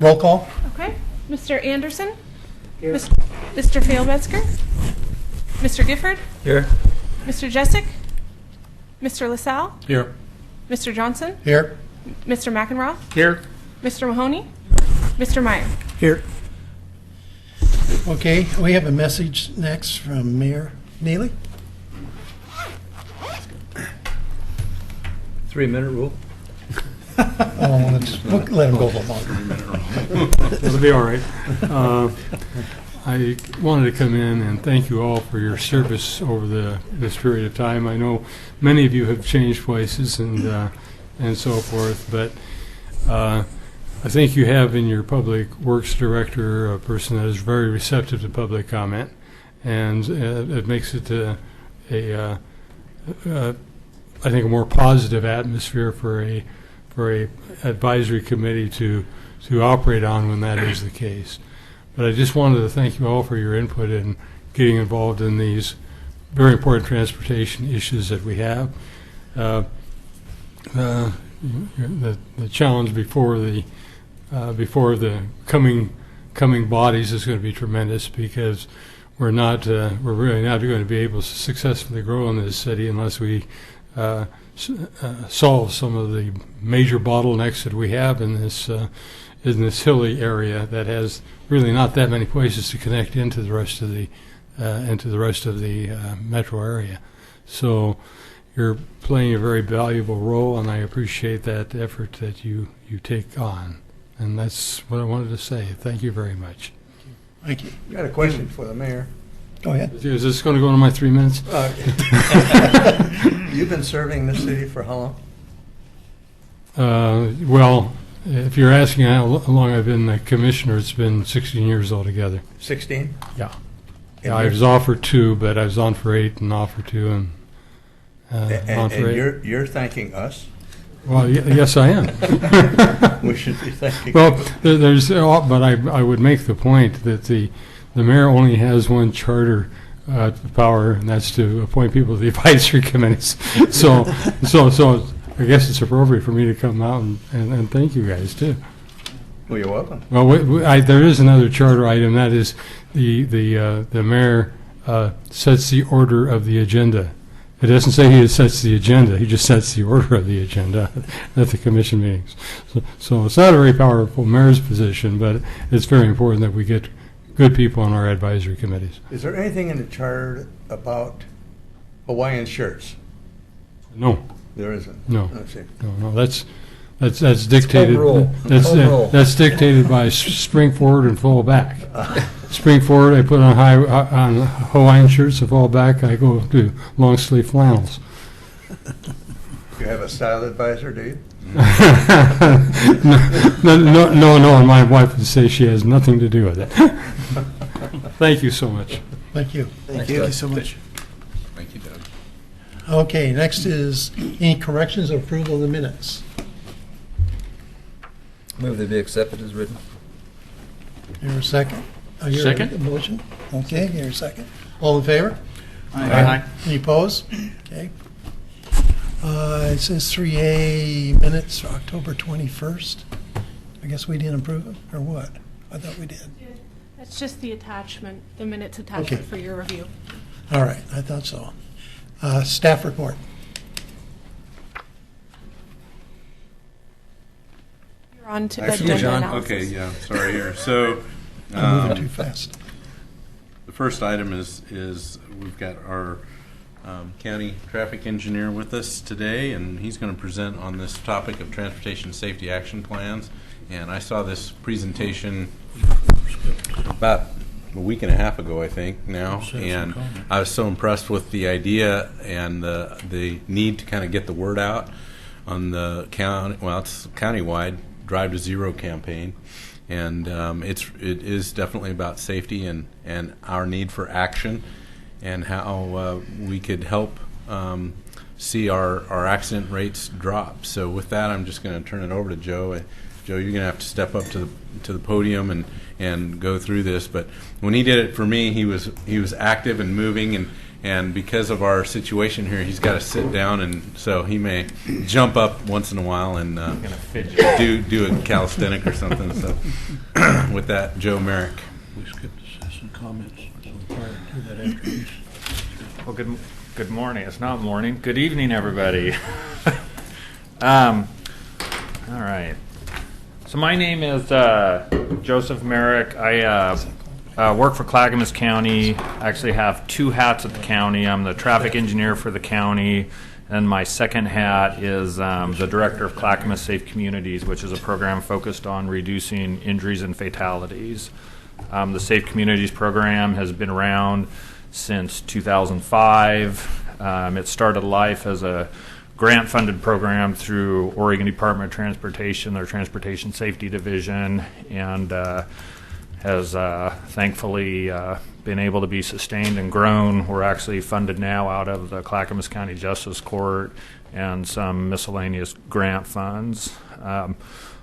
Roll call? Okay. Mr. Anderson? Here. Mr. Failmetzger? Mr. Gifford? Here. Mr. Jessic? Mr. LaSalle? Here. Mr. Johnson? Here. Mr. McEnroe? Here. Mr. Mahoney? Mr. Meyer? Here. Okay, we have a message next from Mayor Neely. 3-minute rule. We'll let him go a little longer. It'll be all right. I wanted to come in and thank you all for your service over this period of time. I know many of you have changed places and so forth, but I think you have in your public works director a person that is very receptive to public comment, and it makes it I think a more positive atmosphere for a advisory committee to operate on when that is the case. But I just wanted to thank you all for your input in getting involved in these very important transportation issues that we have. The challenge before the coming bodies is going to be tremendous, because we're really not going to be able to successfully grow in this city unless we solve some of the major bottlenecks that we have in this hilly area that has really not that many places to connect into the rest of the metro area. So you're playing a very valuable role, and I appreciate that effort that you take on. And that's what I wanted to say. Thank you very much. Thank you. Got a question for the mayor. Go ahead. Is this going to go into my 3 minutes? You've been serving this city for how long? Well, if you're asking how long I've been the commissioner, it's been 16 years altogether. 16? Yeah. And I was offered 2, but I was on for 8 and offered 2 and on for 8. You're thanking us? Well, yes, I am. We should be thanking Well, you. but I would make the point that the mayor only has one charter power, and that's to appoint people to the advisory committees. So I guess it's appropriate for me to come out and thank you guys too. Well, you're welcome. Well, there is another charter item. That is the mayor sets the order of the agenda. It doesn't say he sets the agenda. He just sets the order of the agenda at the commission meetings. So it's not a very powerful mayor's position, but it's very important that we get good people on our advisory committees. Is there anything in the charter about Hawaiian shirts? No, There isn't. no, Let's see. no. That's dictated. rule. Home rule. That's dictated by spring forward and fall back. Spring forward, I put on Hawaiian shirts. And fall back, I go to long sleeve flannels. You have a style advisor, do you? No, and my wife would say she has nothing to do with it. Thank you so much. Thank you. Thank you so much. Thank you, Doug. Okay, next is any corrections or approval of the minutes? Move they be accepted as written. Here a second? Here Second. a motion? Okay, here a second. All in favor? Aye. Any opposed? Okay. It says 3A minutes, October 21st. I guess we didn't approve them, or what? I thought we did. That's just the attachment, the minutes attachment Okay. for your review. All right, I thought so. Staff report. You're on to Actually, agenda John, analysis. Okay, yeah, sorry here. So, I'm moving too fast. the first item is we've got our county traffic engineer with us today, and he's going to present on this topic of transportation safety action plans. And I saw this presentation about a week and a half ago, I think, now, and I was so impressed with the idea and the need to kind of get the word out on the county. Well, it's countywide Drive to Zero campaign, and it is definitely about safety and our need for action, and how we could help see our accident rates drop. So with that, I'm just going to turn it over to Joe. Joe, you're going to have to step up to the podium and go through this. But when he did it for me, he was active and moving, And because of our situation here, he's got to sit down, and so he may jump up once in a while and do a calisthenic or something. So, with that, Joe Merrick. We skipped some comments, so we'll probably do that after these. Well, good morning. It's not morning. Good evening, everybody. All right. So my name is Joseph Merrick. I work for Clackamas County. I actually have two hats at the county. I'm the traffic engineer for the county, and my second hat is the director of Clackamas Safe Communities, which is a program focused on reducing injuries and fatalities. The Safe Communities program has been around since 2005. It started life as a grant-funded program through Oregon Department of Transportation, their Transportation Safety Division, and has thankfully been able to be sustained and grown. We're actually funded now out of the Clackamas County Justice Court and some miscellaneous grant funds. A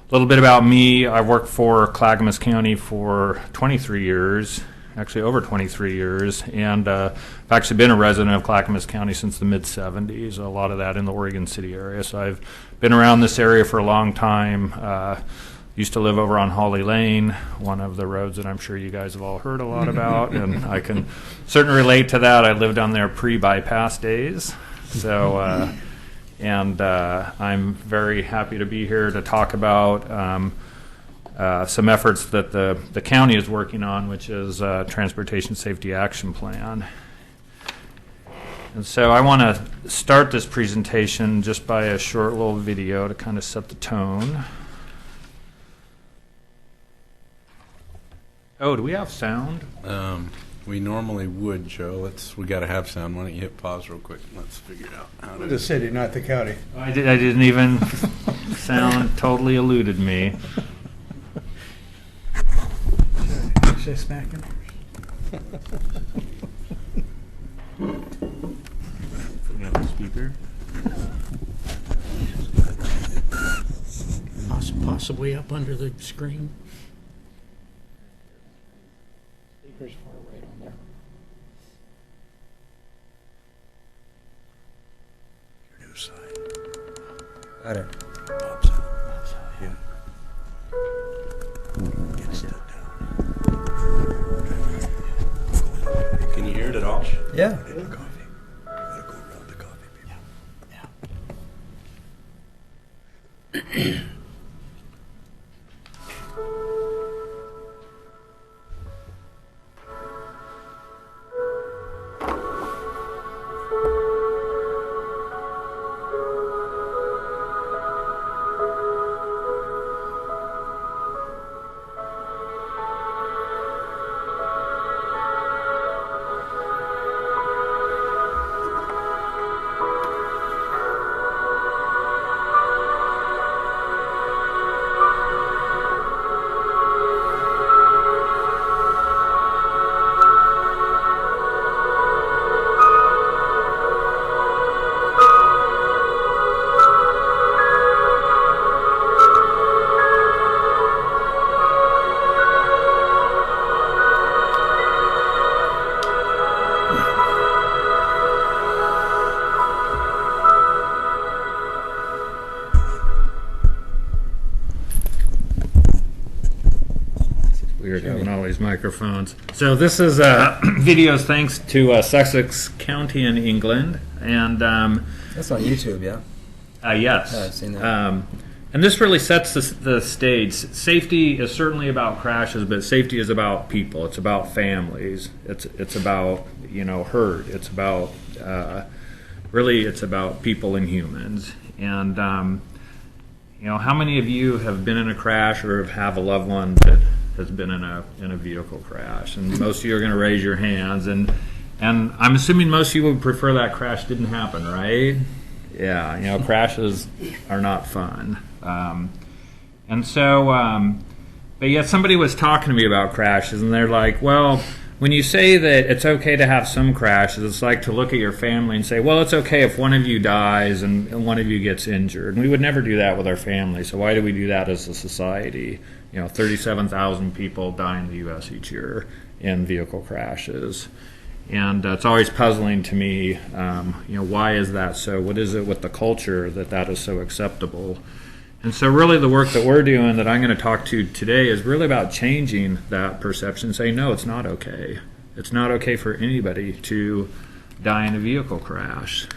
little bit about me. I've worked for Clackamas County for 23 years, actually over 23 years, and I've actually been a resident of Clackamas County since the mid-'70s, a lot of that in the Oregon City area. So I've been around this area for a long time. Used to live over on Holly Lane, one of the roads that I'm sure you guys have all heard a lot about, and I can certainly relate to that. I lived on there pre-bypass days. So, I'm very happy to be here to talk about some efforts that the county is working on, which is Transportation Safety Action Plan. And so I want to start this presentation just by a short little video to kind of set the tone. Oh, do we have sound? We normally would, Joe. We got to have sound. Why don't you hit pause real quick? Let's figure out how to. The city, not the county. I didn't even sound totally eluded me. Say smacking. Putting up the speaker. Possibly up under the screen. Speaker's far right on there. Your new side. Got it. Bob's out. Yeah. Get it down. Can you hear it at all? Yeah. Get the coffee. Gotta go around the coffee, people. Yeah. Weird having all these microphones. So this is videos thanks to Sussex County in England, and That's on YouTube, yeah? yes, Yeah, I've seen that. and this really sets the stage. Safety is certainly about crashes, but safety is about people. It's about families. It's about hurt. It's about really it's about people and humans. And how many of you have been in a crash or have a loved one that has been in a vehicle crash? And most of you are going to raise your hands, and I'm assuming most of you would prefer that crash didn't happen, right? Yeah, crashes are not fun. And so, but yet somebody was talking to me about crashes, and they're like, well, when you say that it's okay to have some crashes, it's like to look at your family and say, well, it's okay if one of you dies and one of you gets injured. And we would never do that with our family, so why do we do that as a society? 37,000 people die in the U.S. each year in vehicle crashes. And it's always puzzling to me, why is that so? What is it with the culture that is so acceptable? And so really the work that we're doing that I'm going to talk to today is really about changing that perception, saying, no, it's not okay. It's not okay for anybody to die in a vehicle crash.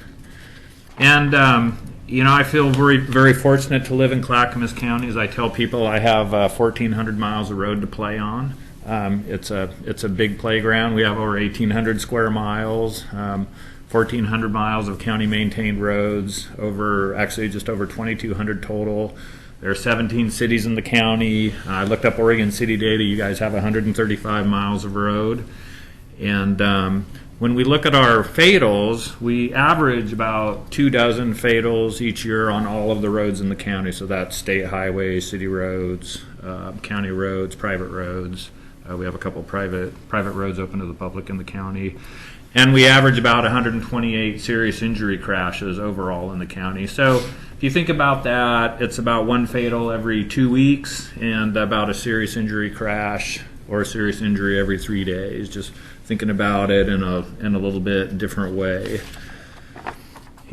And, I feel very, very fortunate to live in Clackamas County. As I tell people, I have 1,400 miles of road to play on. It's a big playground. We have over 1,800 square miles, 1,400 miles of county-maintained roads, just over 2,200 total. There are 17 cities in the county. I looked up Oregon City data. You guys have 135 miles of road. And when we look at our fatals, we average about 24 fatals each year on all of the roads in the county. So that's state highways, city roads, county roads, private roads. We have a couple private roads open to the public in the county. And we average about 128 serious injury crashes overall in the county. So if you think about that, it's about one fatal every 2 weeks and about a serious injury crash or a serious injury every 3 days. Just thinking about it in a little bit different way.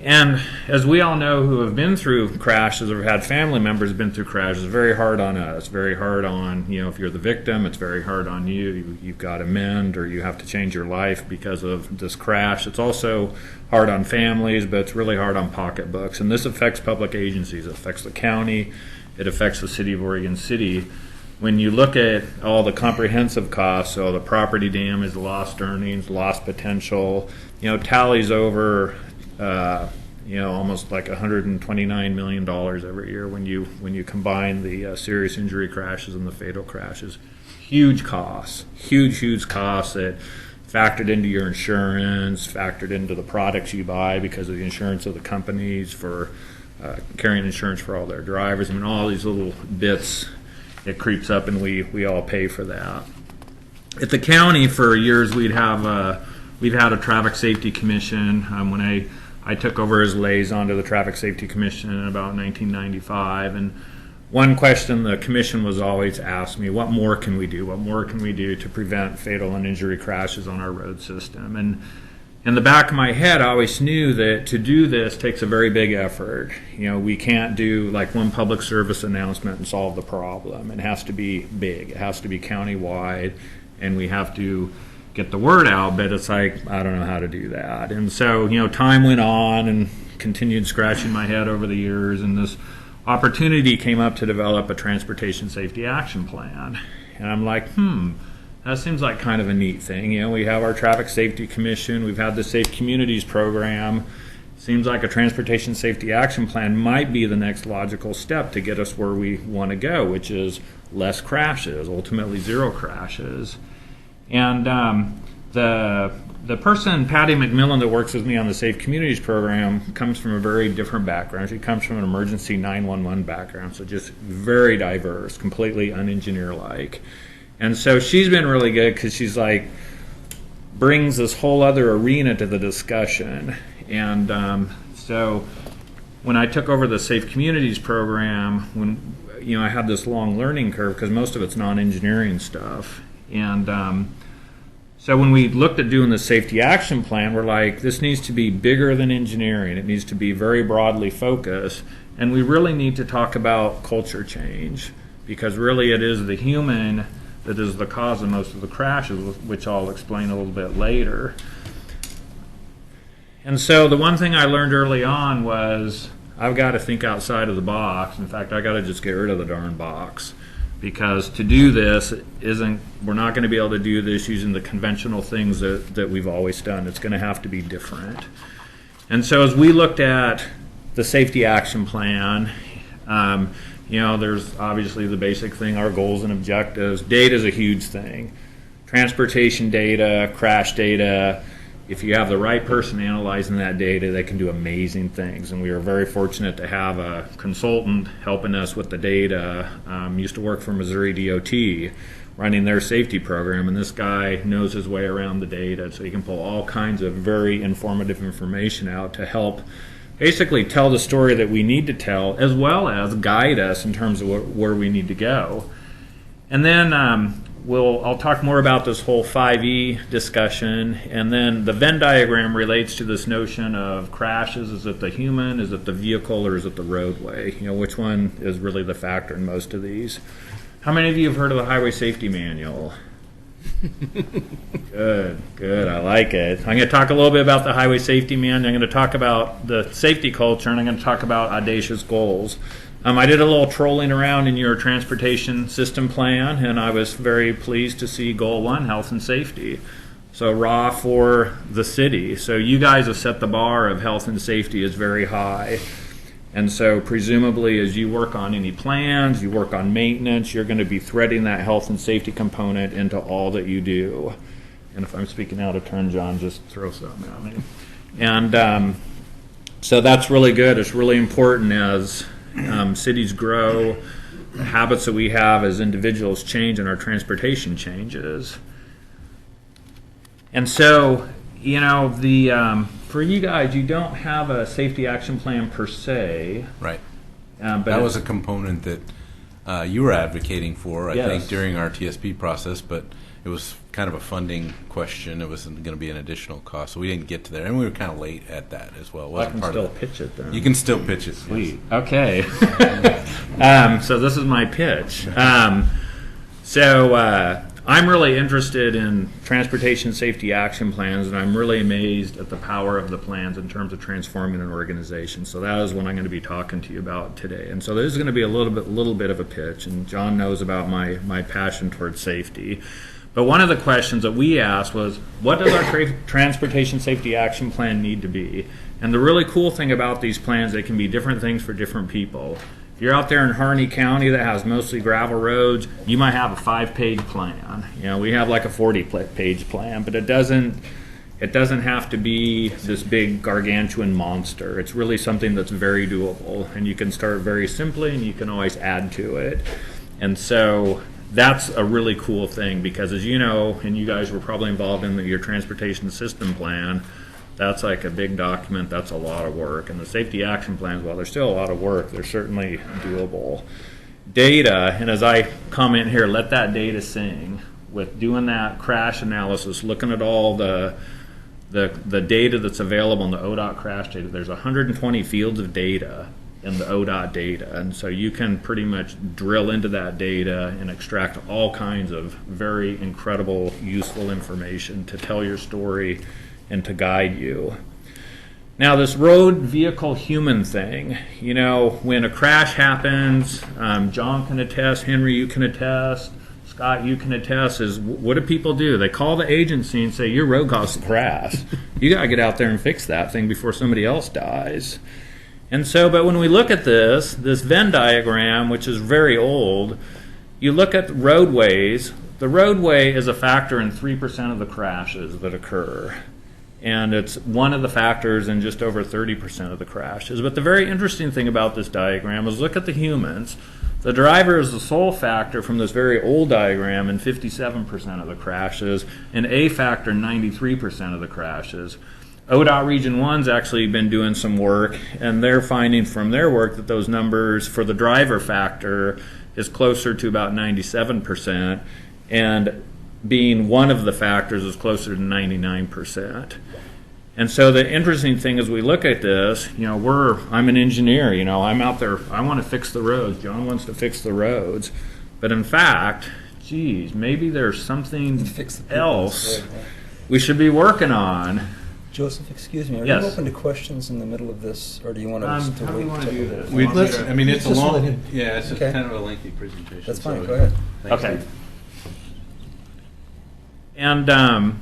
And as we all know who have been through crashes or had family members been through crashes, it's very hard on us, very hard on, if you're the victim, it's very hard on you. You've got to mend or you have to change your life because of this crash. It's also hard on families, but it's really hard on pocketbooks. And this affects public agencies. It affects the county. It affects the city of Oregon City. When you look at all the comprehensive costs, so the property damage, lost earnings, lost potential, tallies over almost like $129 million every year when you combine the serious injury crashes and the fatal crashes. Huge costs that factored into your insurance, factored into the products you buy because of the insurance of the companies for carrying insurance for all their drivers. All these little bits, it creeps up and we all pay for that. At the county for years we've had a traffic safety commission. When I took over as liaison to the Traffic Safety Commission in about 1995, and one question the commission was always asked me, what more can we do? What more can we do to prevent fatal and injury crashes on our road system? And in the back of my head, I always knew that to do this takes a very big effort. We can't do like one public service announcement and solve the problem. It has to be big. It has to be countywide, and we have to get the word out, but it's like, I don't know how to do that. And so, time went on and continued scratching my head over the years, and this opportunity came up to develop a transportation safety action plan. And I'm like, that seems like kind of a neat thing. We have our Traffic Safety Commission, we've had the Safe Communities program. Seems like a transportation safety action plan might be the next logical step to get us where we want to go, which is less crashes, ultimately zero crashes. And the person, Patty McMillan, that works with me on the Safe Communities program comes from a very different background. She comes from an emergency 911 background, so just very diverse, completely un-engineer-like. And so she's been really good because she's like, brings this whole other arena to the discussion. And so when I took over the Safe Communities program, when I had this long learning curve because most of it's non-engineering stuff. And so when we looked at doing the safety action plan, we're like, this needs to be bigger than engineering. It needs to be very broadly focused. And we really need to talk about culture change because really it is the human that is the cause of most of the crashes, which I'll explain a little bit later. And so the one thing I learned early on was I've got to think outside of the box. In fact, I got to just get rid of the darn box. Because to do this we're not going to be able to do this using the conventional things that we've always done. It's going to have to be different. And so as we looked at the safety action plan, there's obviously the basic thing, our goals and objectives. Data is a huge thing. Transportation data, crash data. If you have the right person analyzing that data, they can do amazing things. And we are very fortunate to have a consultant helping us with the data. Used to work for Missouri DOT, running their safety program, and this guy knows his way around the data, so he can pull all kinds of very informative information out to help basically tell the story that we need to tell, as well as guide us in terms of where we need to go. And then I'll talk more about this whole 5E discussion, and then the Venn diagram relates to this notion of crashes. Is it the human, is it the vehicle, or is it the roadway? Which one is really the factor in most of these? How many of you have heard of the Highway Safety Manual? Good, I like it. I'm going to talk a little bit about the Highway Safety Manual. I'm going to talk about the safety culture, and I'm going to talk about audacious goals. I did a little trolling around in your transportation system plan, and I was very pleased to see Goal 1, health and safety. So raw for the city. So you guys have set the bar of health and safety is very high. And so presumably as you work on any plans, you work on maintenance, you're going to be threading that health and safety component into all that you do. And if I'm speaking out of turn, John, just throw something at me. And so that's really good. It's really important as cities grow, the habits that we have as individuals change, and our transportation changes. And so, for you guys, you don't have a safety action plan per se. Right. But that was a component that you were advocating for, I Yes. think, during our TSP process, but it was kind of a funding question. It wasn't going to be an additional cost, so we didn't get to there. And we were kind of late at that as well. It I wasn't can part still of that. pitch it then. You can still pitch it. Sweet. Yes. Okay. So this is my pitch. I'm really interested in transportation safety action plans, and I'm really amazed at the power of the plans in terms of transforming an organization. So that is what I'm going to be talking to you about today. And so this is going to be a little bit of a pitch, and John knows about my passion towards safety. But one of the questions that we asked was, what does our transportation safety action plan need to be? And the really cool thing about these plans, they can be different things for different people. If you're out there in Harney County that has mostly gravel roads, you might have a 5-page plan. We have like a 40-page plan, but it doesn't have to be this big gargantuan monster. It's really something that's very doable, and you can start very simply, and you can always add to it. And so that's a really cool thing, because as you know, and you guys were probably involved in your transportation system plan, that's like a big document. That's a lot of work. And the safety action plans, while they're still a lot of work, they're certainly doable. Data, and as I comment here, let that data sing. With doing that crash analysis, looking at all the data that's available in the ODOT crash data, there's 120 fields of data in the ODOT data. And so you can pretty much drill into that data and extract all kinds of very incredible, useful information to tell your story and to guide you. Now, this road vehicle human thing, when a crash happens, John can attest, Henry, you can attest, Scott, you can attest, is what do people do? They call the agency and say, your road caused a crash. You got to get out there and fix that thing before somebody else dies. And so, but when we look at this Venn diagram, which is very old, you look at roadways. The roadway is a factor in 3% of the crashes that occur. And it's one of the factors in just over 30% of the crashes. But the very interesting thing about this diagram is look at the humans. The driver is the sole factor from this very old diagram in 57% of the crashes, and a factor in 93% of the crashes. ODOT Region 1's actually been doing some work, and they're finding from their work that those numbers for the driver factor is closer to about 97%, and being one of the factors is closer to 99%. And so the interesting thing as we look at this, I'm an engineer, I'm out there, I want to fix the roads. John wants to fix the roads. But in fact, maybe there's something else we should be working on. Joseph, excuse me, are Yes. you open to questions in the middle of this, or do you want to How wait do you want to do this? It's a Just let long, him- it's Okay. kind of a lengthy presentation. That's fine, so- go ahead. Thanks. Okay. And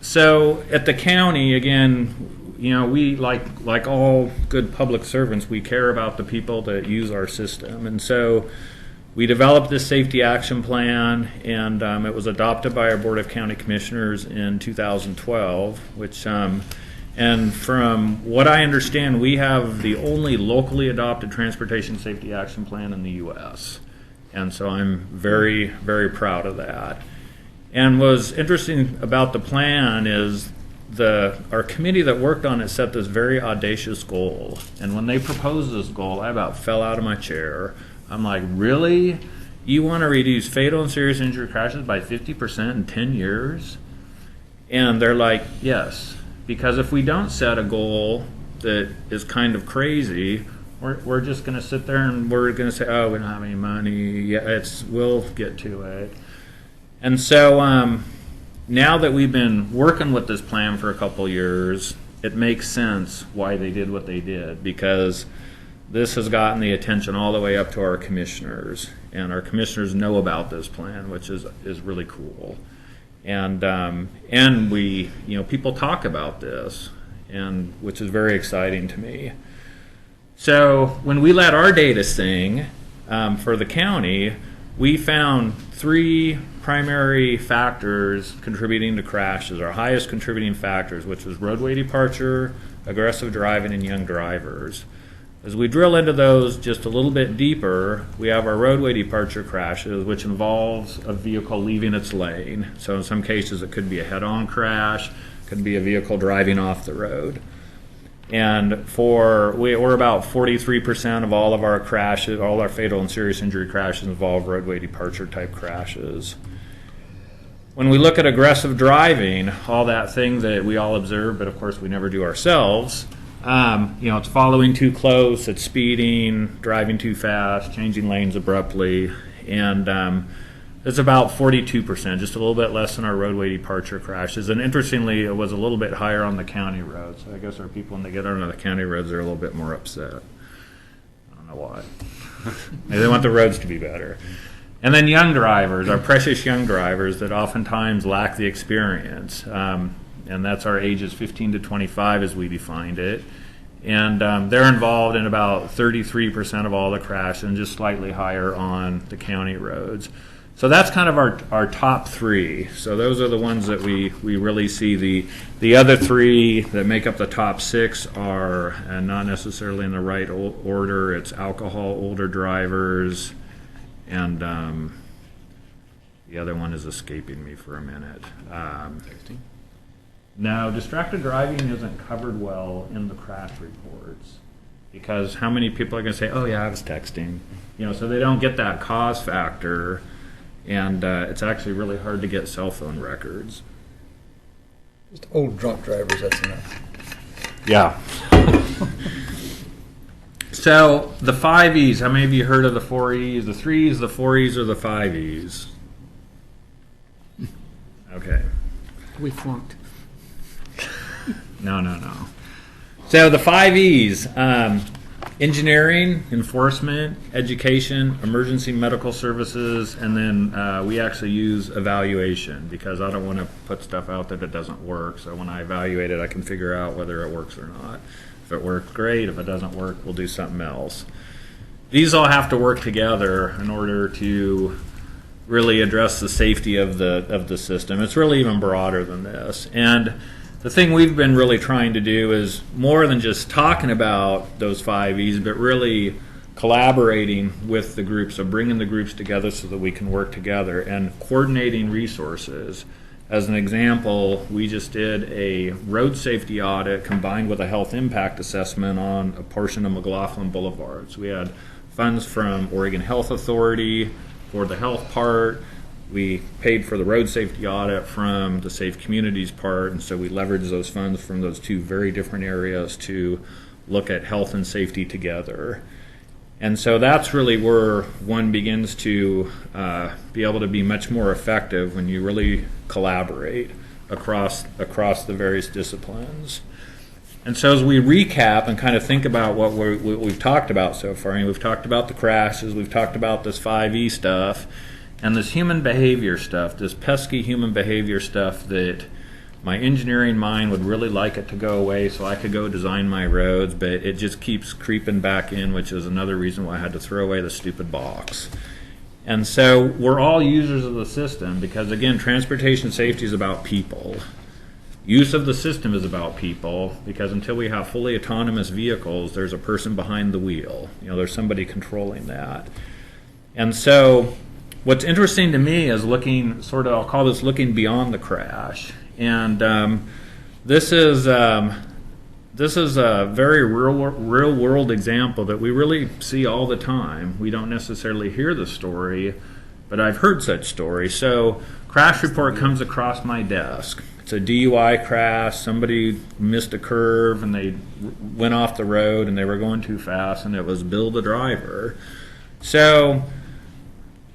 so at the county, again, we like all good public servants, we care about the people that use our system. And so we developed this safety action plan, and it was adopted by our Board of County Commissioners in 2012, which, and from what I understand, we have the only locally adopted transportation safety action plan in the U.S. And so I'm very, very proud of that. And what's interesting about the plan is our committee that worked on it set this very audacious goal. And when they proposed this goal, I about fell out of my chair. I'm like, really? you want to reduce fatal and serious injury crashes by 50% in 10 years? And they're like, yes, because if we don't set a goal that is kind of crazy, we're just going to sit there and we're going to say, oh, we don't have any money. Yeah, we'll get to it. And so now that we've been working with this plan for a couple years, it makes sense why they did what they did, because this has gotten the attention all the way up to our commissioners, and our commissioners know about this plan, which is really cool. And we, people talk about this, and which is very exciting to me. So when we let our data sing for the county, we found 3 primary factors contributing to crashes, our highest contributing factors, which was roadway departure, aggressive driving, and young drivers. As we drill into those just a little bit deeper, we have our roadway departure crashes, which involves a vehicle leaving its lane. So in some cases it could be a head-on crash, could be a vehicle driving off the road. And we're about 43% of all of our crashes, all our fatal and serious injury crashes involve roadway departure type crashes. When we look at aggressive driving, all that thing that we all observe, but of course we never do ourselves, it's following too close, it's speeding, driving too fast, changing lanes abruptly, and it's about 42%, just a little bit less than our roadway departure crashes. And interestingly, it was a little bit higher on the county roads. So I guess our people, when they get onto the county roads, are a little bit more upset. I don't know why. Maybe they want the roads to be better. And then young drivers, our precious young drivers that oftentimes lack the experience. And that's our ages 15 to 25 as we defined it. And they're involved in about 33% of all the crashes, and just slightly higher on the county roads. So that's kind of our top 3. So those are the ones that we really see. The other 3 that make up the top 6 are, and not necessarily in the right order, it's alcohol, older drivers, and the other one is escaping me for a minute. Texting? No, distracted driving isn't covered well in the crash reports, because how many people are going to say, oh yeah, I was texting? So they don't get that cause factor. And it's actually really hard to get cell phone records. Just old drunk drivers, that's enough. Yeah. So the 5 E's, how many of you heard of the 4 E's? The 3 E's, the 4 E's, or the 5 E's? Okay. We flunked. No. So the 5 E's, engineering, enforcement, education, emergency medical services, and then we actually use evaluation, because I don't want to put stuff out there that doesn't work. So when I evaluate it, I can figure out whether it works or not. If it works, great. If it doesn't work, we'll do something else. These all have to work together in order to really address the safety of the system. It's really even broader than this. And the thing we've been really trying to do is more than just talking about those 5 E's, but really collaborating with the groups, so bringing the groups together so that we can work together and coordinating resources. As an example, we just did a road safety audit combined with a health impact assessment on a portion of McLaughlin Boulevard. So we had funds from Oregon Health Authority for the health part. We paid for the road safety audit from the Safe Communities part, and so we leveraged those funds from those 2 very different areas to look at health and safety together. And so that's really where one begins to be able to be much more effective when you really collaborate across the various disciplines. And so as we recap and kind of think about what we've talked about so far, we've talked about the crashes, we've talked about this 5E stuff, and this human behavior stuff, this pesky human behavior stuff that my engineering mind would really like it to go away so I could go design my roads, but it just keeps creeping back in, which is another reason why I had to throw away the stupid box. And so we're all users of the system because, again, transportation safety is about people. Use of the system is about people because until we have fully autonomous vehicles, there's a person behind the wheel. There's somebody controlling that. And so what's interesting to me is looking, I'll call this looking beyond the crash. And this is a very real world example that we really see all the time. We don't necessarily hear the story, but I've heard such stories. So crash report comes across my desk. It's a DUI crash. Somebody missed a curve and they went off the road and they were going too fast, and it was Bill the driver. So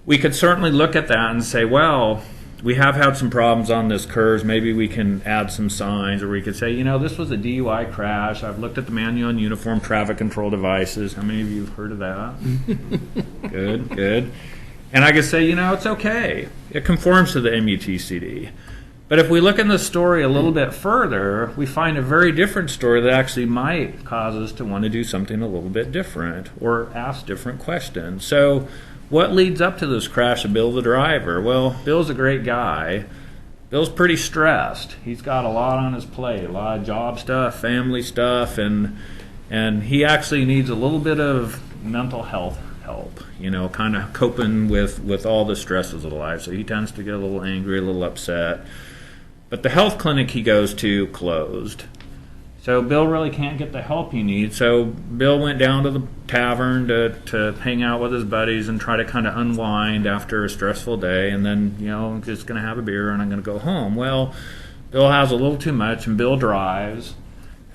we could certainly look at that and say, well, we have had some problems on this curve. Maybe we can add some signs, or we could say, this was a DUI crash. I've looked at the manual and uniform traffic control devices. How many of you have heard of that? Good. And I could say, it's okay. It conforms to the MUTCD. But if we look in the story a little bit further, we find a very different story that actually might cause us to want to do something a little bit different or ask different questions. So what leads up to this crash of Bill the driver? Well, Bill's a great guy. Bill's pretty stressed. He's got a lot on his plate, a lot of job stuff, family stuff, and he actually needs a little bit of mental health help, kind of coping with all the stresses of life. So he tends to get a little angry, a little upset. But the health clinic he goes to closed. So Bill really can't get the help he needs. So Bill went down to the tavern to hang out with his buddies and try to kind of unwind after a stressful day. And then, I'm just going to have a beer and I'm going to go home. Well, Bill has a little too much, and Bill drives.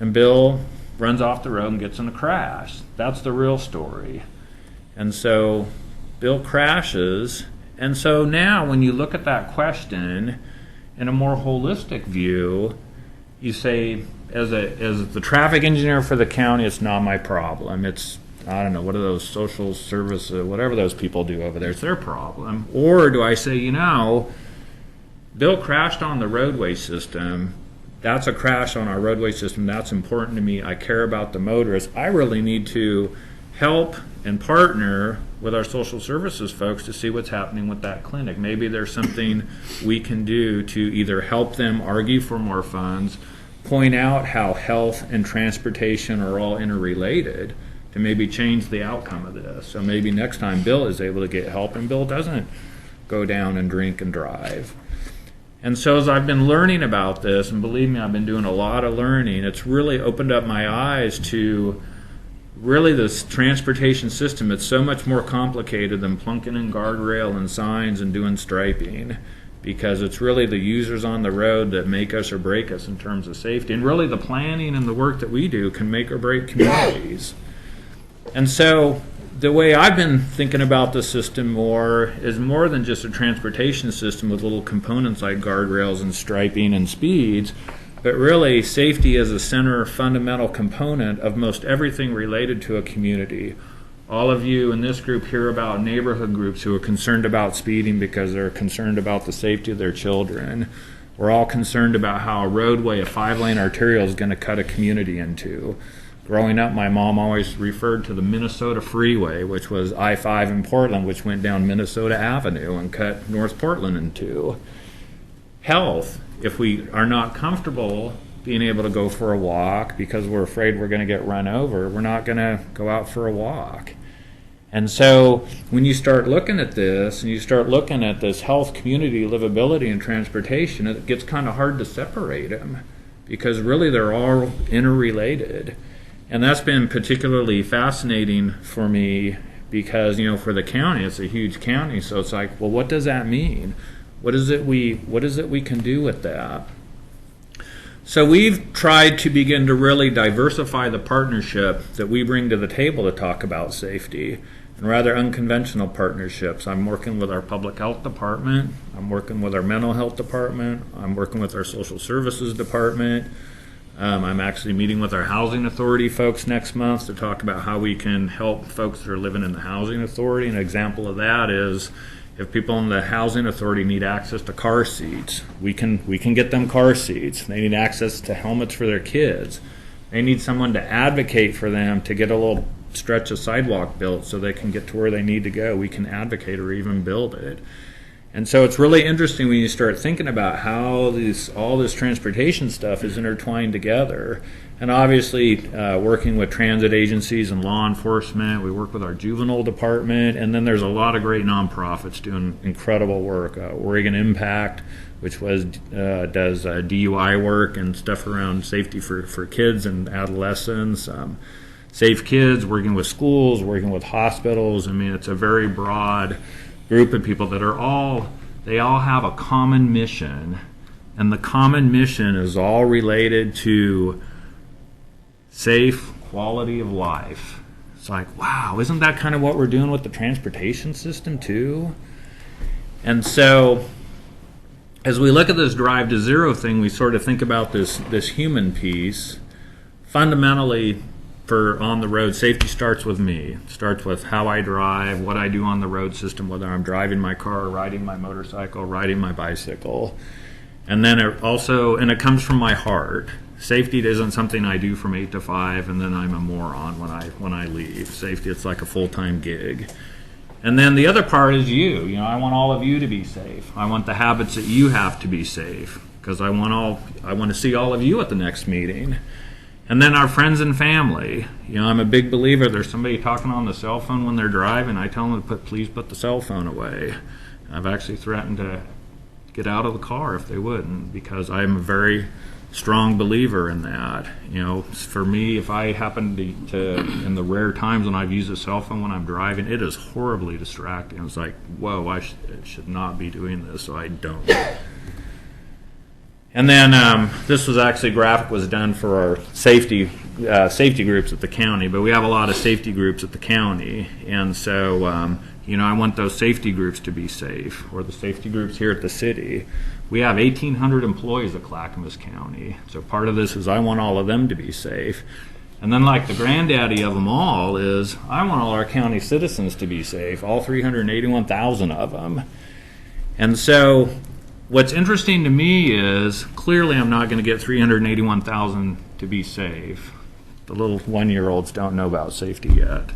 And Bill runs off the road and gets in a crash. That's the real story. And so Bill crashes. And so now when you look at that question in a more holistic view, you say, as the traffic engineer for the county, it's not my problem. It's, I don't know, what are those social service, whatever those people do over there, it's their problem. Or do I say, Bill crashed on the roadway system. That's a crash on our roadway system. That's important to me. I care about the motorists. I really need to help and partner with our social services folks to see what's happening with that clinic. Maybe there's something we can do to either help them argue for more funds, point out how health and transportation are all interrelated, to maybe change the outcome of this. So maybe next time Bill is able to get help and Bill doesn't go down and drink and drive. And so as I've been learning about this, and believe me, I've been doing a lot of learning, it's really opened up my eyes to really this transportation system. It's so much more complicated than plunking in guardrail and signs and doing striping, because it's really the users on the road that make us or break us in terms of safety. And really the planning and the work that we do can make or break communities. And so the way I've been thinking about the system more is more than just a transportation system with little components like guardrails and striping and speeds, but really safety is a center fundamental component of most everything related to a community. All of you in this group hear about neighborhood groups who are concerned about speeding because they're concerned about the safety of their children. We're all concerned about how a roadway, a 5-lane arterial, is going to cut a community into. Growing up, my mom always referred to the Minnesota Freeway, which was I-5 in Portland, which went down Minnesota Avenue and cut North Portland in two. Health, if we are not comfortable being able to go for a walk because we're afraid we're going to get run over, we're not going to go out for a walk. And so when you start looking at this, and you start looking at this health, community, livability, and transportation, it gets kind of hard to separate them, because really they're all interrelated. And that's been particularly fascinating for me because, for the county, it's a huge county, so it's like, well, what does that mean? What is it we can do with that? So we've tried to begin to really diversify the partnership that we bring to the table to talk about safety, and rather unconventional partnerships. I'm working with our public health department, I'm working with our mental health department, I'm working with our social services department. I'm actually meeting with our housing authority folks next month to talk about how we can help folks that are living in the housing authority. An example of that is if people in the housing authority need access to car seats, we can get them car seats. They need access to helmets for their kids. They need someone to advocate for them to get a little stretch of sidewalk built so they can get to where they need to go. We can advocate or even build it. And so it's really interesting when you start thinking about how all this transportation stuff is intertwined together. And obviously working with transit agencies and law enforcement, we work with our juvenile department, and then there's a lot of great nonprofits doing incredible work. Oregon Impact, which does DUI work and stuff around safety for kids and adolescents. Safe Kids, working with schools, working with hospitals. I mean, it's a very broad group of people that they all have a common mission, and the common mission is all related to safe quality of life. It's like, wow, isn't that kind of what we're doing with the transportation system too? And so as we look at this Drive to Zero thing, we sort of think about this human piece. Fundamentally, for on the road, safety starts with me. It starts with how I drive, what I do on the road system, whether I'm driving my car, riding my motorcycle, riding my bicycle. And then it comes from my heart. Safety isn't something I do from 8 to 5 and then I'm a moron when I leave. Safety, it's like a full-time gig. And then the other part is you. You know, I want all of you to be safe. I want the habits that you have to be safe, because I want to see all of you at the next meeting. And then our friends and family. You know, I'm a big believer. There's somebody talking on the cell phone when they're driving. I tell them to please put the cell phone away. I've actually threatened to get out of the car if they wouldn't, because I'm a very strong believer in that. You know, for me, if I happen to in the rare times when I've used a cell phone when I'm driving, it is horribly distracting. It's like, whoa, I should not be doing this, so I don't. And then this was actually, graphic was done for our safety groups at the county, but we have a lot of safety groups at the county, and so you know, I want those safety groups to be safe, or the safety groups here at the city. We have 1,800 employees at Clackamas County, so part of this is I want all of them to be safe. And then, like the granddaddy of them all is, I want all our county citizens to be safe, all 381,000 of them. And so what's interesting to me is, clearly I'm not going to get 381,000 to be safe. The little one-year-olds don't know about safety yet.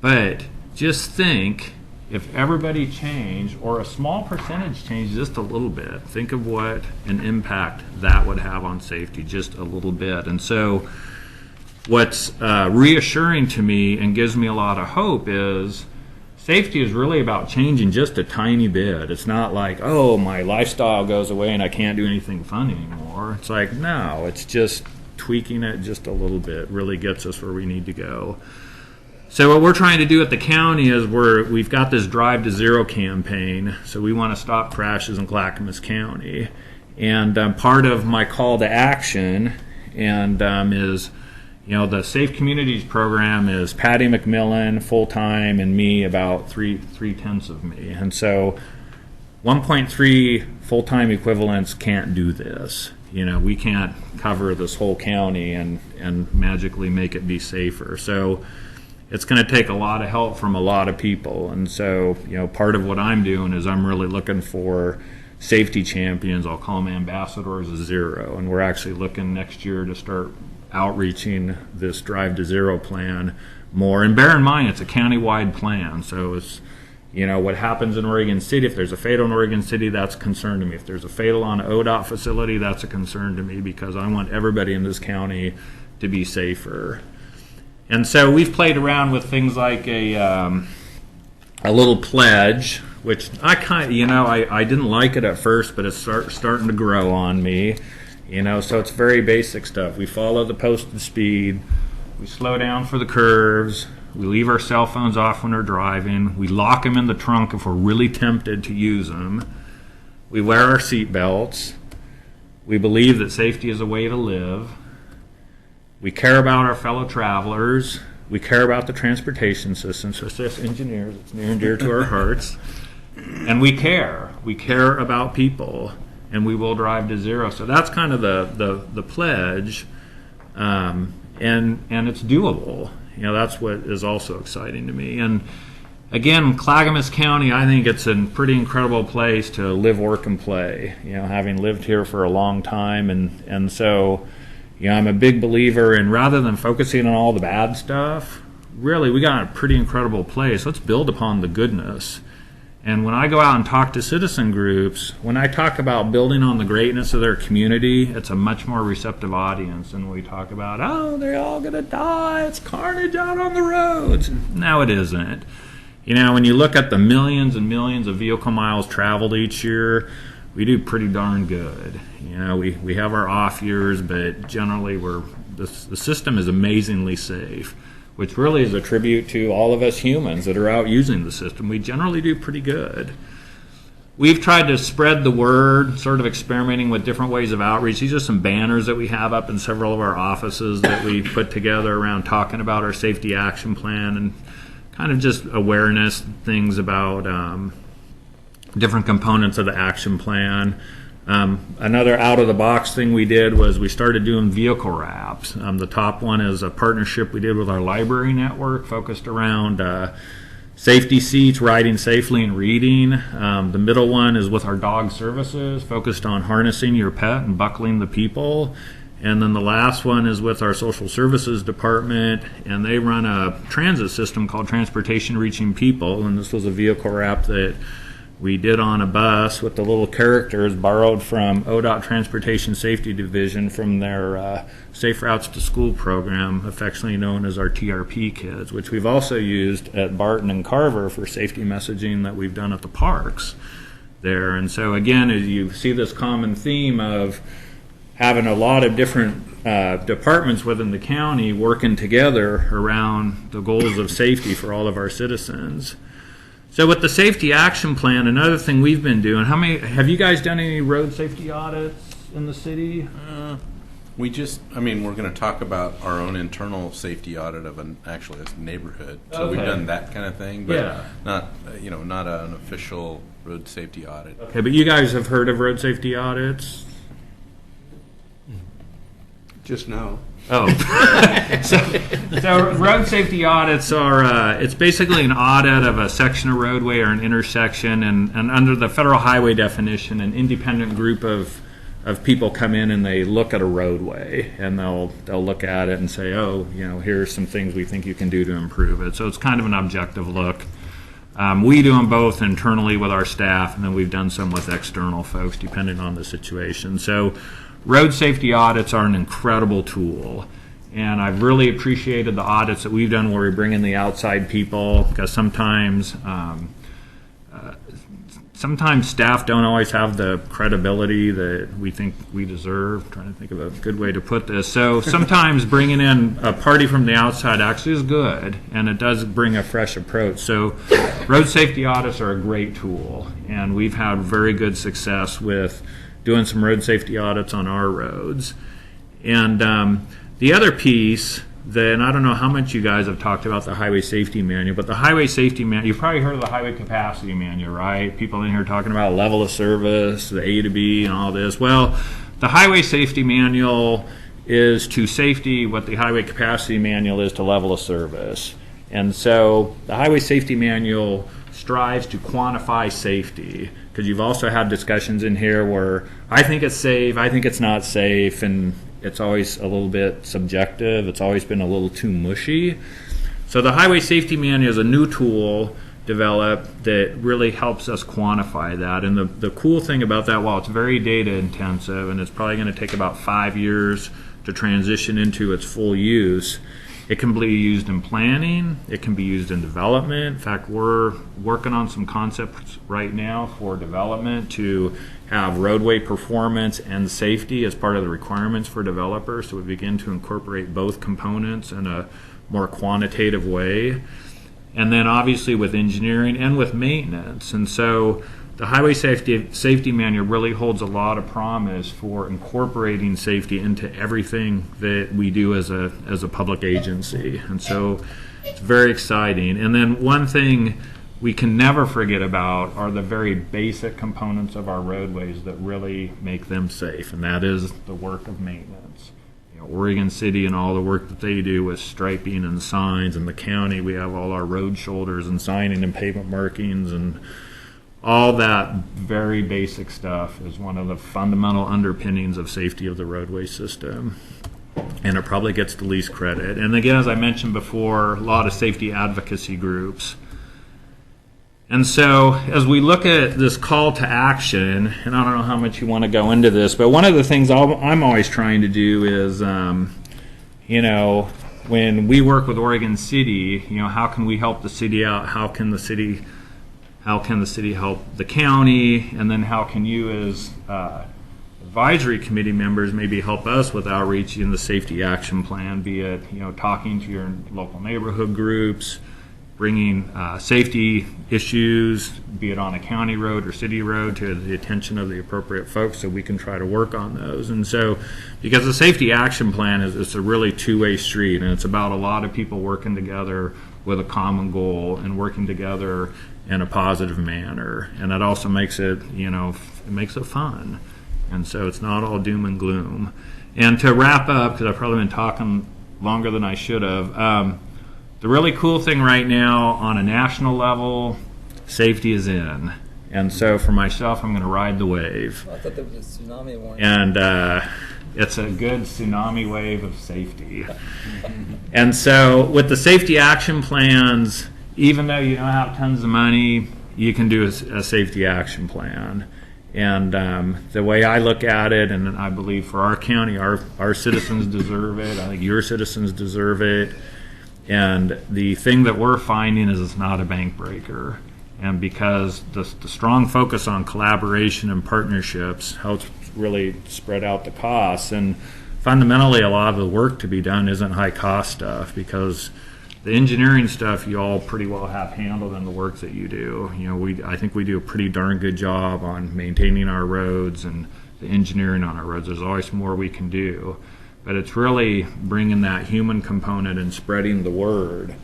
But just think, if everybody changed, or a small percentage changed just a little bit, think of what an impact that would have on safety, just a little bit. And so what's reassuring to me and gives me a lot of hope is safety is really about changing just a tiny bit. It's not like, oh, my lifestyle goes away and I can't do anything fun anymore. It's like, no, it's just tweaking it just a little bit really gets us where we need to go. So what we're trying to do at the county is we've got this Drive to Zero campaign. So we want to stop crashes in Clackamas County. And part of my call to action is, you know, the Safe Communities program is Patty McMillan full-time and me about three-tenths of me. And so 1.3 full-time equivalents can't do this. You know, we can't cover this whole county and magically make it be safer. So it's going to take a lot of help from a lot of people. And so, you know, part of what I'm doing is I'm really looking for safety champions. I'll call them ambassadors of zero. And we're actually looking next year to start outreaching this Drive to Zero plan more. And bear in mind, it's a county-wide plan. So it's, you know, what happens in Oregon City, if there's a fatal in Oregon City, that's a concern to me. If there's a fatal on an ODOT facility, that's a concern to me, because I want everybody in this county to be safer. And so we've played around with things like a little pledge, which I didn't like it at first, but it's starting to grow on me. You know, so it's very basic stuff. We follow the posted speed. We slow down for the curves. We leave our cell phones off when we're driving. We lock them in the trunk if we're really tempted to use them. We wear our seat belts. We believe that safety is a way to live. We care about our fellow travelers. We care about the transportation system. So it's us engineers, it's near and dear to our hearts. And we care. We care about people. And we will drive to zero. So that's kind of the pledge. And it's doable. You know, that's what is also exciting to me. And again, Clackamas County, I think it's a pretty incredible place to live, work, and play. You know, having lived here for a long time. And so, you know, I'm a big believer in, rather than focusing on all the bad stuff, really, we got a pretty incredible place. Let's build upon the goodness. And when I go out and talk to citizen groups, when I talk about building on the greatness of their community, it's a much more receptive audience than when we talk about, oh, they're all going to die, it's carnage out on the roads. No, it isn't. You know, when you look at the millions and millions of vehicle miles traveled each year, we do pretty darn good. You know, we have our off years, but generally the system is amazingly safe. which really is a tribute to all of us humans that are out using the system. We generally do pretty good. We've tried to spread the word, sort of experimenting with different ways of outreach. These are some banners that we have up in several of our offices that we put together around talking about our safety action plan and kind of just awareness things about different components of the action plan. Another out-of-the-box thing we did was we started doing vehicle wraps. The top one is a partnership we did with our library network focused around safety seats, riding safely and reading. The middle one is with our dog services, focused on harnessing your pet and buckling the people. And then the last one is with our social services department, and they run a transit system called Transportation Reaching People. And this was a vehicle wrap that we did on a bus with the little characters borrowed from ODOT Transportation Safety Division from their Safe Routes to School program, affectionately known as our TRP kids, which we've also used at Barton and Carver for safety messaging that we've done at the parks there. And so again, as you see this common theme of having a lot of different departments within the county working together around the goals of safety for all of our citizens. So with the safety action plan, another thing we've been doing, have you guys done any road safety audits in the city? We're going to talk about our own internal safety audit of a neighborhood. So we've done that kind of thing, but not an official road safety audit. Okay, but you guys have heard of road safety audits? Just now. Oh, so road safety audits are, it's basically an audit of a section of roadway or an intersection, and under the federal highway definition, an independent group of people come in and they look at a roadway, and they'll look at it and say, oh, here's some things we think you can do to improve it. So it's kind of an objective look. We do them both internally with our staff, and then we've done some with external folks, depending on the situation. So road safety audits are an incredible tool, and I've really appreciated the audits that we've done where we bring in the outside people, because sometimes staff don't always have the credibility that we think we deserve. I'm trying to think of a good way to put this. So sometimes bringing in a party from the outside actually is good, and it does bring a fresh approach. So road safety audits are a great tool, and we've had very good success with doing some road safety audits on our roads. And the other piece, and I don't know how much you guys have talked about the highway safety manual, but the highway safety manual, you've probably heard of the highway capacity manual, right? People in here talking about level of service, the A to B and all this. Well, the highway safety manual is to safety what the highway capacity manual is to level of service. And so the highway safety manual strives to quantify safety, because you've also had discussions in here where I think it's safe, I think it's not safe, and it's always a little bit subjective. It's always been a little too mushy. So the highway safety manual is a new tool developed that really helps us quantify that. And the cool thing about that, while it's very data intensive and it's probably going to take about 5 years to transition into its full use, it can be used in planning, it can be used in development. In fact, we're working on some concepts right now for development to have roadway performance and safety as part of the requirements for developers, so we begin to incorporate both components in a more quantitative way. And then obviously with engineering and with maintenance. And so the highway safety manual really holds a lot of promise for incorporating safety into everything that we do as a public agency. And so it's very exciting. And then one thing we can never forget about are the very basic components of our roadways that really make them safe, and that is the work of maintenance. Oregon City and all the work that they do with striping and signs, and the county, we have all our road shoulders and signing and pavement markings, and all that very basic stuff is one of the fundamental underpinnings of safety of the roadway system. And it probably gets the least credit. And again, as I mentioned before, a lot of safety advocacy groups. And so as we look at this call to action, and I don't know how much you want to go into this, but one of the things I'm always trying to do is, when we work with Oregon City, how can we help the city out? How can the city help the county? And then how can you as advisory committee members maybe help us with outreach in the safety action plan, be it, talking to your local neighborhood groups, bringing safety issues, be it on a county road or city road, to the attention of the appropriate folks so we can try to work on those. And so, because the safety action plan it's a really two-way street, and it's about a lot of people working together with a common goal and working together in a positive manner. And that also makes it, it makes it fun. And so it's not all doom and gloom. And to wrap up, because I've probably been talking longer than I should have, the really cool thing right now on a national level, safety is in. And so for myself, I'm going to ride the wave. I thought there was a tsunami warning. And it's a good tsunami wave of safety. And so with the safety action plans, even though you don't have tons of money, you can do a safety action plan. And the way I look at it, and I believe for our county, our citizens deserve it. I think your citizens deserve it. And the thing that we're finding is it's not a bank breaker. And because the strong focus on collaboration and partnerships helps really spread out the costs. And fundamentally, a lot of the work to be done isn't high cost stuff, because the engineering stuff you all pretty well have handled in the work that you do. I think we do a pretty darn good job on maintaining our roads and the engineering on our roads. There's always more we can do. But it's really bringing that human component and spreading the word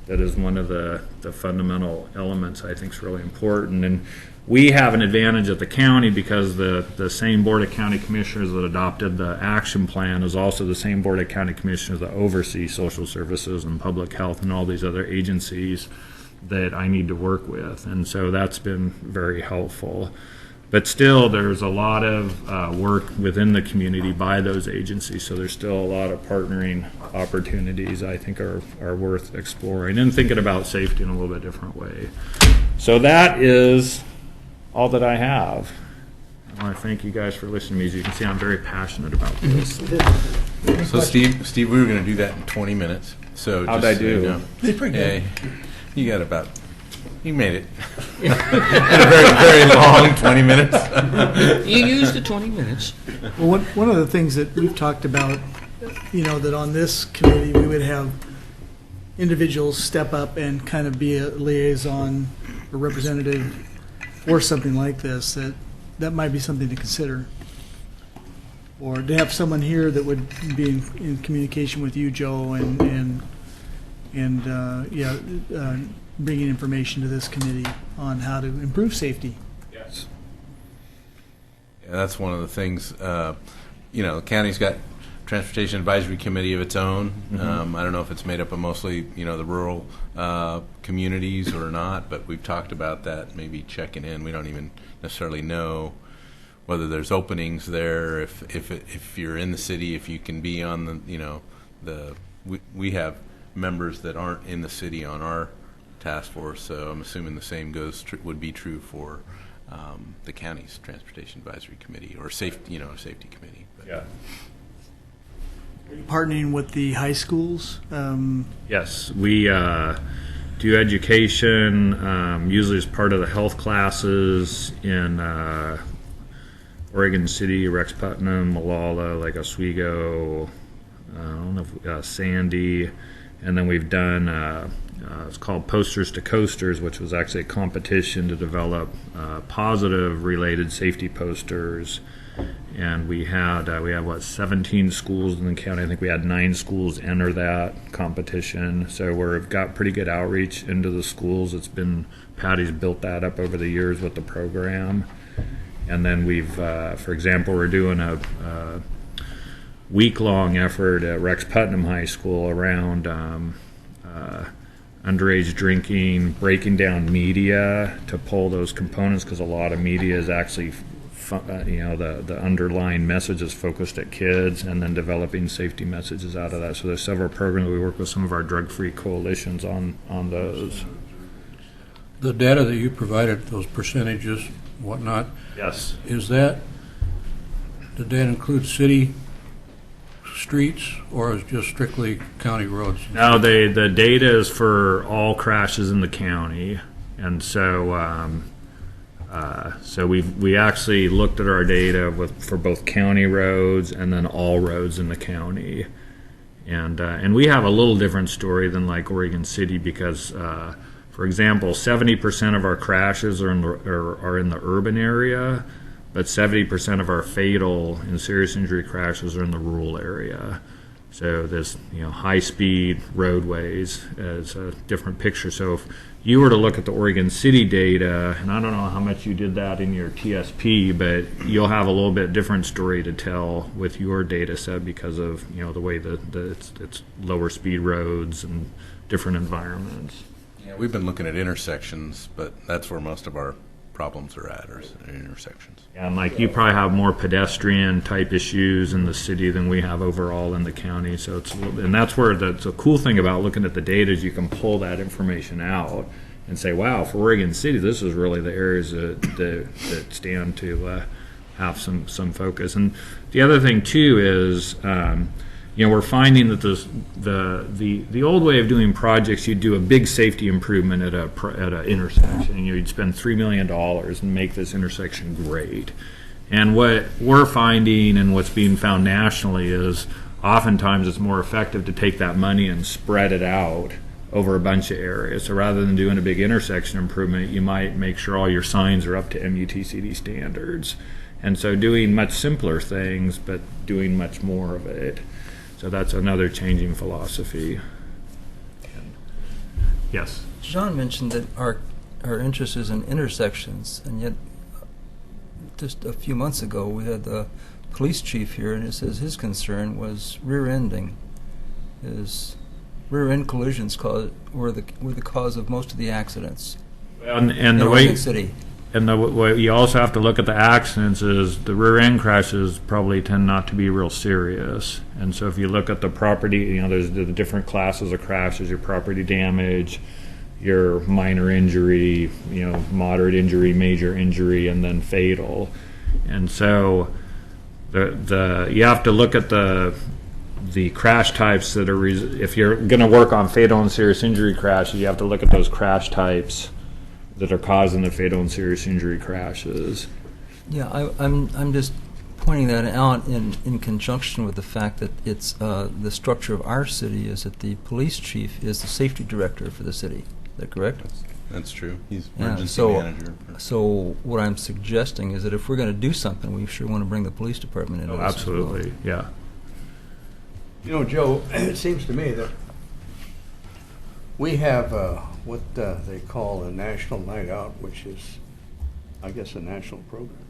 that is one of the fundamental elements I think is really important. And we have an advantage at the county because the same Board of County Commissioners that adopted the action plan is also the same Board of County Commissioners that oversee social services and public health and all these other agencies that I need to work with. And so that's been very helpful. But still, there's a lot of work within the community by those agencies, so there's still a lot of partnering opportunities I think are worth exploring and thinking about safety in a little bit different way. So that is all that I have. I want to thank you guys for listening to me. As you can see, I'm very passionate about this. So Steve, we were going to do that in 20 minutes. So how'd just I do? So you know, Did pretty good. you got about. You made it. In a very, very long 20 minutes. You used the 20 minutes. Well, one of the things that we've talked about, that on this committee, we would have individuals step up and kind of be a liaison or representative or something like this, that might be something to consider. Or to have someone here that would be in communication with you, Joe, and bringing information to this committee on how to improve safety. Yes. Yeah, that's one of the things. The county's got transportation advisory committee of its own. Mm-hmm. I don't know if it's made up of mostly the rural communities or not, but we've talked about that. Maybe checking in. We don't even necessarily know whether there's openings there. If you're in the city, if you can be on we have members that aren't in the city on our task force, so I'm assuming the same would be true for the county's transportation advisory committee or safety committee. But. Yeah. Are you partnering with the high schools? Yes, we do education, usually as part of the health classes in Oregon City, Rex Putnam, Malala, Lake Oswego, I don't know if Sandy, and then we've done it's called Posters to Coasters, which was actually a competition to develop positive related safety posters. And we have 17 schools in the county. I think we had 9 schools enter that competition. So we've got pretty good outreach into the schools. Patty's built that up over the years with the program. And then we've, for example, we're doing a week-long effort at Rex Putnam High School around underage drinking, breaking down media to pull those components, because a lot of media is actually, the underlying message is focused at kids, and then developing safety messages out of that. So there's several programs. We work with some of our drug-free coalitions on those. The data that you provided, those percentages, whatnot, Yes. did that include city streets, or is just strictly county roads? No, the data is for all crashes in the county, and so So we actually looked at our data for both county roads and then all roads in the county. And we have a little different story than like Oregon City because, for example, 70% of our crashes are in the urban area, but 70% of our fatal and serious injury crashes are in the rural area. So this, high-speed roadways is a different picture. So if you were to look at the Oregon City data, and I don't know how much you did that in your TSP, but you'll have a little bit different story to tell with your data set because of the way it's lower speed roads and different environments. Yeah, we've been looking at intersections, but that's where most of our problems are at, or intersections. Yeah, and like you probably have more pedestrian type issues in the city than we have overall in the county. So and that's where that's a cool thing about looking at the data is you can pull that information out and say, wow, for Oregon City, this is really the areas that stand to have some focus. And the other thing too is, we're finding that the old way of doing projects, you'd do a big safety improvement at a intersection. You'd spend $3 million and make this intersection great. And what we're finding and what's being found nationally is oftentimes it's more effective to take that money and spread it out over a bunch of areas. So rather than doing a big intersection improvement, you might make sure all your signs are up to MUTCD standards. And so doing much simpler things, but doing much more of it. So that's another changing philosophy. Yes. John mentioned that our interest is in intersections, and yet just a few months ago we had the police chief here, and it says his concern was rear-ending. His rear-end collisions were the cause of most of the accidents And in the Oregon way City. And the way you also have to look at the accidents is the rear end crashes probably tend not to be real serious. And so if you look at the property, there's the different classes of crashes, your property damage, your minor injury, moderate injury, major injury, and then fatal. And so you have to look at the crash types that are, if you're going to work on fatal and serious injury crashes, you have to look at those crash types that are causing the fatal and serious injury crashes. Yeah, I'm just pointing that out in conjunction with the fact that it's the structure of our city is that the police chief is the safety director for the city. Is that correct? That's true. He's Yeah, emergency manager. So what I'm suggesting is that if we're going to do something, we sure want to bring the police department into Oh, this. absolutely, yeah. Joe, it seems to me that we have what they call a national night out, which is, I guess, a national program.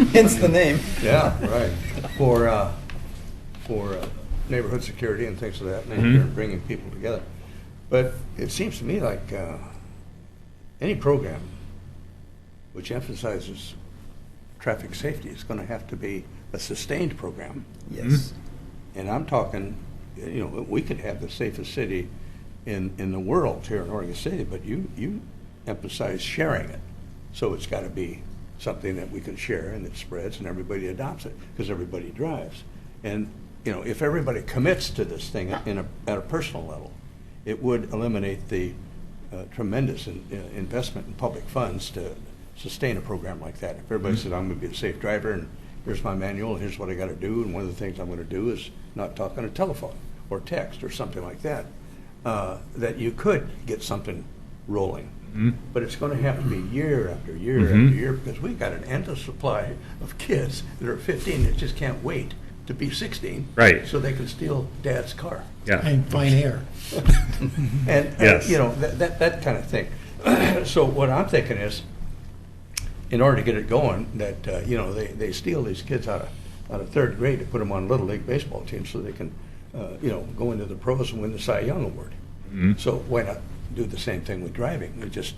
Hence the name. Yeah, right. For neighborhood security and things of that nature, and bringing people together. But it seems to me like any program which emphasizes traffic safety is going to have to be a sustained program. Yes. And I'm talking, we could have the safest city in the world here in Oregon City, but you emphasize sharing it. So it's got to be something that we can share and it spreads and everybody adopts it because everybody drives. And if everybody commits to this thing at a personal level, it would eliminate the tremendous investment in public funds to sustain a program like that. If everybody said, I'm going to be a safe driver and here's my manual, and here's what I got to do, and one of the things I'm going to do is not talk on a telephone or text or something like that, that you could get something rolling. But it's going to have to be year after year after year because we've got an endless supply of kids that are 15 that just can't wait to be 16 Right. so they can steal dad's car. Yeah. And fine hair. And, Yes. that kind of thing. So what I'm thinking is, in order to get it going, that, they steal these kids out of third grade to put them on Little League baseball teams so they can, go into the pros and win the Cy Young Award. So why not do the same thing with driving? We just,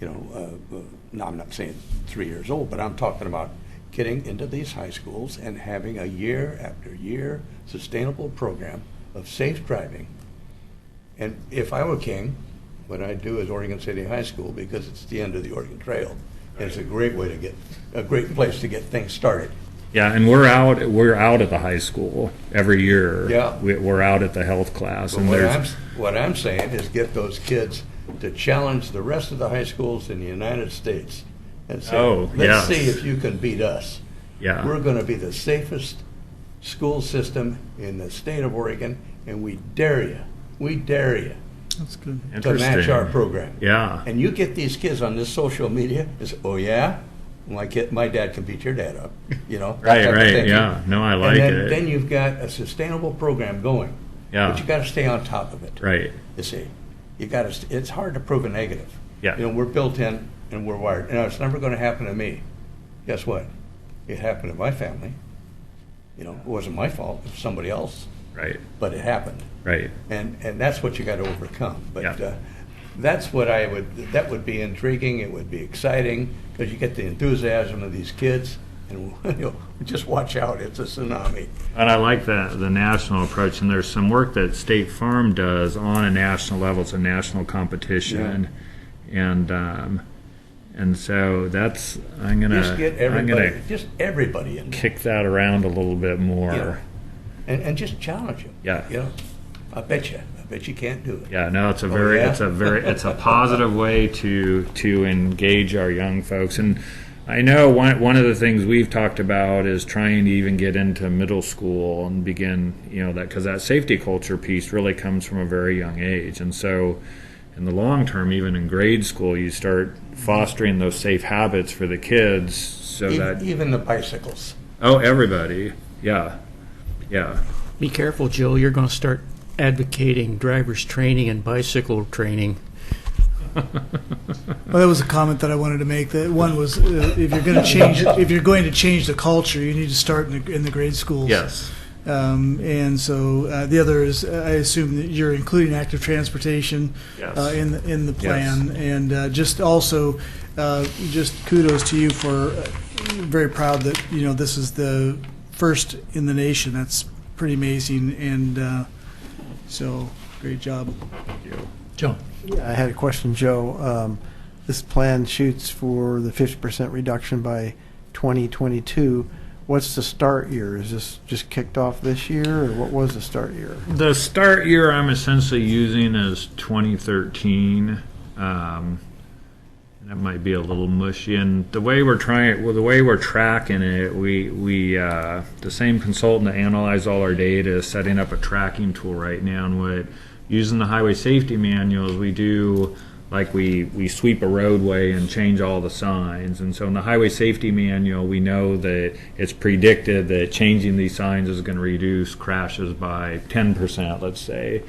now I'm not saying 3 years old, but I'm talking about getting into these high schools and having a year after year sustainable program of safe driving. And if I were king, what I'd do is Oregon City High School because it's the end of the Oregon Trail. And it's a great way to get, a great place to get things started. Yeah, and we're out at the high school every year. Yeah. We're out at the health class, But and what I'm saying is get those kids to challenge the rest of the high schools in the United States and say, Oh, let's yes. see if you can beat us. Yeah. We're going to be the safest school system in the state of Oregon, and we dare you That's good. to match our program. Yeah. And you get these kids on this social media, it's, oh yeah? My dad can beat your dad up, you know? that Right, type of right, thinking. yeah. No, I like and it. then you've got a sustainable program going. Yeah. But you got to stay on top of it. Right. You see, you got to. It's hard to prove a negative. Yeah. You know, we're built in and we're wired. And it's never going to happen to me. Guess what? It happened to my family. You know, it wasn't my fault. It was somebody else. Right. But it happened. Right. And that's what you got to overcome. But Yeah. that's what that would be intriguing. It would be exciting because you get the enthusiasm of these kids. And you know, just watch out. It's a tsunami. And I like the national approach, and there's some work that State Farm does on a national level. It's a national competition, and so that's I'm Just get everybody, gonna just everybody in there. kick that around a little bit more. Yeah. And just challenge them. Yeah. You know, I bet you can't do it. Yeah, no, it's a Oh, very, yeah? it's a positive way to engage our young folks. And I know one of the things we've talked about is trying to even get into middle school and begin, you know, that because that safety culture piece really comes from a very young age. And so in the long term, even in grade school, you start fostering those safe habits for the kids so that, Even the bicycles. oh, everybody, yeah, yeah. Be careful, Joe. You're going to start advocating driver's training and bicycle training. Well, that was a comment that I wanted to make. That one was, if you're going to change the culture, you need to start in the grade schools. Yes. And so the other is, I assume that you're including active transportation Yes. in the plan, and just also just kudos to you for very proud that this is the first in the nation. That's pretty amazing, and so great job. Joe. Yeah, I had a question, Joe. This plan shoots for the 50% reduction by 2022. What's the start year? Is this just kicked off this year, or what was the start year? The start year I'm essentially using is 2013. That might be a little mushy. And the way we're tracking it, we the same consultant that analyzed all our data is setting up a tracking tool right now. And using the highway safety manuals, we do like we sweep a roadway and change all the signs. And so in the highway safety manual, we know that it's predicted that changing these signs is going to reduce crashes by 10%, let's say.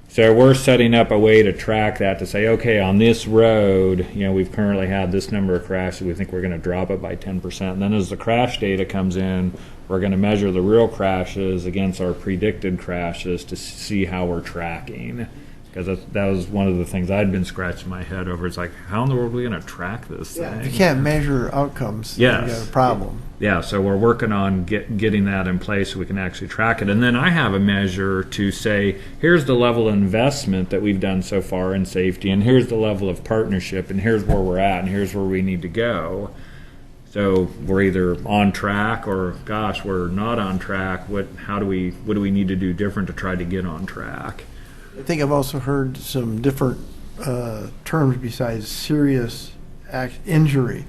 So we're setting up a way to track that to say, okay, on this road, we've currently had this number of crashes. We think we're going to drop it by 10%. And then as the crash data comes in, we're going to measure the real crashes against our predicted crashes to see how we're tracking. Because that was one of the things I'd been scratching my head over. It's like, how in the world are we going to track this thing? If you can't measure outcomes, Yes. you got a problem. Yeah, so we're working on getting that in place so we can actually track it. And then I have a measure to say, here's the level of investment that we've done so far in safety, and here's the level of partnership, and here's where we're at, and here's where we need to go. So we're either on track or, gosh, we're not on track. What do we need to do different to try to get on track? I think I've also heard some different terms besides serious injury.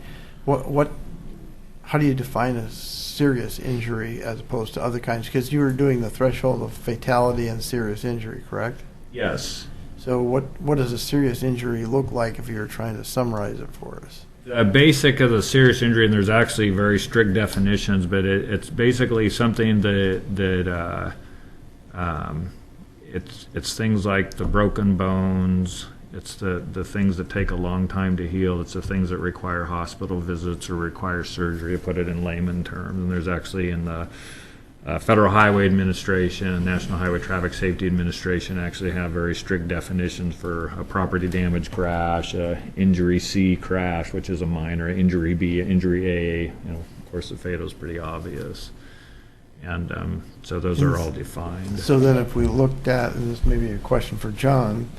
How do you define a serious injury as opposed to other kinds? Because you were doing the threshold of fatality and serious injury, correct? Yes. So what does a serious injury look like if you were trying to summarize it for us? A basic of the serious injury, and there's actually very strict definitions, but it's basically something that it's things like the broken bones. It's the things that take a long time to heal. It's the things that require hospital visits or require surgery, to put it in layman terms. And there's actually in the Federal Highway Administration, National Highway Traffic Safety Administration actually have very strict definitions for a property damage crash, a injury C crash, which is a minor, injury B, injury A. Of course, the fatal is pretty obvious. And so those are all defined. So then if we looked at, and this may be a question for John,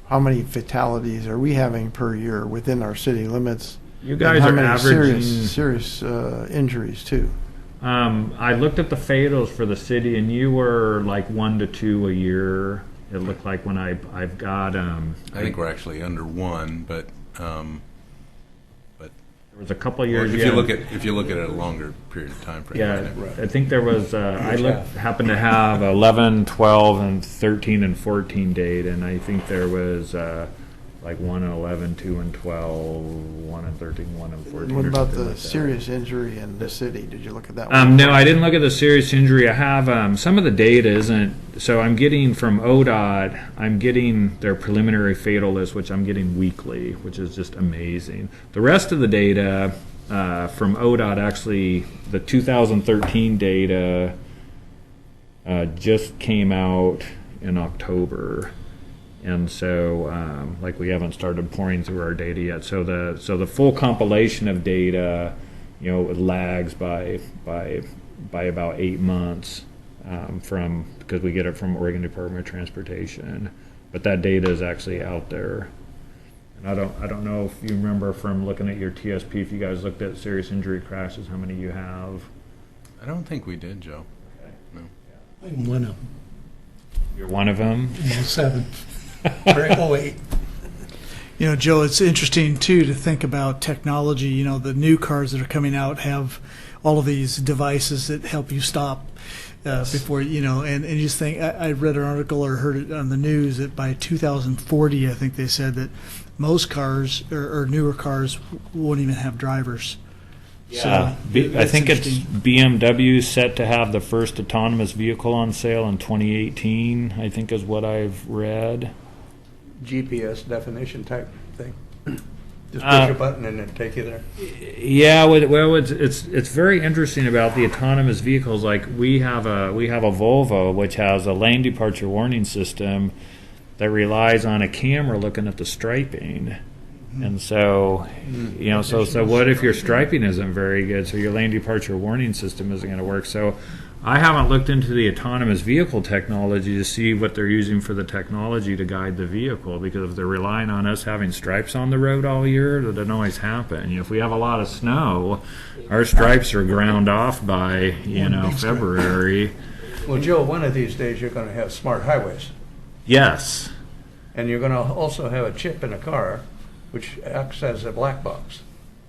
how many fatalities are we having per year within our city limits? You guys and how are many averaging serious injuries too? I looked at the fatals for the city, and you were like 1 to 2 a year. It looked like when I've got. I think we're actually under 1, but There was a couple of Or years. if yeah. you look at a longer period of time frame. Yeah, Right. I think there was, happened to have 11, 12, and 13 and 14 data, and I think there was like 1 and 11, 2 and 12, 1 and 13, 1 and 14. What or about something the like that. serious injury in the city? Did you look at that one? No, I didn't look at the serious injury. I have some of the data isn't. So I'm getting from ODOT. I'm getting their preliminary fatal list, which I'm getting weekly, which is just amazing. The rest of the data from ODOT, actually, the 2013 data just came out in October. And so, like, we haven't started pouring through our data yet. So the full compilation of data, you know, it lags by about 8 months because we get it from Oregon Department of Transportation. But that data is actually out there. And I don't know if you remember from looking at your TSP, if you guys looked at serious injury crashes, how many you have. I don't think we did, Joe. I'm one of them. You're one of them. 07. Or 08. You know, Joe, it's interesting too to think about technology. You know, the new cars that are coming out have all of these devices that help you stop before, you know, and you just think, I read an article or heard it on the news that by 2040, I think they said that most cars or newer cars won't even have drivers. Yeah, So, I that's think it's interesting. BMW set to have the first autonomous vehicle on sale in 2018, I think is what I've read. GPS definition type thing. Just push a button and it'll take you there. Yeah, well, it's very interesting about the autonomous vehicles. Like we have a Volvo which has a lane departure warning system that relies on a camera looking at the striping. And so, you know, so what if your striping isn't very good? So your lane departure warning system isn't going to work. So I haven't looked into the autonomous vehicle technology to see what they're using for the technology to guide the vehicle, because if they're relying on us having stripes on the road all year, that doesn't always happen. You know, if we have a lot of snow, our stripes are ground off by, you know, February. Well, Joe, one of these days you're going to have smart highways. Yes. And you're going to also have a chip in a car which acts as a black box.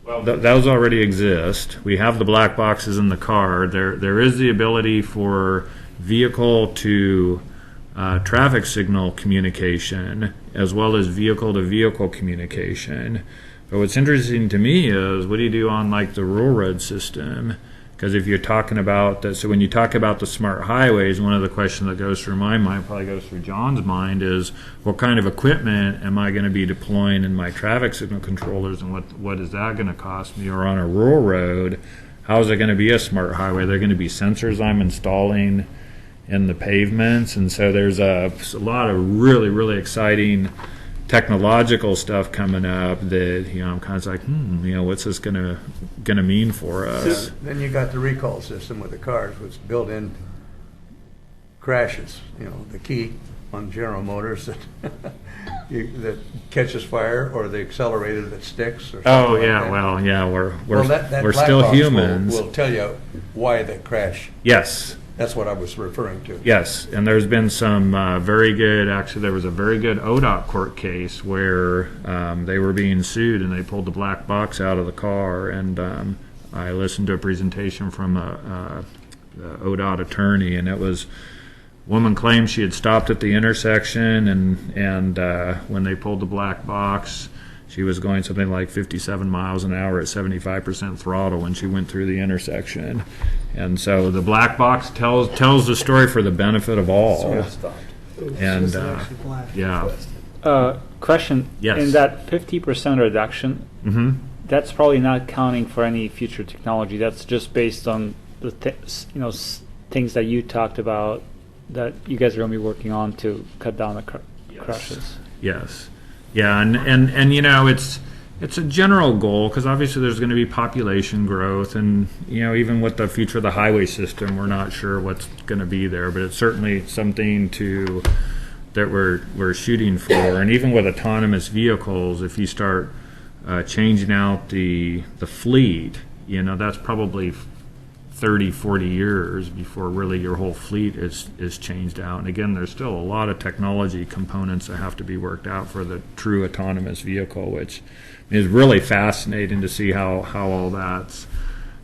Well, those already exist. We have the black boxes in the car. There is the ability for vehicle to traffic signal communication as well as vehicle to vehicle communication. But what's interesting to me is, what do you do on like the rural road system? Because if you're talking about that, so when you talk about the smart highways, one of the questions that goes through my mind, probably goes through John's mind, is what kind of equipment am I going to be deploying in my traffic signal controllers, and what is that going to cost me? Or on a rural road, how is it going to be a smart highway? They're going to be sensors I'm installing in the pavements, and so there's a lot of really, really exciting technological stuff coming up that, you know, I'm kind of like, you know, what's this gonna mean for us? Then you got the recall system with the cars, which built in crashes. You know, the key on General Motors that that catches fire, or the accelerator that sticks. Or something Oh like yeah, that. well yeah, we're that we're black still box humans. Will tell you why they crash. Yes. That's what I was referring to. Yes, and there's been some very good, actually there was a very good ODOT court case where they were being sued and they pulled the black box out of the car, and I listened to a presentation from a ODOT attorney, and it was, woman claimed she had stopped at the intersection, and when they pulled the black box, she was going something like 57 miles an hour at 75% throttle when she went through the intersection. And so the black box tells the story for the benefit of all. And yeah. Question. Yes. In that 50% reduction, that's probably not counting for any future technology. That's just based on the things that you talked about that you guys are going to be working on to cut down the crashes. Yes. Yeah, and you know, it's a general goal, because obviously there's going to be population growth, and you know, even with the future of the highway system, we're not sure what's going to be there, but it's certainly something that we're shooting for. And even with autonomous vehicles, if you start changing out the fleet, you know, that's probably 30, 40 years before really your whole fleet is changed out. And again, there's still a lot of technology components that have to be worked out for the true autonomous vehicle, which is really fascinating to see how all that's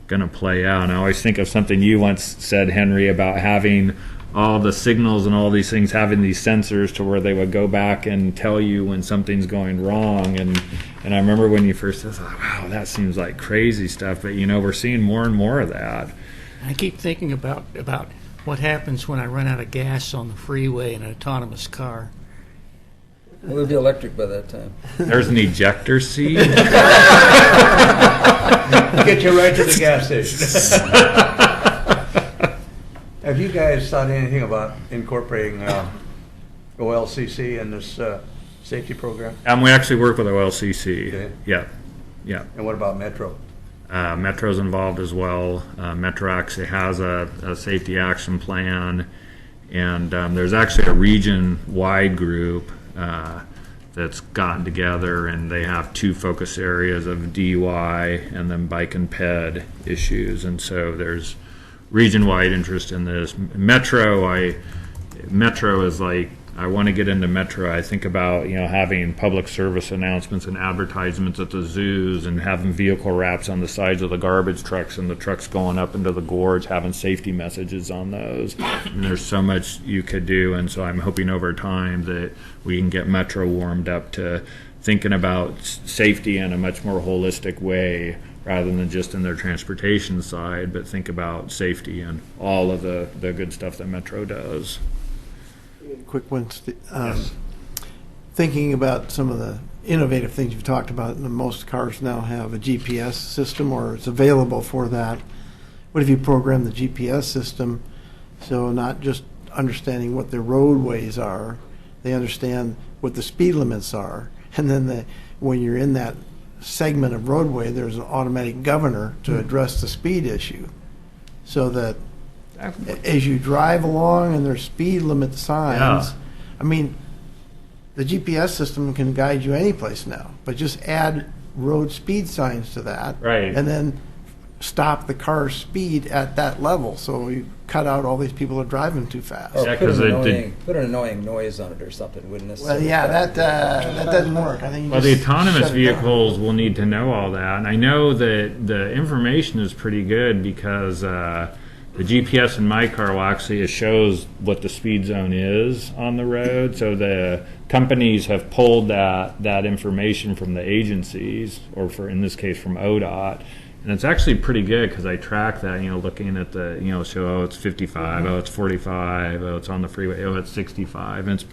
going to play out. And I always think of something you once said, Henry, about having all the signals and all these things, having these sensors to where they would go back and tell you when something's going wrong. And I remember when you first said, wow, that seems like crazy stuff. But, you know, we're seeing more and more of that. I keep thinking about what happens when I run out of gas on the freeway in an autonomous car. Well, it'll be electric by that time. There's an ejector seat. Get you right to the gas station. Have you guys thought anything about incorporating OLCC in this safety program? We actually work with OLCC. Okay. Yeah. And what about Metro? Metro's involved as well. Metro actually has a safety action plan, and there's actually a region-wide group that's gotten together, and they have 2 focus areas of DUI and then bike and ped issues. And so there's region-wide interest in this. Metro is like, I want to get into Metro. I think about, you know, having public service announcements and advertisements at the zoos and having vehicle wraps on the sides of the garbage trucks and the trucks going up into the gorge, having safety messages on those. And there's so much you could do, and so I'm hoping over time that we can get Metro warmed up to thinking about safety in a much more holistic way, rather than just in their transportation side, but think about safety and all of the good stuff that Metro does. Quick one. Thinking about some of the innovative things you've talked about, and most cars now have a GPS system or it's available for that. What if you program the GPS system so not just understanding what the roadways are, they understand what the speed limits are, and then when you're in that segment of roadway, there's an automatic governor to address the speed issue, so that as you drive along and there's speed limit signs, I mean, the GPS system can guide you any place now, but just add road speed signs to that, right, and then stop the car's speed at that level, so you cut out all these people that are driving too fast. Or put an annoying noise on it or something, wouldn't necessarily. Well, yeah, that doesn't work. I think. Well, the autonomous vehicles will need to know all that, and I know that the information is pretty good because the GPS in my car it shows what the speed zone is on the road. So the companies have pulled that information from the agencies, or in this case from ODOT. And it's actually pretty good because I track that, looking at the, so it's 55, it's 45, it's on the freeway, it's 65. And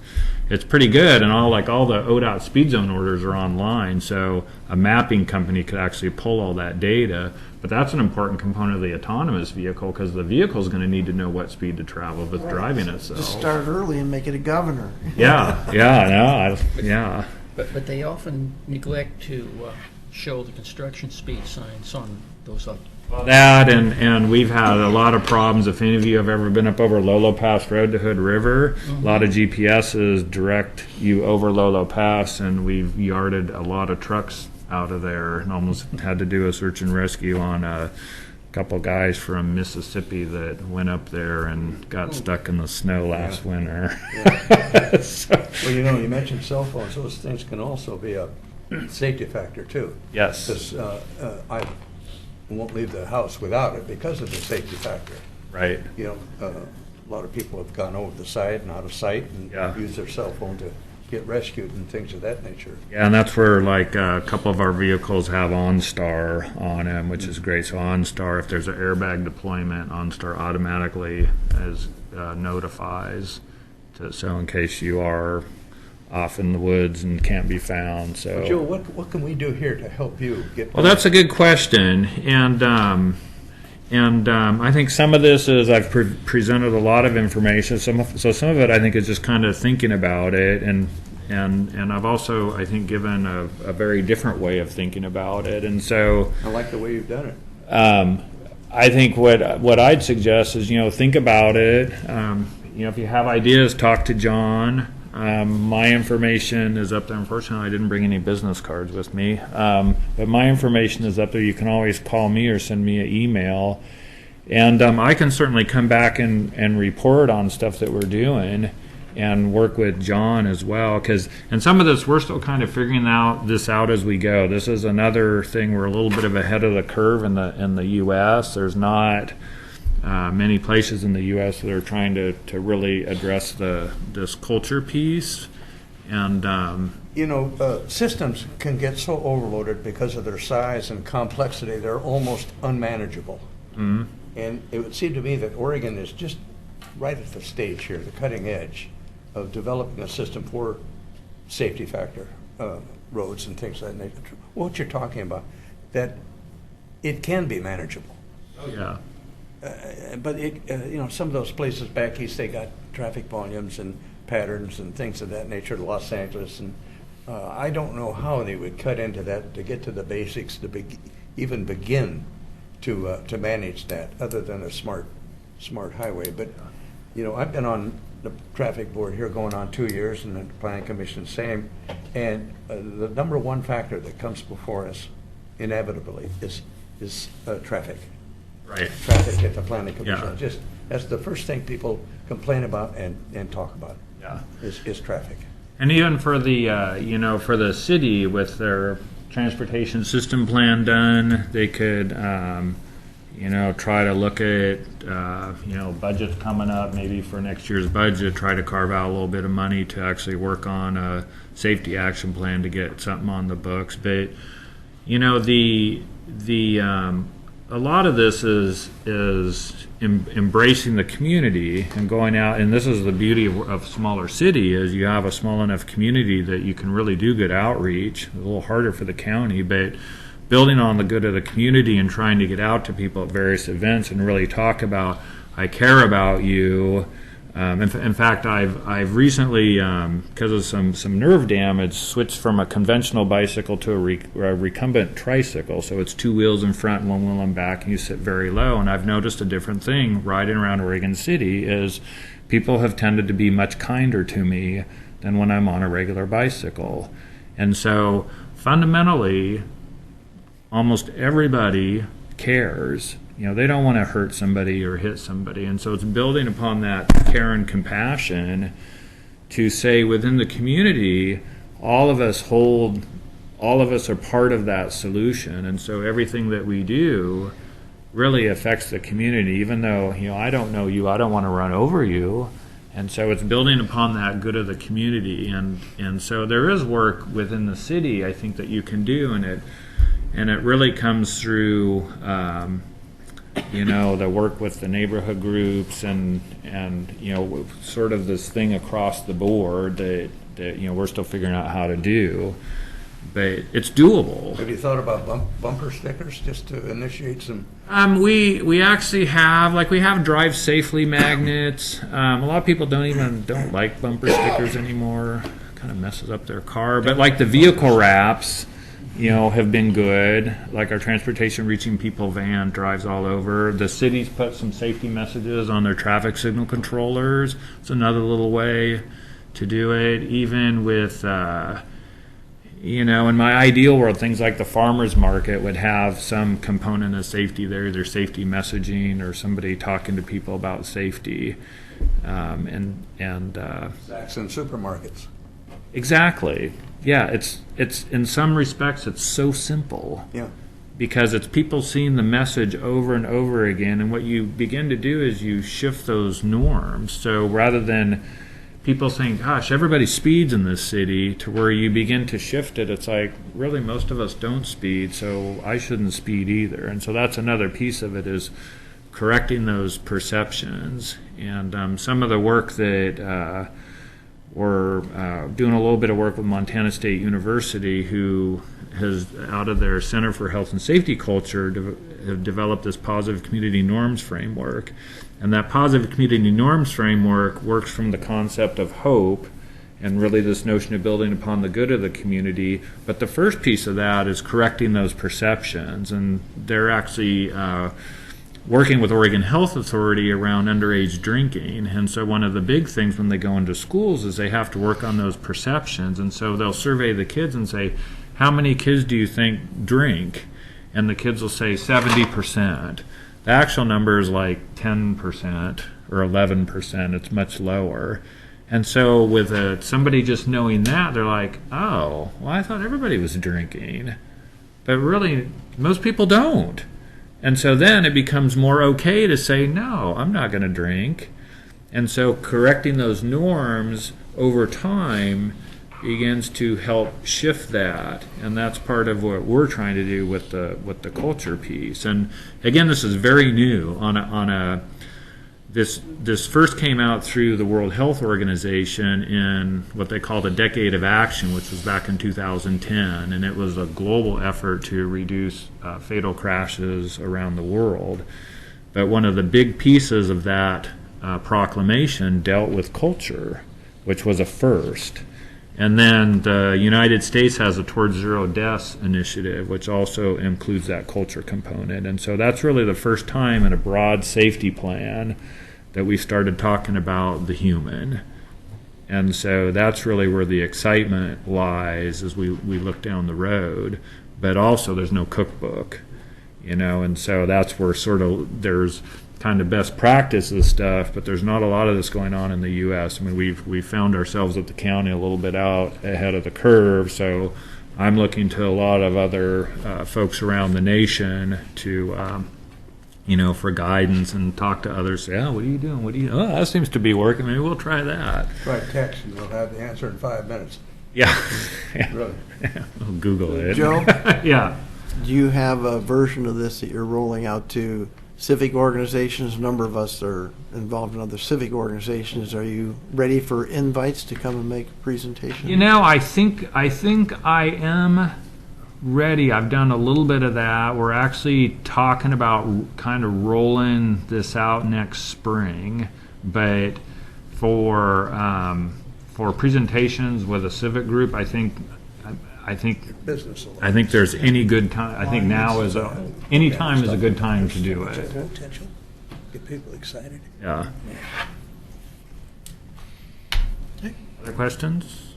it's pretty good, and all the ODOT speed zone orders are online, so a mapping company could actually pull all that data. But that's an important component of the autonomous vehicle, because the vehicle is going to need to know what speed to travel with driving itself. Just start early and make it a governor. Yeah, I know. But they often neglect to show the construction speed signs on those up. That and we've had a lot of problems. If any of you have ever been up over Lolo Pass Road to Hood River, a lot of GPSs direct you over Lolo Pass, and we've yarded a lot of trucks out of there and almost had to do a search and rescue on a couple guys from Mississippi that went up there and got stuck in the snow last winter. Yeah. So, well, you mentioned cell phones. Those things can also be a safety factor too. Yes. Because I won't leave the house without it because of the safety factor. Right. A lot of people have gone over the side and out of sight and used their cell phone to get rescued and things of that nature. Yeah, and that's where a couple of our vehicles have OnStar on them, which is great. So OnStar, if there's an airbag deployment, OnStar automatically notifies. So in case you are off in the woods and can't be found. So, Joe, what can we do here to help you get? Well, that's a good question, and I think some of this is I've presented a lot of information. Some of it I think is just kind of thinking about it, and I've also I think given a very different way of thinking about it, and so I like the way you've done it. I think what I'd suggest is think about it. If you have ideas, talk to John. My information is up there. Unfortunately, I didn't bring any business cards with me, but my information is up there. You can always call me or send me an email, And I can certainly come back and report on stuff that we're doing and work with John as well, and some of this we're still kind of figuring this out as we go. This is another thing, we're a little bit of ahead of the curve in the U.S. There's not many places in the U.S. that are trying to really address this culture piece. And systems can get so overloaded because of their size and complexity, they're almost unmanageable. Mm-hmm. And it would seem to me that Oregon is just right at the stage here, the cutting edge of developing a system for safety factor roads and things like that. What you're talking about, that it can be manageable. Oh yeah. But some of those places back east, they got traffic volumes and patterns and things of that nature. Los Angeles, and I don't know how they would cut into that to get to the basics to even begin to manage that, other than a smart highway. But I've been on the traffic board here going on 2 years, and the planning commission same. And the number one factor that comes before us inevitably is traffic. Right. Traffic at the planning commission. Yeah. That's the first thing people complain about and talk about. Yeah. Is traffic. And even for the for the city with their transportation system plan done, they could try to look at budgets coming up, maybe for next year's budget, try to carve out a little bit of money to actually work on a safety action plan to get something on the books. But a lot of this is embracing the community and going out, and this is the beauty of smaller city, is you have a small enough community that you can really do good outreach. It's a little harder for the county, but building on the good of the community and trying to get out to people at various events and really talk about, I care about you. In fact, I've recently, because of some nerve damage, switched from a conventional bicycle to a recumbent tricycle. So it's 2 wheels in front and 1 wheel in back, and you sit very low. And I've noticed a different thing riding around Oregon City is people have tended to be much kinder to me than when I'm on a regular bicycle. And so fundamentally, almost everybody cares. They don't want to hurt somebody or hit somebody. And so it's building upon that care and compassion to say within the community, all of us are part of that solution. And so everything that we do really affects the community, even though, I don't know you, I don't want to run over you. And so it's building upon that good of the community. And so there is work within the city, I think, that you can do, and it really comes through the work with the neighborhood groups and sort of this thing across the board that we're still figuring out how to do, but it's doable. Have you thought about bumper stickers just to initiate some? We actually have, we have drive safely magnets. A lot of people don't like bumper stickers anymore. Kind of messes up their car, but like the vehicle wraps, have been good. Like our transportation reaching people van drives all over. The city's put some safety messages on their traffic signal controllers. It's another little way to do it. Even with, in my ideal world, things like the farmer's market would have some component of safety there, either safety messaging or somebody talking to people about safety. Saks and supermarkets. Exactly. Yeah, it's in some respects it's so simple. Yeah. Because it's people seeing the message over and over again, and what you begin to do is you shift those norms. So rather than people saying, gosh, everybody speeds in this city, to where you begin to shift it, it's like, really most of us don't speed, so I shouldn't speed either. And so that's another piece of it, is correcting those perceptions. And some of the work that we're doing a little bit of work with Montana State University, who has, out of their Center for Health and Safety Culture, have developed this positive community norms framework. And that positive community norms framework works from the concept of hope and really this notion of building upon the good of the community. But the first piece of that is correcting those perceptions. And they're actually working with Oregon Health Authority around underage drinking. And so one of the big things when they go into schools is they have to work on those perceptions. And so they'll survey the kids and say, how many kids do you think drink? And the kids will say 70%. The actual number is like 10% or 11%. It's much lower. And so with somebody just knowing that, they're like, oh, well, I thought everybody was drinking. But really, most people don't. And so then it becomes more okay to say, no, I'm not going to drink. And so correcting those norms over time begins to help shift that, and that's part of what we're trying to do with the culture piece. And again, this is very new. This first came out through the World Health Organization in what they called a Decade of Action, which was back in 2010, and it was a global effort to reduce fatal crashes around the world. But one of the big pieces of that proclamation dealt with culture, which was a first. And then the United States has a Towards Zero Deaths initiative, which also includes that culture component. And so that's really the first time in a broad safety plan that we started talking about the human. And so that's really where the excitement lies as we look down the road. But also there's no cookbook, and so that's where sort of there's kind of best practices stuff, but there's not a lot of this going on in the U.S. I mean, we've found ourselves at the county a little bit out ahead of the curve, so I'm looking to a lot of other folks around the nation to, for guidance and talk to others. Say, oh, what are you doing? Oh, that seems to be working. Maybe we'll try that. Try text, and they'll have the answer in 5 minutes. Yeah. Really? I'll Google it. Joe? Yeah. Do you have a version of this that you're rolling out to civic organizations? A number of us are involved in other civic organizations. Are you ready for invites to come and make a presentation? I think I am ready. I've done a little bit of that. We're actually talking about kind of rolling this out next spring, but for presentations with a civic group, I think there's any good time. I think now is any time is a good time to do it. Potential. Get people excited. Yeah. Other questions?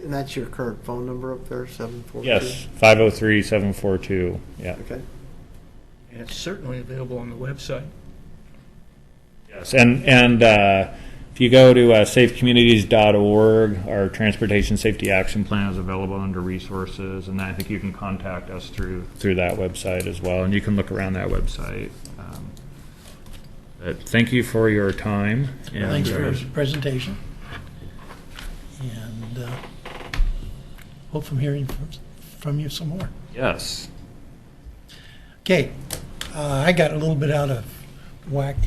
And that's your current phone number up there, 742? Yes, 503-742. Yeah. Okay. And it's certainly available on the website. Yes, and if you go to safecommunities.org, our Transportation Safety Action Plan is available under resources, and I think you can contact us through that website as well, and you can look around that website. But thank you for your time. And, Thanks for your presentation. And hope from hearing from you some more. Yes. Okay, I got a little bit out of whack.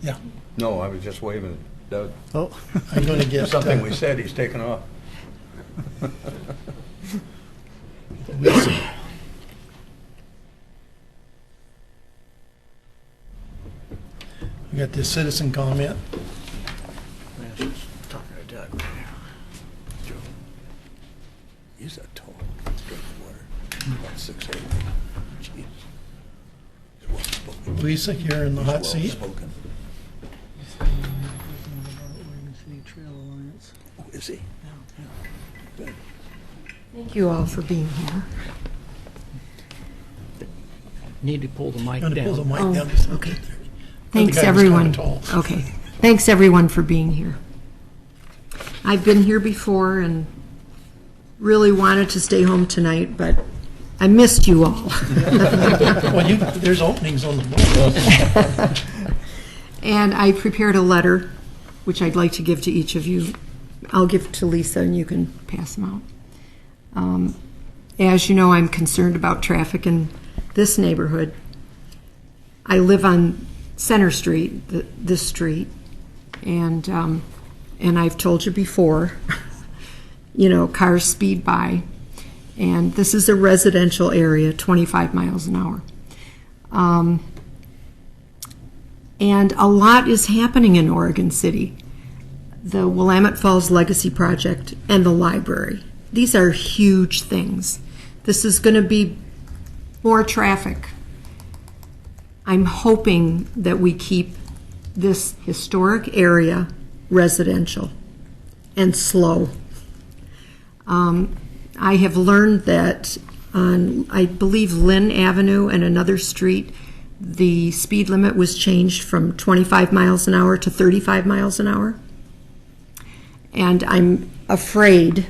Yeah. No, I was just waving. Doug. Oh, I'm going to get Something we said, he's taken off. We got this citizen comment. Talking to Doug. He's a tall drink of water. About 6'8". Jeez. He's well-spoken. Lisa, you're in the hot seat. Well-spoken. Oh, is he? Good. Thank you all for being here. Need to pull the mic Going to pull the down. mic Oh, down just a little okay. bit there. Thanks, The guy was kinda everyone. tall. Okay. Thanks, everyone, for being here. I've been here before and really wanted to stay home tonight, but I missed you all. Well, there's openings on the board. And I prepared a letter, which I'd like to give to each of you. I'll give to Lisa, and you can pass them out. As you know, I'm concerned about traffic in this neighborhood. I live on Center Street, this street, and I've told you before, cars speed by, and this is a residential area, 25 miles an hour. And a lot is happening in Oregon City. The Willamette Falls Legacy Project and the library. These are huge things. This is going to be more traffic. I'm hoping that we keep this historic area residential and slow. I have learned that on, I believe, Lynn Avenue and another street, the speed limit was changed from 25 miles an hour to 35 miles an hour. And I'm afraid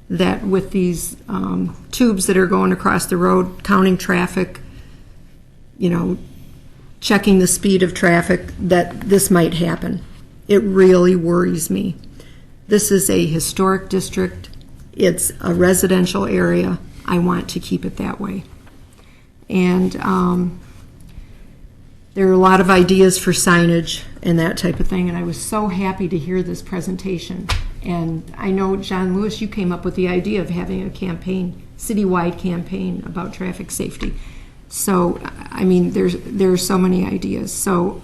that with these tubes that are going across the road, counting traffic, you know, checking the speed of traffic, that this might happen. It really worries me. This is a historic district. It's a residential area. I want to keep it that way. And there are a lot of ideas for signage and that type of thing, and I was so happy to hear this presentation. And I know, John Lewis, you came up with the idea of having a campaign, citywide campaign about traffic safety. So, I mean, there's so many ideas. So,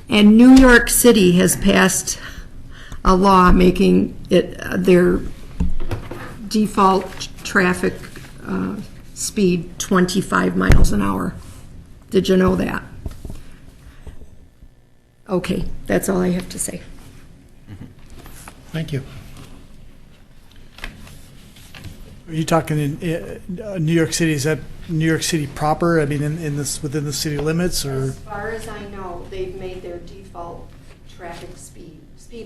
and New York City has passed a law making it their default traffic speed 25 miles an hour. Did you know that? Okay, that's all I have to say. Thank you. Are you talking in New York City? Is that New York City proper? I mean, in this within the city limits, or? As far as I know, they've made their default traffic speed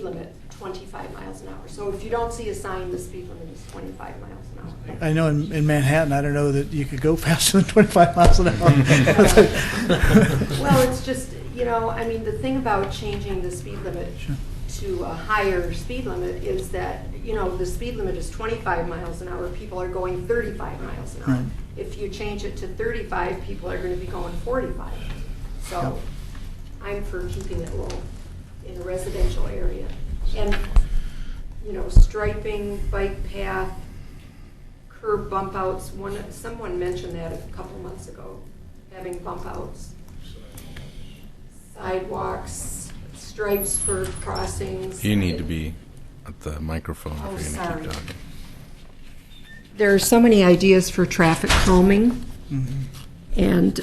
limit 25 miles an hour. So if you don't see a sign, the speed limit is 25 miles an hour. I know in Manhattan, I don't know that you could go faster than 25 miles an hour. Well, it's just, you know, I mean, the thing about changing the speed limit to a higher speed limit is that, you know, the speed limit is 25 miles an hour. People are going 35 miles an hour. Right. If you change it to 35, people are going to be going 45. So I'm for keeping it low in a residential area. And, you know, striping, bike path, curb bump outs. Someone mentioned that a couple months ago, having bump outs. Sidewalks, stripes for crossings. You need to be at the microphone if Oh, you're going to sorry. keep talking. There are so many ideas for traffic calming. And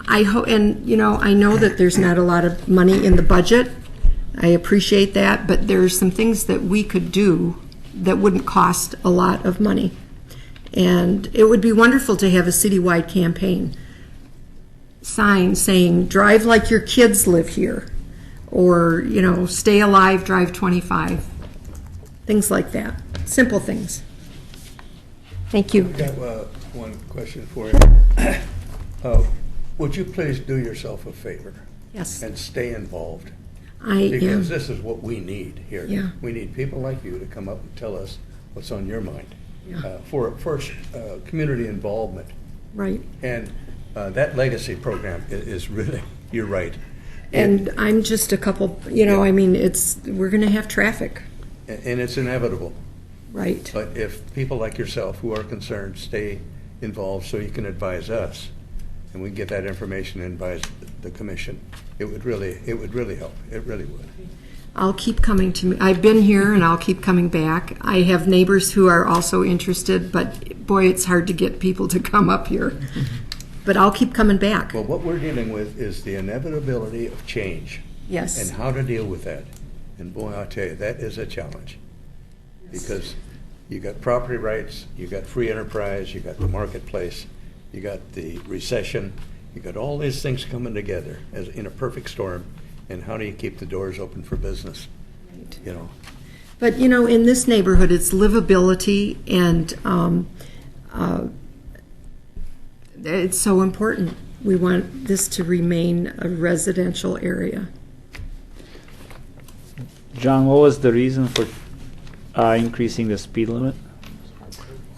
I hope, and you know, I know that there's not a lot of money in the budget. I appreciate that, but there's some things that we could do that wouldn't cost a lot of money. And it would be wonderful to have a citywide campaign. Sign saying, drive like your kids live here. Or, you know, stay alive, drive 25. Things like that. Simple things. Thank you. I've got one question for you. Would you please do yourself a favor? Yes. And stay involved? I Because am. this is what we need here. Yeah. We need people like you to come up and tell us what's on your mind. Yeah. For community involvement. Right. And that legacy program is really, you're right. And I'm just a couple, you know, Yeah. I mean, we're going to have traffic. And it's inevitable. Right. But if people like yourself who are concerned stay involved so you can advise us, and we can get that information and advise the commission, it would really help. It really would. I'll keep coming to me. I've been here and I'll keep coming back. I have neighbors who are also interested, but boy, it's hard to get people to come up here. But I'll keep coming back. Well, what we're dealing with is the inevitability of change. Yes. And how to deal with that. And boy, I'll tell you, that is a challenge. Because you got property rights, you got free enterprise, you got the marketplace, you got the recession, you got all these things coming together as in a perfect storm. And how do you keep the doors open for business? Right. You know. But, you know, in this neighborhood, it's livability, and it's so important. We want this to remain a residential area. John, what was the reason for increasing the speed limit?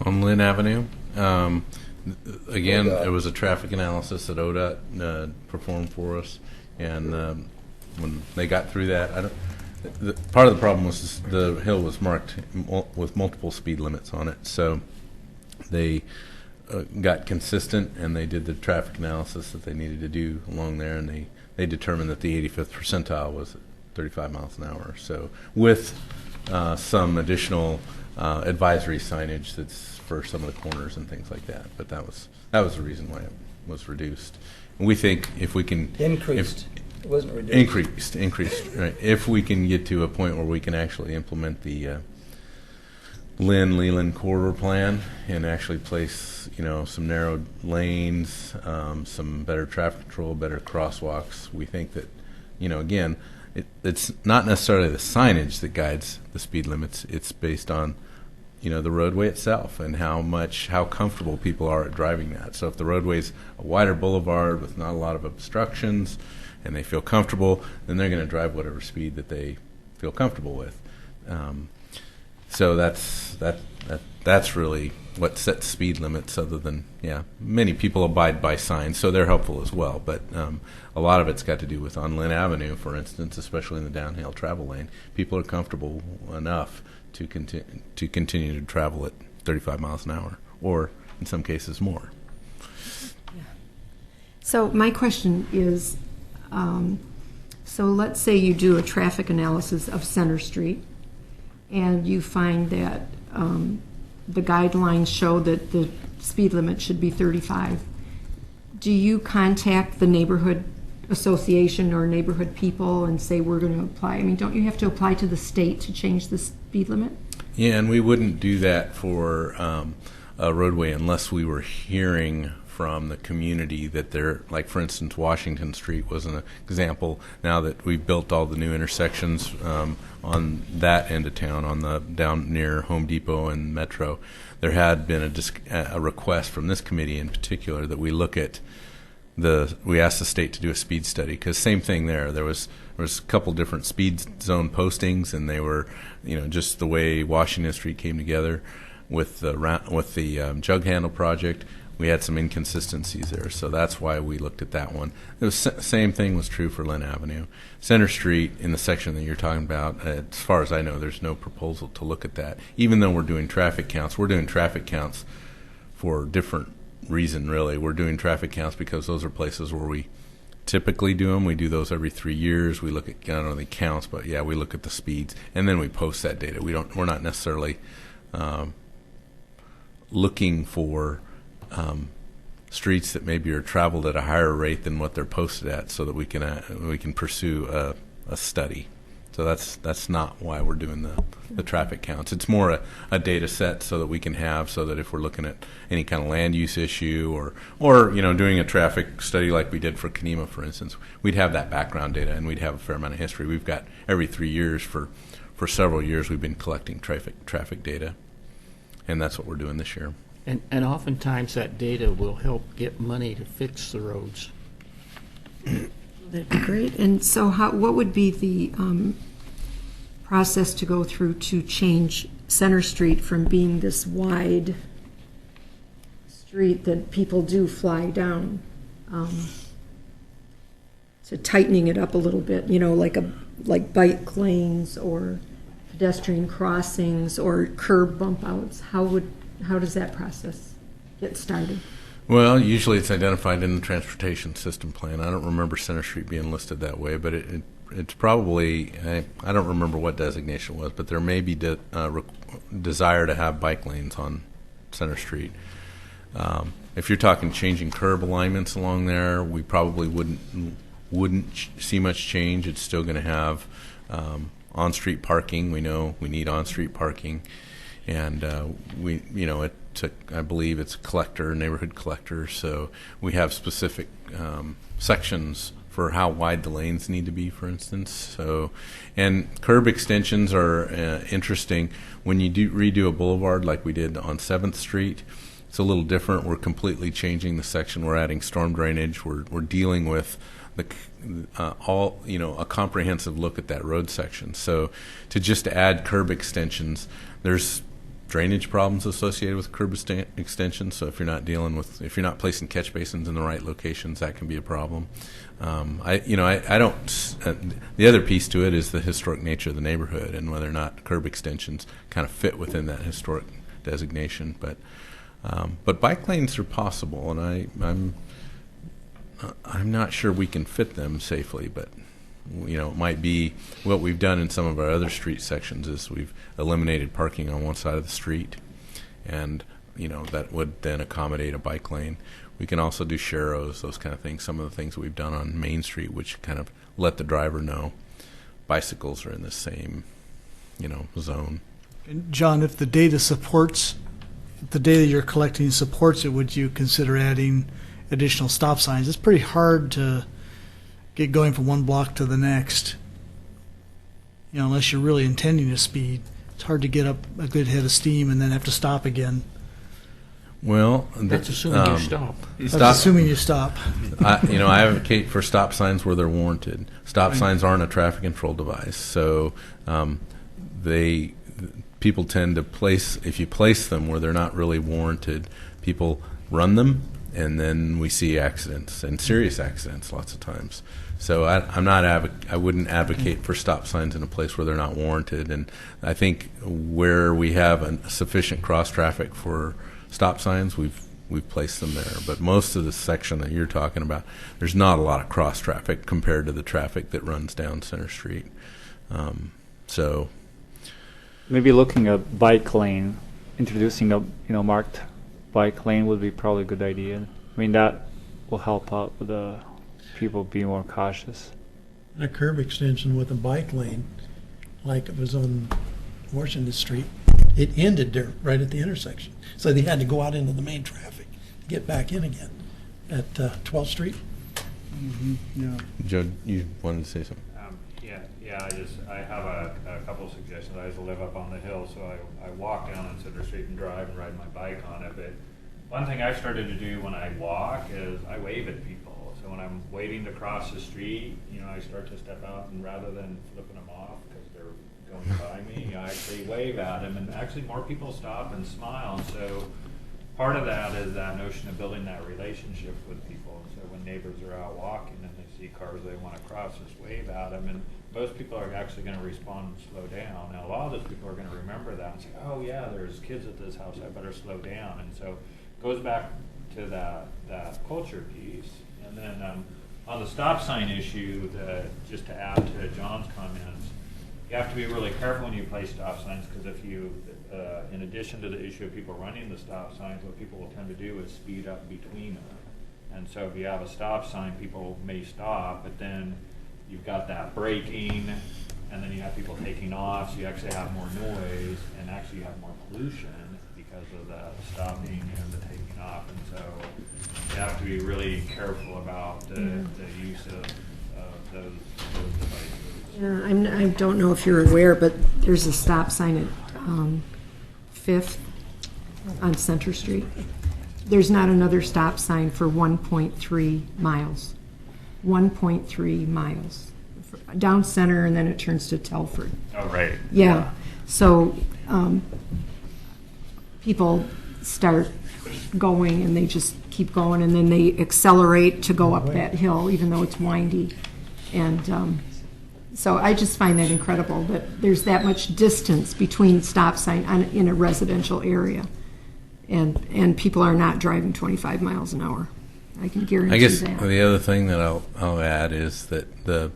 On Lynn Avenue, again, ODOT. it was a traffic analysis that ODOT performed for us, and when they got through that, part of the problem was the hill was marked with multiple speed limits on it, so they got consistent, and they did the traffic analysis that they needed to do along there, and they determined that the 85th percentile was 35 miles an hour. So with some additional advisory signage that's for some of the corners and things like that, but that was the reason why it was reduced. And we think if we can Increased. It wasn't reduced. increased, right? If we can get to a point where we can actually implement the Lynn Leland corridor plan and actually place, some narrowed lanes, some better traffic control, better crosswalks. We think that, again, it's not necessarily the signage that guides the speed limits. It's based on, the roadway itself and how comfortable people are at driving that. So if the roadway's a wider boulevard with not a lot of obstructions and they feel comfortable, then they're going to drive whatever speed that they feel comfortable with. So that's really what sets speed limits, other than, many people abide by signs, so they're helpful as well. But a lot of it's got to do with on Lynn Avenue, for instance, especially in the downhill travel lane. People are comfortable enough to continue to travel at 35 miles an hour, or in some cases more. So my question is, so let's say you do a traffic analysis of Center Street, and you find that the guidelines show that the speed limit should be 35. Do you contact the neighborhood association or neighborhood people and say, we're going to apply? I mean, don't you have to apply to the state to change the speed limit? Yeah, and we wouldn't do that for a roadway unless we were hearing from the community that they're, like, for instance, Washington Street was an example. Now that we've built all the new intersections on that end of town, on the down near Home Depot and Metro, there had been a request from this committee in particular that we look at we asked the state to do a speed study, because same thing there was a couple different speed zone postings, and they were, just the way Washington Street came together with the jug handle project. We had some inconsistencies there, so that's why we looked at that one. The same thing was true for Lynn Avenue. Center Street, in the section that you're talking about, as far as I know, there's no proposal to look at that. Even though we're doing traffic counts for different reason, really. We're doing traffic counts because those are places where we typically do them. We do those every 3 years. We look at not only counts, but we look at the speeds, and then we post that data. We're not necessarily looking for streets that maybe are traveled at a higher rate than what they're posted at, so that we can pursue a study. So that's not why we're doing the traffic counts. It's more a data set so that we can have, so that if we're looking at any kind of land use issue or doing a traffic study like we did for Kenema, for instance, we'd have that background data and we'd have a fair amount of history. We've got every 3 years for several years we've been collecting traffic data, and that's what we're doing this year. And oftentimes that data will help get money to fix the roads. That'd be great. And so what would be the process to go through to change Center Street from being this wide street that people do fly down, to tightening it up a little bit, like bike lanes or pedestrian crossings or curb bump outs? How does that process get started? Well, usually it's identified in the transportation system plan. I don't remember Center Street being listed that way, but it's probably, I don't remember what designation it was, but there may be desire to have bike lanes on Center Street. If you're talking changing curb alignments along there, we probably wouldn't see much change. It's still going to have on-street parking. We know we need on-street parking. And I believe it's neighborhood collector, so we have specific sections for how wide the lanes need to be, for instance. So, and curb extensions are interesting. When you redo a boulevard like we did on 7th Street, it's a little different. We're completely changing the section. We're adding storm drainage. We're dealing with a comprehensive look at that road section. So, to just add curb extensions, there's drainage problems associated with curb extensions. So if you're not placing catch basins in the right locations, that can be a problem. I don't. The other piece to it is the historic nature of the neighborhood and whether or not curb extensions kind of fit within that historic designation. But bike lanes are possible, and I'm not sure we can fit them safely, but. It might be what we've done in some of our other street sections is we've eliminated parking on one side of the street, and that would then accommodate a bike lane. We can also do sharrows, those kind of things. Some of the things that we've done on Main Street, which kind of let the driver know bicycles are in the same, zone. And John, if the data you're collecting supports it, would you consider adding additional stop signs? It's pretty hard to get going from one block to the next, unless you're really intending to speed. It's hard to get up a good head of steam and then have to stop again. Well, That's assuming you stop. That's assuming you stop. I advocate for stop signs where they're warranted. Stop signs aren't a traffic control device, so people tend to if you place them where they're not really warranted, people run them, and then we see accidents and serious accidents lots of times. So I wouldn't advocate for stop signs in a place where they're not warranted. And I think where we have sufficient cross traffic for stop signs, we've placed them there. But most of the section that you're talking about, there's not a lot of cross traffic compared to the traffic that runs down Center Street. So maybe looking at bike lane, introducing a marked bike lane would be probably a good idea. I mean, that will help out with the people being more cautious. A curb extension with a bike lane, like it was on Washington Street, it ended there right at the intersection. So they had to go out into the main traffic to get back in again at 12th Street. Yeah. Joe, you wanted to say something? I have a couple of suggestions. I used to live up on the hill, so I walk down on Center Street and drive and ride my bike on it. But one thing I started to do when I walk is I wave at people. So when I'm waiting to cross the street, I start to step out, and rather than flipping them off because they're going by me, I actually wave at them, and actually more people stop and smile. And so part of that is that notion of building that relationship with people. And so when neighbors are out walking and they see cars they want to cross, just wave at them, and most people are actually going to respond and slow down. Now, a lot of those people are going to remember that and say, oh yeah, there's kids at this house, I better slow down. And so it goes back to that culture piece. And then on the stop sign issue, just to add to John's comments, you have to be really careful when you place stop signs, because if you, in addition to the issue of people running the stop signs, what people will tend to do is speed up between them. And so if you have a stop sign, people may stop, but then you've got that braking, and then you have people taking off, so you actually have more noise, and actually you have more pollution because of the stopping and the taking off. And so you have to be really careful about the use of those devices. Yeah, I don't know if you're aware, but there's a stop sign at 5th on Center Street. There's not another stop sign for 1.3 miles. 1.3 miles. Down Center, and then it turns to Telford. Oh, right. Yeah. So people start going, and they just keep going, and then they accelerate to go up that hill, even though it's windy. And so I just find that incredible that there's that much distance between stop sign in a residential area, and people are not driving 25 miles an hour. I can guarantee that. I guess the other thing that I'll add is that the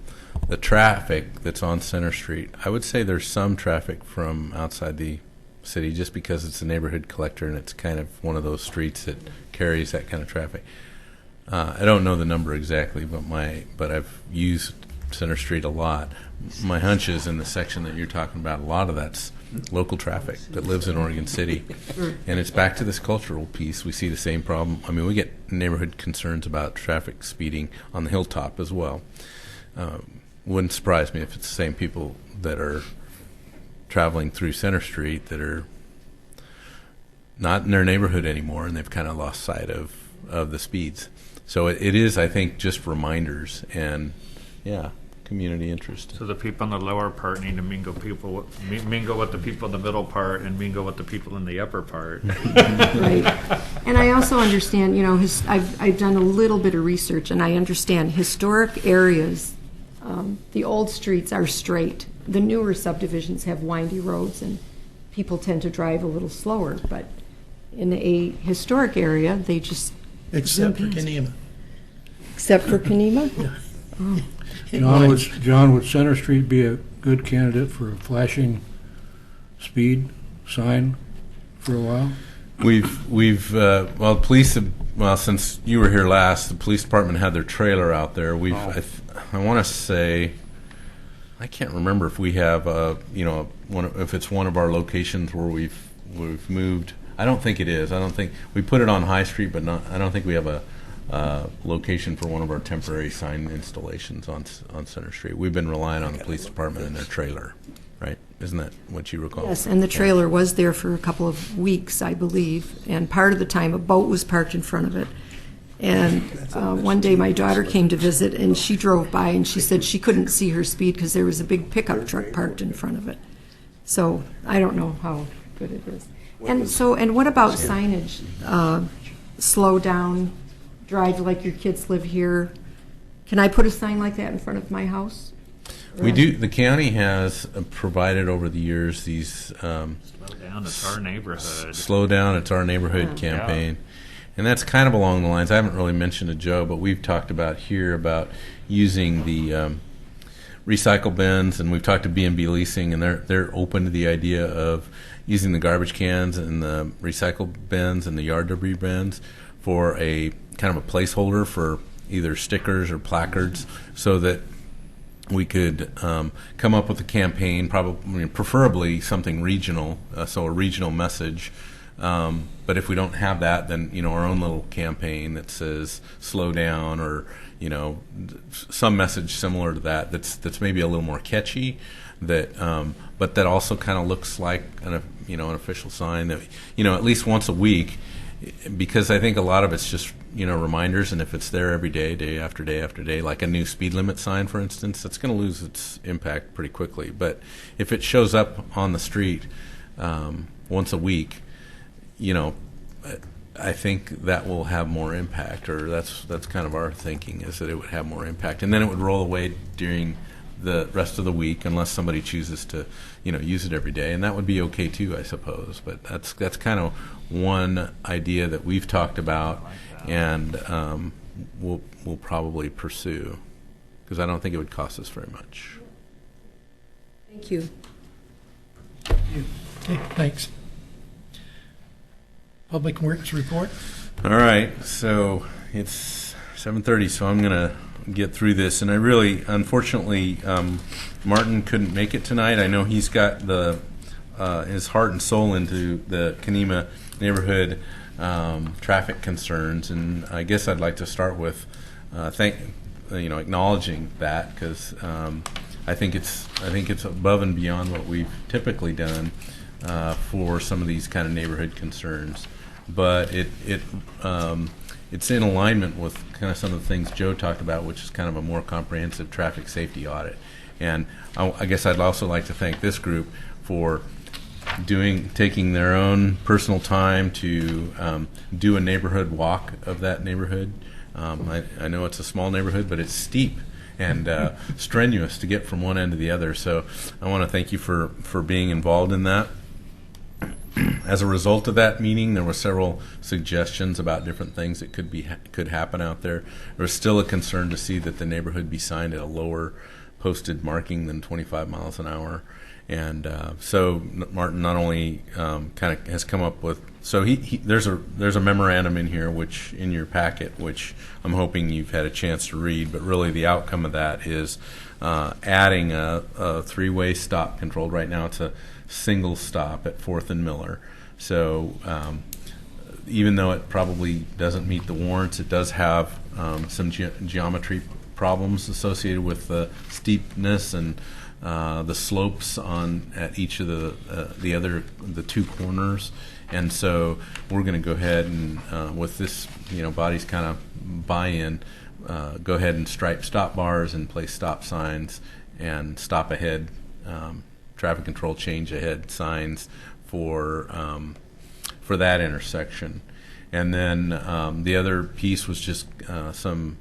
traffic that's on Center Street, I would say there's some traffic from outside the city just because it's a neighborhood collector and it's kind of one of those streets that carries that kind of traffic. I don't know the number exactly, but I've used Center Street a lot. My hunch is in the section that you're talking about, a lot of that's local traffic that lives in Oregon City. And it's back to this cultural piece. We see the same problem. I mean, we get neighborhood concerns about traffic speeding on the hilltop as well. Wouldn't surprise me if it's the same people that are traveling through Center Street that are not in their neighborhood anymore, and they've kind of lost sight of the speeds. So it is, I think, just reminders and, community interest. So the people in the lower part need to mingle with the people in the middle part, and mingle with the people in the upper part. Right. And I also understand, I've done a little bit of research, and I understand historic areas, the old streets are straight. The newer subdivisions have windy roads, and people tend to drive a little slower. But in a historic area, they just... Except for Kenema. Except for Kenema? Yeah. Oh. John, would Center Street be a good candidate for a flashing speed sign for a while? Since you were here last, the police department had their trailer out there. I want to say I can't remember if we have, if it's one of our locations where we've moved. I don't think it is. I don't think we put it on High Street, but I don't think we have a location for one of our temporary sign installations on Center Street. We've been relying on the police department and their trailer, right? Isn't that what you recall? Yes, and the trailer was there for a couple of weeks, I believe, and part of the time a boat was parked in front of it. And one day my daughter came to visit, and she drove by, and she said she couldn't see her speed because there was a big pickup truck parked in front of it. So I don't know how good it is. And what about signage? Slow down, drive like your kids live here. Can I put a sign like that in front of my house? We do. The county has provided over the years these Slow down, it's our neighborhood. Slow down, it's our neighborhood campaign. Yeah. And that's kind of along the lines, I haven't really mentioned to Joe, but we've talked about here about using the recycle bins, and we've talked to B&B Leasing, and they're open to the idea of using the garbage cans and the recycle bins and the yard debris bins for a kind of a placeholder for either stickers or placards, so that we could come up with a campaign, preferably something regional, so a regional message. But if we don't have that, then our own little campaign that says "slow down" or some message similar to that. That's maybe a little more catchy. That but that also kind of looks like an official sign that at least once a week, because I think a lot of it's just reminders, and if it's there every day, day after day after day, like a new speed limit sign, for instance, that's going to lose its impact pretty quickly. But if it shows up on the street once a week, I think that will have more impact, or that's kind of our thinking, is that it would have more impact, and then it would roll away during the rest of the week unless somebody chooses to use it every day, and that would be okay too, I suppose. But that's kind of one idea that we've talked about, and we'll probably pursue, because I don't think it would cost us very much. Thank you. Okay, thanks. Public Works report. All right, so it's 7:30, so I'm going to get through this. And unfortunately, Martin couldn't make it tonight. I know he's got his heart and soul into the Kenema neighborhood traffic concerns, and I guess I'd like to start with acknowledging that, because I think it's above and beyond what we've typically done for some of these kind of neighborhood concerns. But it's in alignment with kind of some of the things Joe talked about, which is kind of a more comprehensive traffic safety audit. And I guess I'd also like to thank this group for taking their own personal time to do a neighborhood walk of that neighborhood. I know it's a small neighborhood, but it's steep and strenuous to get from one end to the other. So I want to thank you for being involved in that. As a result of that meeting, there were several suggestions about different things that could happen out there. There was still a concern to see that the neighborhood be signed at a lower posted marking than 25 miles an hour. And so Martin not only kind of has come up with, so there's a memorandum in here, which in your packet, which I'm hoping you've had a chance to read. But really, the outcome of that is adding a three-way stop controlled. Right now, it's a single stop at 4th and Miller. So even though it probably doesn't meet the warrants, it does have some geometry problems associated with the steepness and the slopes at each of the two corners. And so we're going to go ahead and with this body's kind of buy-in, go ahead and stripe stop bars and place stop signs and stop ahead traffic control change ahead signs for that intersection. And then the other piece was just some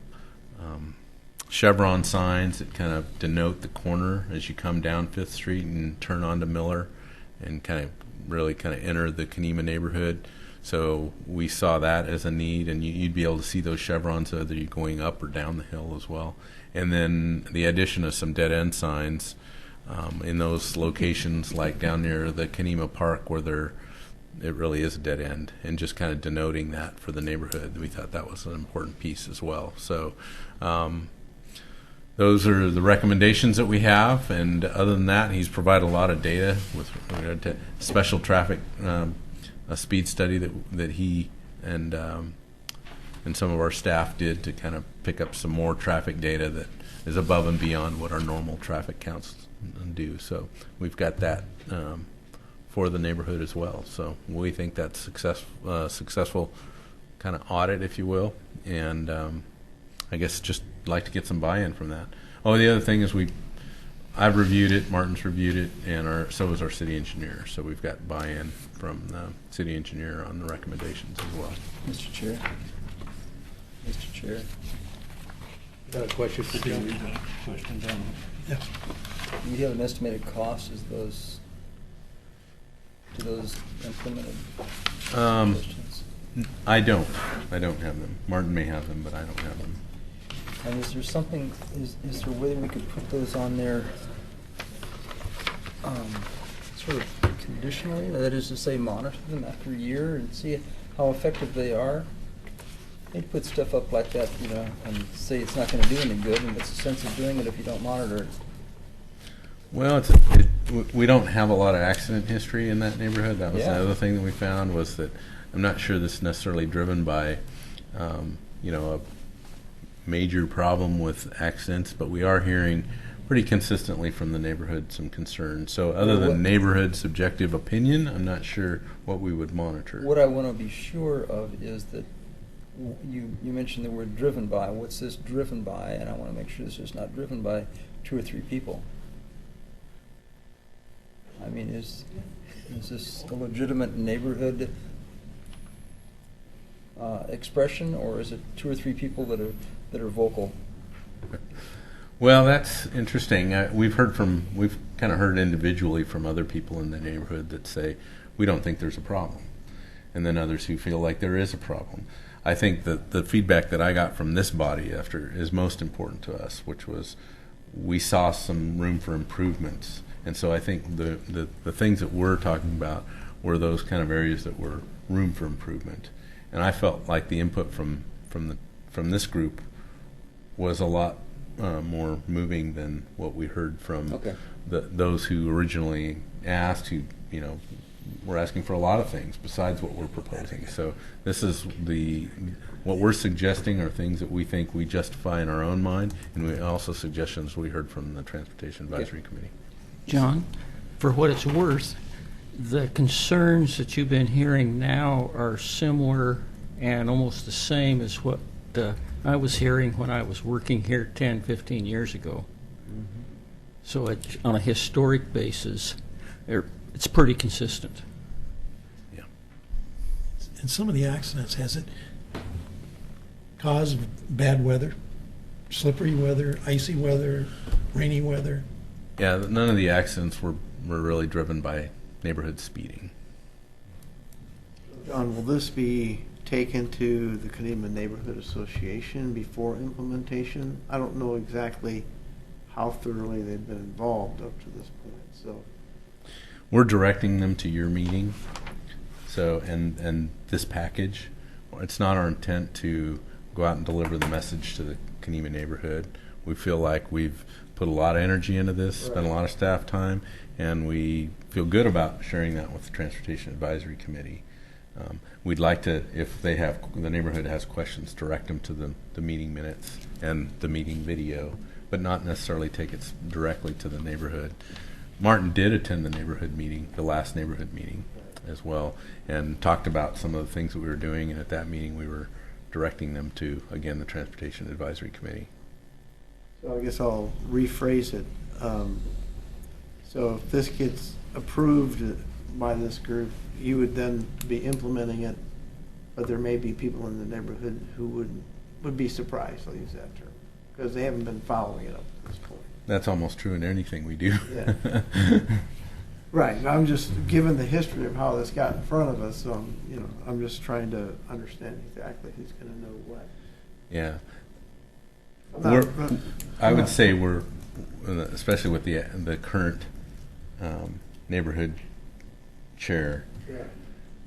chevron signs that kind of denote the corner as you come down 5th Street and turn onto Miller and kind of enter the Kenema neighborhood. So we saw that as a need, and you'd be able to see those chevrons whether you're going up or down the hill as well. And then the addition of some dead end signs in those locations, like down near the Kenema Park, where it really is a dead end, and just kind of denoting that for the neighborhood. We thought that was an important piece as well. So those are the recommendations that we have, and other than that, he's provided a lot of data with regard to special traffic, a speed study that he and some of our staff did to kind of pick up some more traffic data that is above and beyond what our normal traffic counts do. So we've got that for the neighborhood as well. So we think that's successful kind of audit, if you will, and I guess just like to get some buy-in from that. Oh, the other thing is I've reviewed it, Martin's reviewed it, and so has our city engineer. So we've got buy-in from the city engineer on the recommendations as well. Mr. Chair. Mr. Chair. Got a question for John? Yeah. Do you have an estimated cost as those implemented? I don't have them. Martin may have them, but I don't have them. And is there something, is there a way we could put those on there sort of conditionally? That is to say, monitor them after a year and see how effective they are? They'd put stuff up like that, and say it's not going to do any good, and what's the sense of doing it if you don't monitor it? Well, we don't have a lot of accident history in that neighborhood. That was the other thing that we found, was that I'm not sure this is necessarily driven by, a major problem with accidents, but we are hearing pretty consistently from the neighborhood some concerns. So other than neighborhood subjective opinion, I'm not sure what we would monitor. What I want to be sure of is that you mentioned the word driven by. What's this driven by? And I want to make sure this is not driven by 2 or 3 people. I mean, is this a legitimate neighborhood expression, or is it 2 or 3 people that are vocal? Well, that's interesting. We've kind of heard individually from other people in the neighborhood that say we don't think there's a problem, and then others who feel like there is a problem. I think that the feedback that I got from this body after is most important to us, which was we saw some room for improvements. And so I think the things that we're talking about were those kind of areas that were room for improvement. And I felt like the input from this group was a lot more moving than what we heard from those who originally asked, who we're asking for a lot of things besides what we're proposing. So this is what we're suggesting are things that we think we justify in our own mind, and we also suggestions we heard from the Transportation Advisory Committee. John, for what it's worth, the concerns that you've been hearing now are similar and almost the same as what I was hearing when I was working here 10, 15 years ago. Mm-hmm. So on a historic basis, it's pretty consistent. Yeah. And some of the accidents, has it caused bad weather, slippery weather, icy weather, rainy weather? Yeah, none of the accidents were really driven by neighborhood speeding. John, will this be taken to the Kenema Neighborhood Association before implementation? I don't know exactly how thoroughly they've been involved up to this point. So we're directing them to your meeting. So and this package, it's not our intent to go out and deliver the message to the Kenema neighborhood. We feel like we've put a lot of energy into this, spent a lot of staff time, and we feel good about sharing that with the Transportation Advisory Committee. We'd like to, if the neighborhood has questions, direct them to the meeting minutes and the meeting video, but not necessarily take it directly to the neighborhood. Martin did attend the neighborhood meeting, the last neighborhood meeting as well, and talked about some of the things that we were doing, and at that meeting we were directing them to, again, the Transportation Advisory Committee. So I guess I'll rephrase it. So if this gets approved by this group, you would then be implementing it, but there may be people in the neighborhood who would be surprised, I'll use that term, because they haven't been following it up to this point. That's almost true in anything we do. Yeah. Right. I'm just, given the history of how this got in front of us, I'm just trying to understand exactly who's going to know what. Yeah. I would say we're, especially with the current neighborhood chair,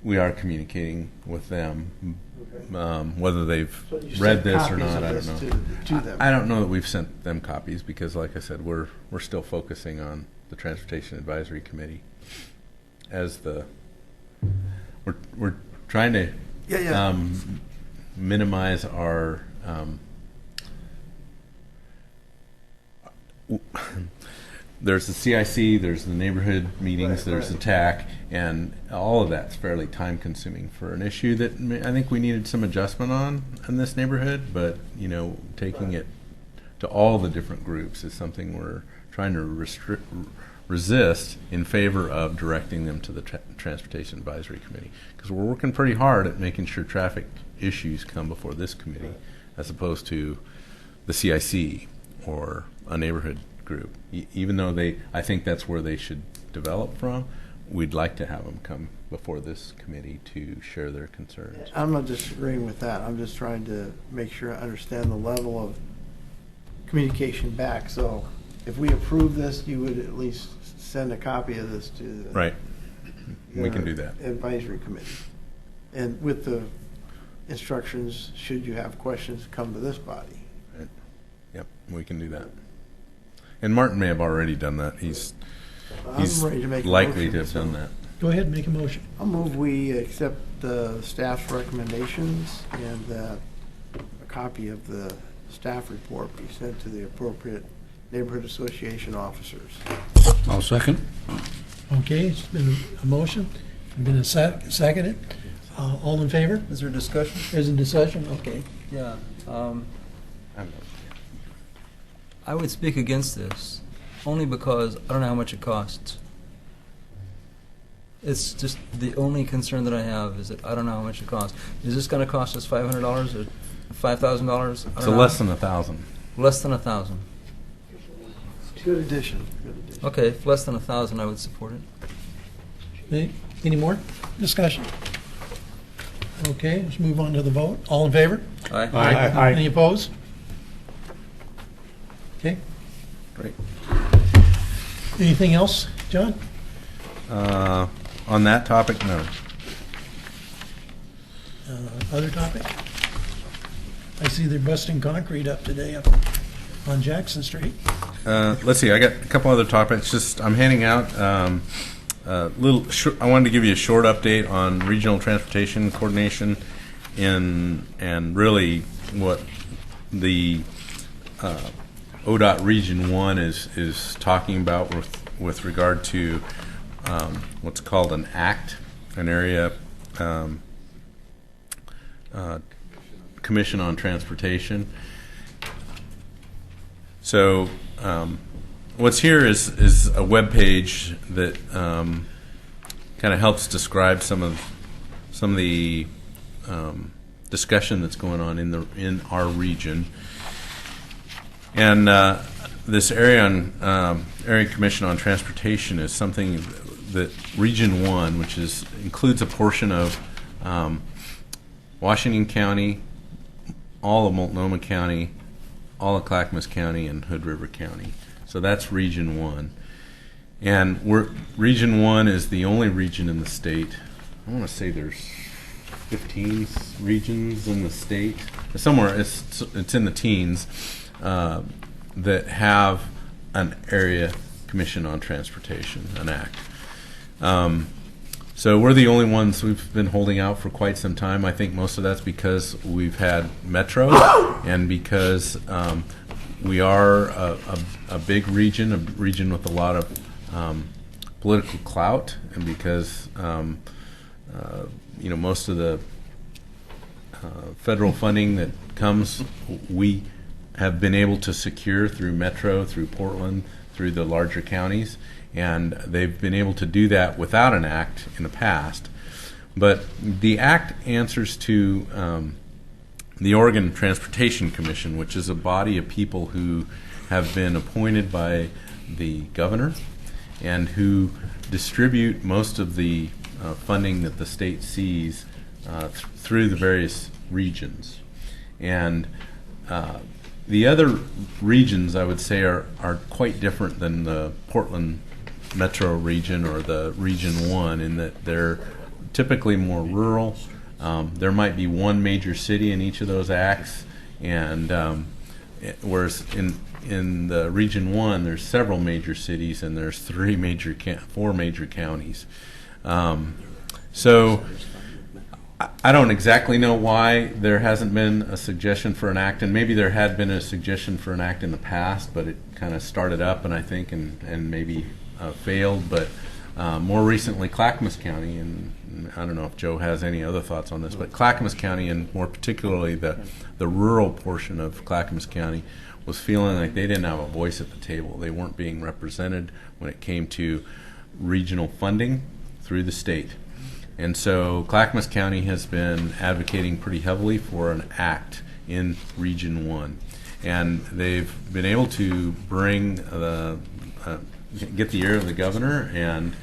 we are communicating with them. Whether they've So you read sent this or copies not, of I this don't know. to them. I don't know that we've sent them copies because, like I said, we're still focusing on the Transportation Advisory Committee as we're trying to Yeah. minimize our there's the CIC, there's the neighborhood meetings, Right, there's the right. TAC, and all of that's fairly time consuming for an issue that I think we needed some adjustment on in this neighborhood, but taking it to all the different groups is something we're trying to resist in favor of directing them to the Transportation Advisory Committee, because we're working pretty hard at making sure traffic issues come before this committee as opposed to the CIC or a neighborhood group. Even though I think that's where they should develop from, we'd like to have them come before this committee to share their concerns. I'm not disagreeing with that. I'm just trying to make sure I understand the level of communication back. So if we approve this, you would at least send a copy of this to the Right. We can do that. advisory committee. And with the instructions, should you have questions, come to this body. Yep, we can do that. And Martin may have already done that. He's I'm ready to make a likely motion, to have so- done that. Go ahead and make a motion. I'll move we accept the staff's recommendations and that a copy of the staff report be sent to the appropriate neighborhood association officers. I'll second. Okay, it's been a motion, been a seconded. All in favor? Is there discussion? There's a discussion, okay. Yeah. I'm- I would speak against this only because I don't know how much it costs. It's just the only concern that I have is that I don't know how much it costs. Is this going to cost us $500 or $5,000? So less than 1,000. Less than 1,000. Good addition. Good addition. Okay, if less than 1,000, I would support it. Any more discussion? Okay, let's move on to the vote. All in favor? Aye. Any opposed? Okay. Great. Anything else, John? On that topic, no. Other topic? I see they're busting concrete up today up on Jackson Street. Let's see. I got a couple other topics. I'm handing out I wanted to give you a short update on regional transportation coordination and really what the ODOT Region 1 is talking about with regard to what's called an ACT, an area Commission on Transportation. So what's here is a web page that kind of helps describe some of the discussion that's going on in our region. And this area Commission on Transportation is something that Region 1, which includes a portion of Washington County, all of Multnomah County, all of Clackamas County, and Hood River County. So that's Region 1. And Region 1 is the only region in the state. I want to say there's 15 regions in the state. Somewhere it's in the teens that have an area commission on transportation, an act. So we're the only ones we've been holding out for quite some time. I think most of that's because we've had Metro and because we are a big region, a region with a lot of political clout, and because most of the federal funding that comes, we have been able to secure through Metro, through Portland, through the larger counties, and they've been able to do that without an act in the past. But the act answers to the Oregon Transportation Commission, which is a body of people who have been appointed by the governor and who distribute most of the funding that the state sees through the various regions. And the other regions, I would say, are quite different than the Portland Metro region or the Region 1 in that typically more rural. There might be one major city in each of those acts, and whereas in the Region 1, there's several major cities and there's four major counties. So I don't exactly know why there hasn't been a suggestion for an act, and maybe there had been a suggestion for an act in the past, but it kind of started up, and I think, and maybe failed. But more recently, Clackamas County, and I don't know if Joe has any other thoughts on this, but Clackamas County, and more particularly the rural portion of Clackamas County, was feeling like they didn't have a voice at the table. They weren't being represented when it came to regional funding through the state. And so Clackamas County has been advocating pretty heavily for an act in Region 1. And they've been able to bring get the ear of the governor and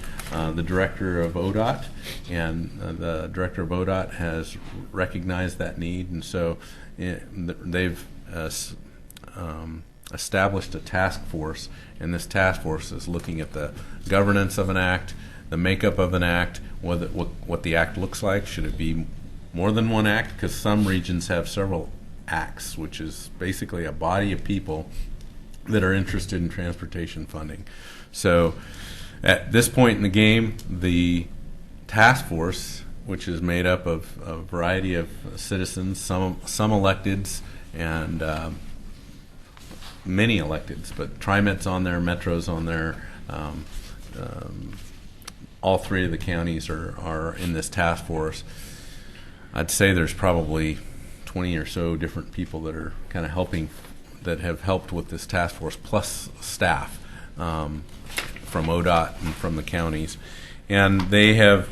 the director of ODOT, and the director of ODOT has recognized that need, and so they've established a task force, and this task force is looking at the governance of an act, the makeup of an act, what the act looks like. Should it be more than one act? Because some regions have several acts, which is basically a body of people that are interested in transportation funding. So at this point in the game, the task force, which is made up of a variety of citizens, some electeds and many electeds, but TriMet's on there, Metro's on there. All three of the counties are in this task force. I'd say there's probably 20 or so different people that are kind of helping, that have helped with this task force, plus staff from ODOT and from the counties. And they have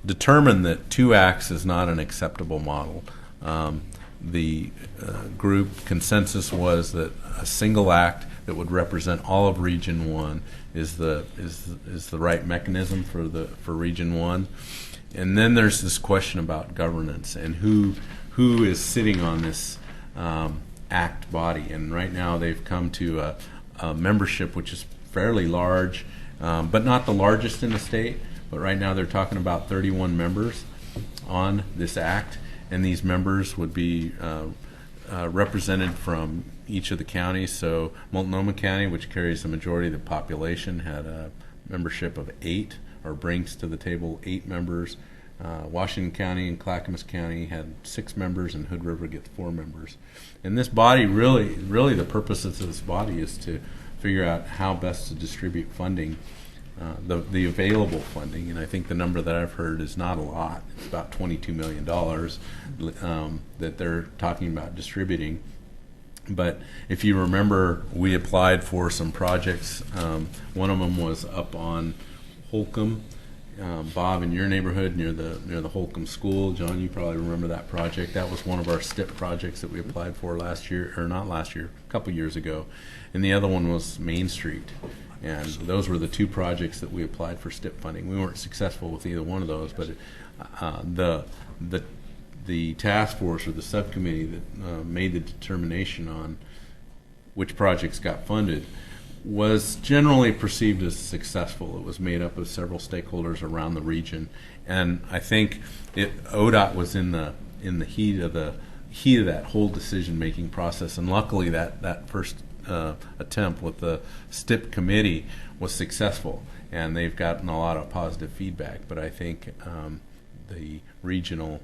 determined that two acts is not an acceptable model. The group consensus was that a single act that would represent all of Region 1 is the right mechanism for Region 1. And then there's this question about governance and who is sitting on this act body. And right now they've come to a membership which is fairly large, but not the largest in the state. But right now they're talking about 31 members on this act, and these members would be represented from each of the counties. So Multnomah County, which carries the majority of the population, had a membership of 8, or brings to the table 8 members. Washington County and Clackamas County had 6 members, and Hood River gets 4 members. And this body, really the purpose of this body is to figure out how best to distribute funding, the available funding. And I think the number that I've heard is not a lot. It's about $22 million that they're talking about distributing. But if you remember, we applied for some projects. One of them was up on Holcomb. Bob, in your neighborhood near the Holcomb School. John, you probably remember that project. That was one of our STIP projects that we applied for last year, or not last year, a couple years ago. And the other one was Main Street. And those were the 2 projects that we applied for STIP funding. We weren't successful with either one of those, but the task force or the subcommittee that made the determination on which projects got funded was generally perceived as successful. It was made up of several stakeholders around the region, and I think ODOT was in the heat of that whole decision-making process. And luckily, that first attempt with the STIP committee was successful, and they've gotten a lot of positive feedback. But I think the regional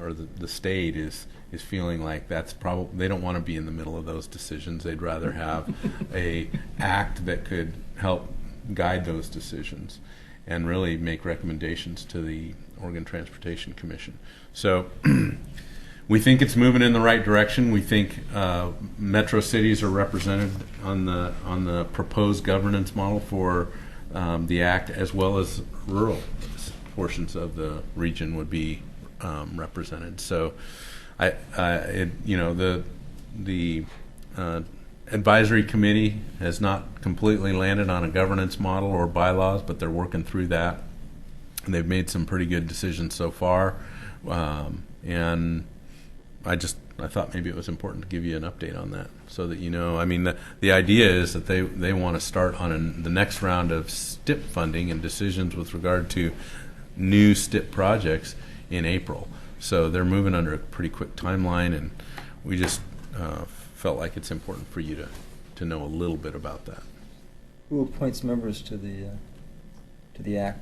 or the state is feeling like that's probably, they don't want to be in the middle of those decisions. They'd rather have a act that could help guide those decisions and really make recommendations to the Oregon Transportation Commission. So we think it's moving in the right direction. We think metro cities are represented on the proposed governance model for the act, as well as rural portions of the region would be represented. So the advisory committee has not completely landed on a governance model or bylaws, but they're working through that. And they've made some pretty good decisions so far, and I thought maybe it was important to give you an update on that, so that you know. I mean, the idea is that they want to start on the next round of STIP funding and decisions with regard to new STIP projects in April. So they're moving under a pretty quick timeline, and we just felt like it's important for you to know a little bit about that. Who appoints members to the act?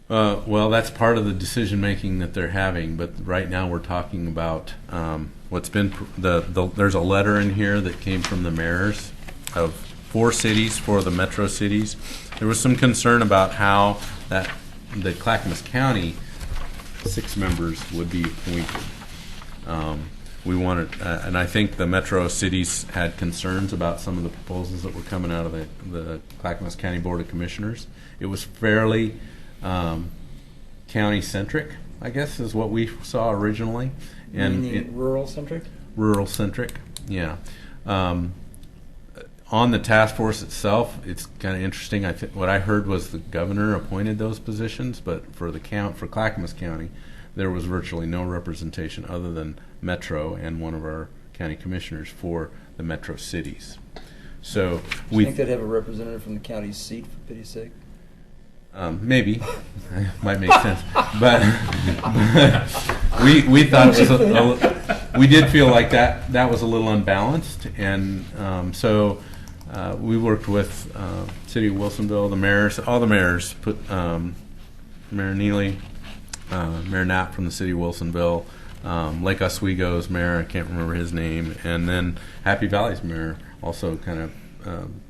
Well, that's part of the decision making that they're having. But right now, we're talking about what's been there's a letter in here that came from the mayors of 4 cities, 4 of the metro cities. There was some concern about how the Clackamas County 6 members would be appointed. We wanted, and I think the metro cities had concerns about some of the proposals that were coming out of the Clackamas County Board of Commissioners. It was fairly county-centric, I guess, is what we saw originally. Meaning rural-centric? Rural-centric, yeah. On the task force itself, it's kind of interesting. What I heard was the governor appointed those positions, but for Clackamas County, there was virtually no representation other than Metro and one of our county commissioners for the metro cities. So Do you think they'd have a representative from the county seat, for pity's sake? Maybe. Might make sense. But we thought it was we did feel like that was a little unbalanced, and so we worked with City of Wilsonville, the mayors, all the mayors, put Mayor Neely, Mayor Knapp from the City of Wilsonville, Lake Oswego's mayor, I can't remember his name, and then Happy Valley's mayor also kind of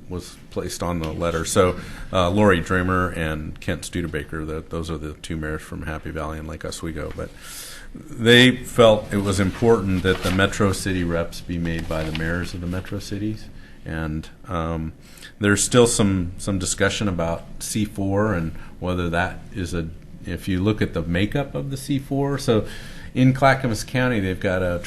was placed on the letter. So Lori Dramer and Kent Studebaker, those are the 2 mayors from Happy Valley and Lake Oswego. But they felt it was important that the metro city reps be made by the mayors of the metro cities. And there's still some discussion about C4 and whether that is if you look at the makeup of the C4. So in Clackamas County, they've got a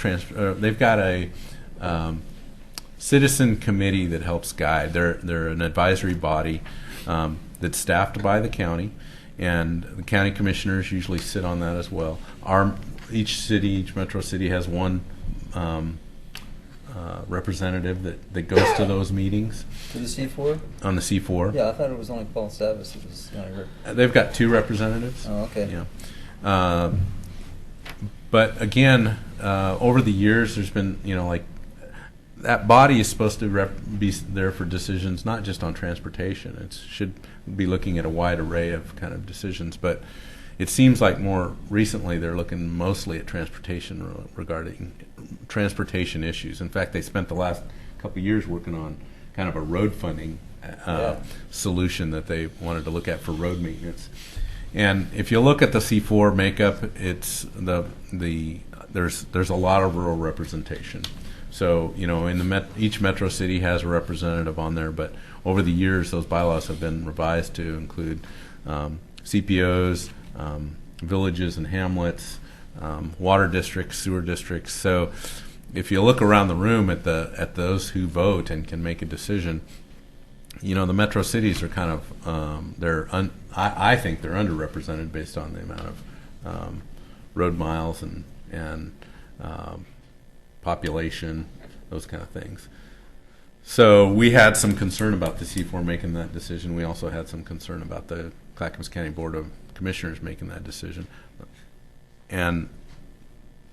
citizen committee that helps guide. They're an advisory body that's staffed by the county, and the county commissioners usually sit on that as well. Each metro city has one representative that goes to those meetings. To the C4? On the C4. Yeah, I thought it was only Paul Savis that was They've got 2 representatives. Oh, okay. Yeah. But again, over the years, there's been, that body is supposed to be there for decisions, not just on transportation. It should be looking at a wide array of kind of decisions. But it seems like more recently they're looking mostly at transportation regarding transportation issues. In fact, they spent the last couple of years working on kind of a road funding solution that they wanted to look at for road maintenance. And if you look at the C4 makeup, it's there's a lot of rural representation. So each metro city has a representative on there, but over the years those bylaws have been revised to include CPOs, villages and hamlets, water districts, sewer districts. So if you look around the room at those who vote and can make a decision, the metro cities are kind of I think they're underrepresented based on the amount of road miles and population, those kind of things. So we had some concern about the C4 making that decision. We also had some concern about the Clackamas County Board of Commissioners making that decision. And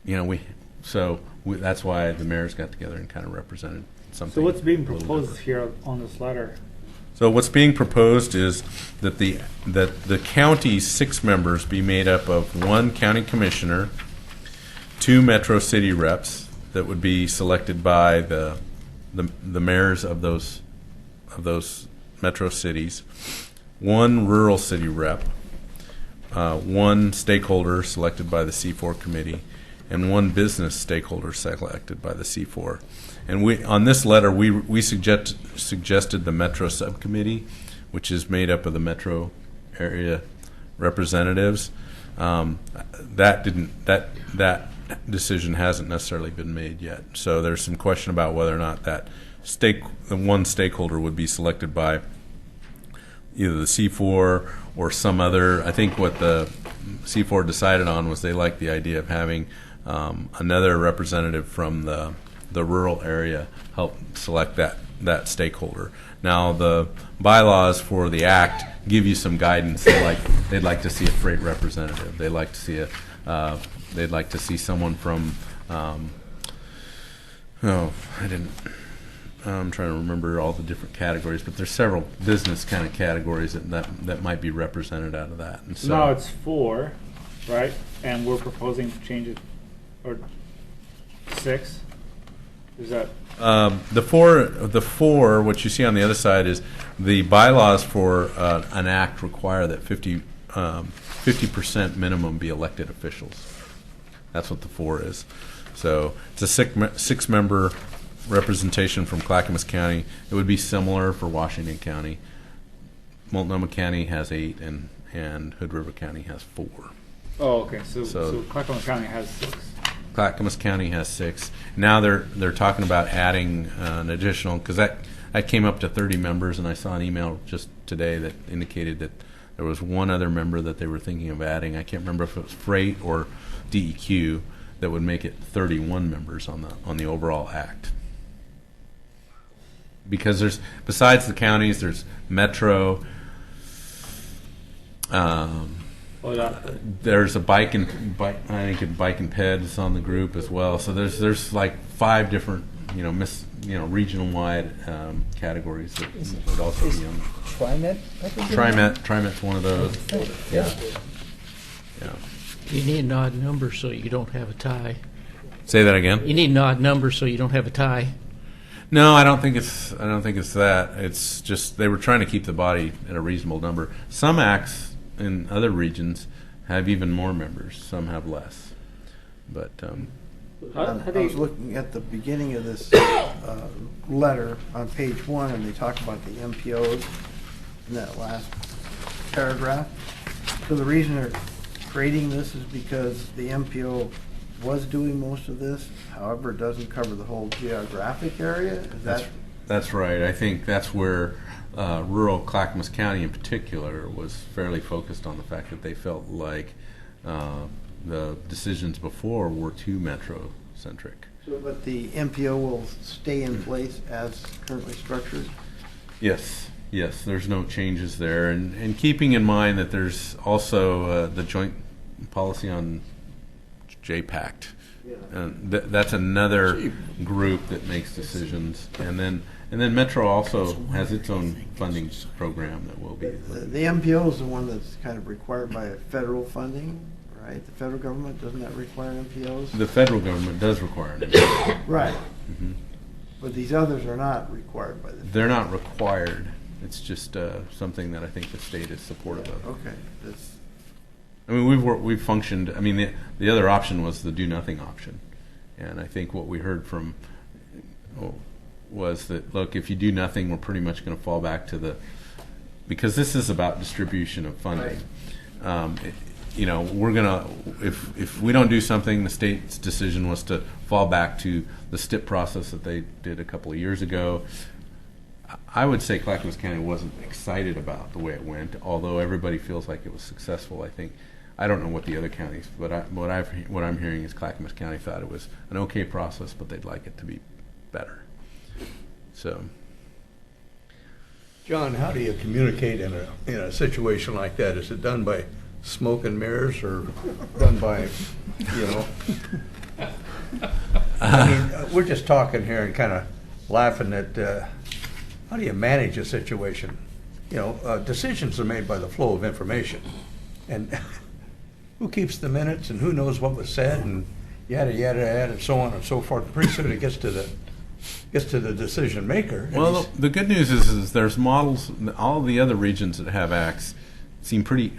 that's why the mayors got together and kind of represented something. So what's being proposed here on this letter? So what's being proposed is that the county's 6 members be made up of 1 county commissioner, 2 metro city reps that would be selected by the mayors of those metro cities, 1 rural city rep, 1 stakeholder selected by the C4 committee, and 1 business stakeholder selected by the C4. And on this letter, we suggested the Metro Subcommittee, which is made up of the metro area representatives. That decision hasn't necessarily been made yet. So there's some question about whether or not the 1 stakeholder would be selected by either the C4 or some other. I think what the C4 decided on was they liked the idea of having another representative from the rural area help select that stakeholder. Now, the bylaws for the act give you some guidance. They'd like to see a freight representative. They'd like to see someone from. I'm trying to remember all the different categories, but there's several business kind of categories that might be represented out of that. And so Now it's 4, right? And we're proposing to change it, or 6? Is that? the four, what you see on the other side is the bylaws for an act require that 50% minimum be elected officials. That's what the 4 is. So it's a six-member representation from Clackamas County. It would be similar for Washington County. Multnomah County has 8, and Hood River County has 4. Oh, okay. So Clackamas County has 6. Clackamas County has 6. Now they're talking about adding an additional, because that came up to 30 members, and I saw an email just today that indicated that there was one other member that they were thinking of adding. I can't remember if it was freight or DEQ, that would make it 31 members on the overall act. Because there's, besides the counties, there's Metro. There's a bike and ped is on the group as well. So there's like 5 different regional wide categories that would also be on. TriMet's one of those. Yeah. You need an odd number so you don't have a tie. Say that again. You need an odd number so you don't have a tie. No, I don't think it's that. It's just they were trying to keep the body at a reasonable number. Some acts in other regions have even more members. Some have less. But I was looking at the beginning of this letter on page 1, and they talk about the MPOs in that last paragraph. So the reason they're creating this is because the MPO was doing most of this. However, it doesn't cover the whole geographic area. That's right. I think that's where rural Clackamas County in particular was fairly focused on the fact that they felt like the decisions before were too metro-centric. So, but the MPO will stay in place as currently structured? Yes, there's no changes there. And keeping in mind that there's also the joint policy on JPACT. Yeah. And that's another group that makes decisions. And then Metro also has its own funding program that will be. The MPO is the one that's kind of required by federal funding, right? The federal government, doesn't that require MPOs? The federal government does require MPOs. Right. Mm-hmm. But these others are not required by the federal. They're not required. It's just something that I think the state is supportive of. Okay. I mean, we've functioned. I mean, the other option was the do nothing option, and I think what we heard from was that, look, if you do nothing, we're pretty much going to fall back to because this is about distribution of funding. Right. We're gonna if we don't do something, the state's decision was to fall back to the STIP process that they did a couple of years ago. I would say Clackamas County wasn't excited about the way it went, although everybody feels like it was successful. I don't know what the other counties, but what I'm hearing is Clackamas County thought it was an okay process, but they'd like it to be better. So, John, how do you communicate in a situation like that? Is it done by smoke and mirrors, or done by, I mean, we're just talking here and kind of laughing at how do you manage a situation? Decisions are made by the flow of information, and who keeps the minutes, and who knows what was said, and yada yada yada, and so on and so forth. Pretty soon it gets to the decision maker. Well, the good news is there's models. All the other regions that have acts seem pretty.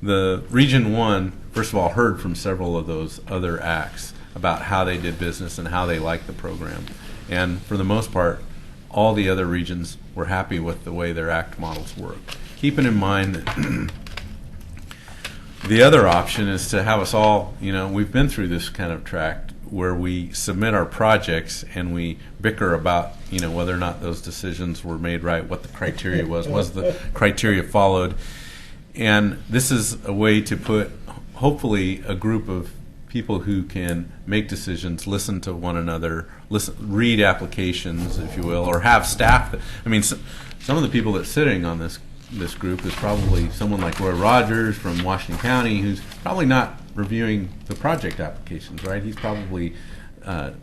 The Region 1, first of all, heard from several of those other acts about how they did business and how they liked the program, and for the most part, all the other regions were happy with the way their act models work. Keeping in mind that the other option is to have us all, we've been through this kind of track where we submit our projects and we bicker about, whether or not those decisions were made right, what the criteria was the criteria followed. And this is a way to put, hopefully, a group of people who can make decisions, listen to one another, read applications, if you will, or have staff. I mean, some of the people that's sitting on this group is probably someone like Roy Rogers from Washington County, who's probably not reviewing the project applications, right? He's probably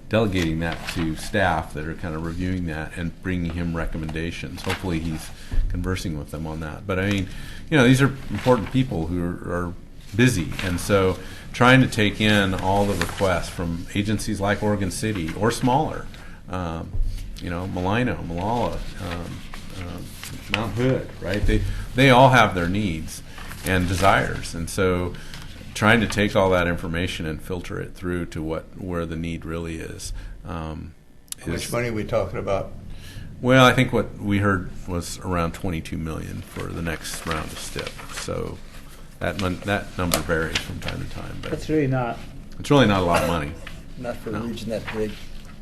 delegating that to staff that are kind of reviewing that and bringing him recommendations. Hopefully he's conversing with them on that. But I mean, these are important people who are busy, and so trying to take in all the requests from agencies like Oregon City or smaller, Malino, Malala, Mount Hood, right? They all have their needs and desires, and so trying to take all that information and filter it through to where the need really is. How much money are we talking about? Well, I think what we heard was around $22 million for the next round of STIP. So that number varies from time to time. But It's really not a lot of money. Not for a region that big.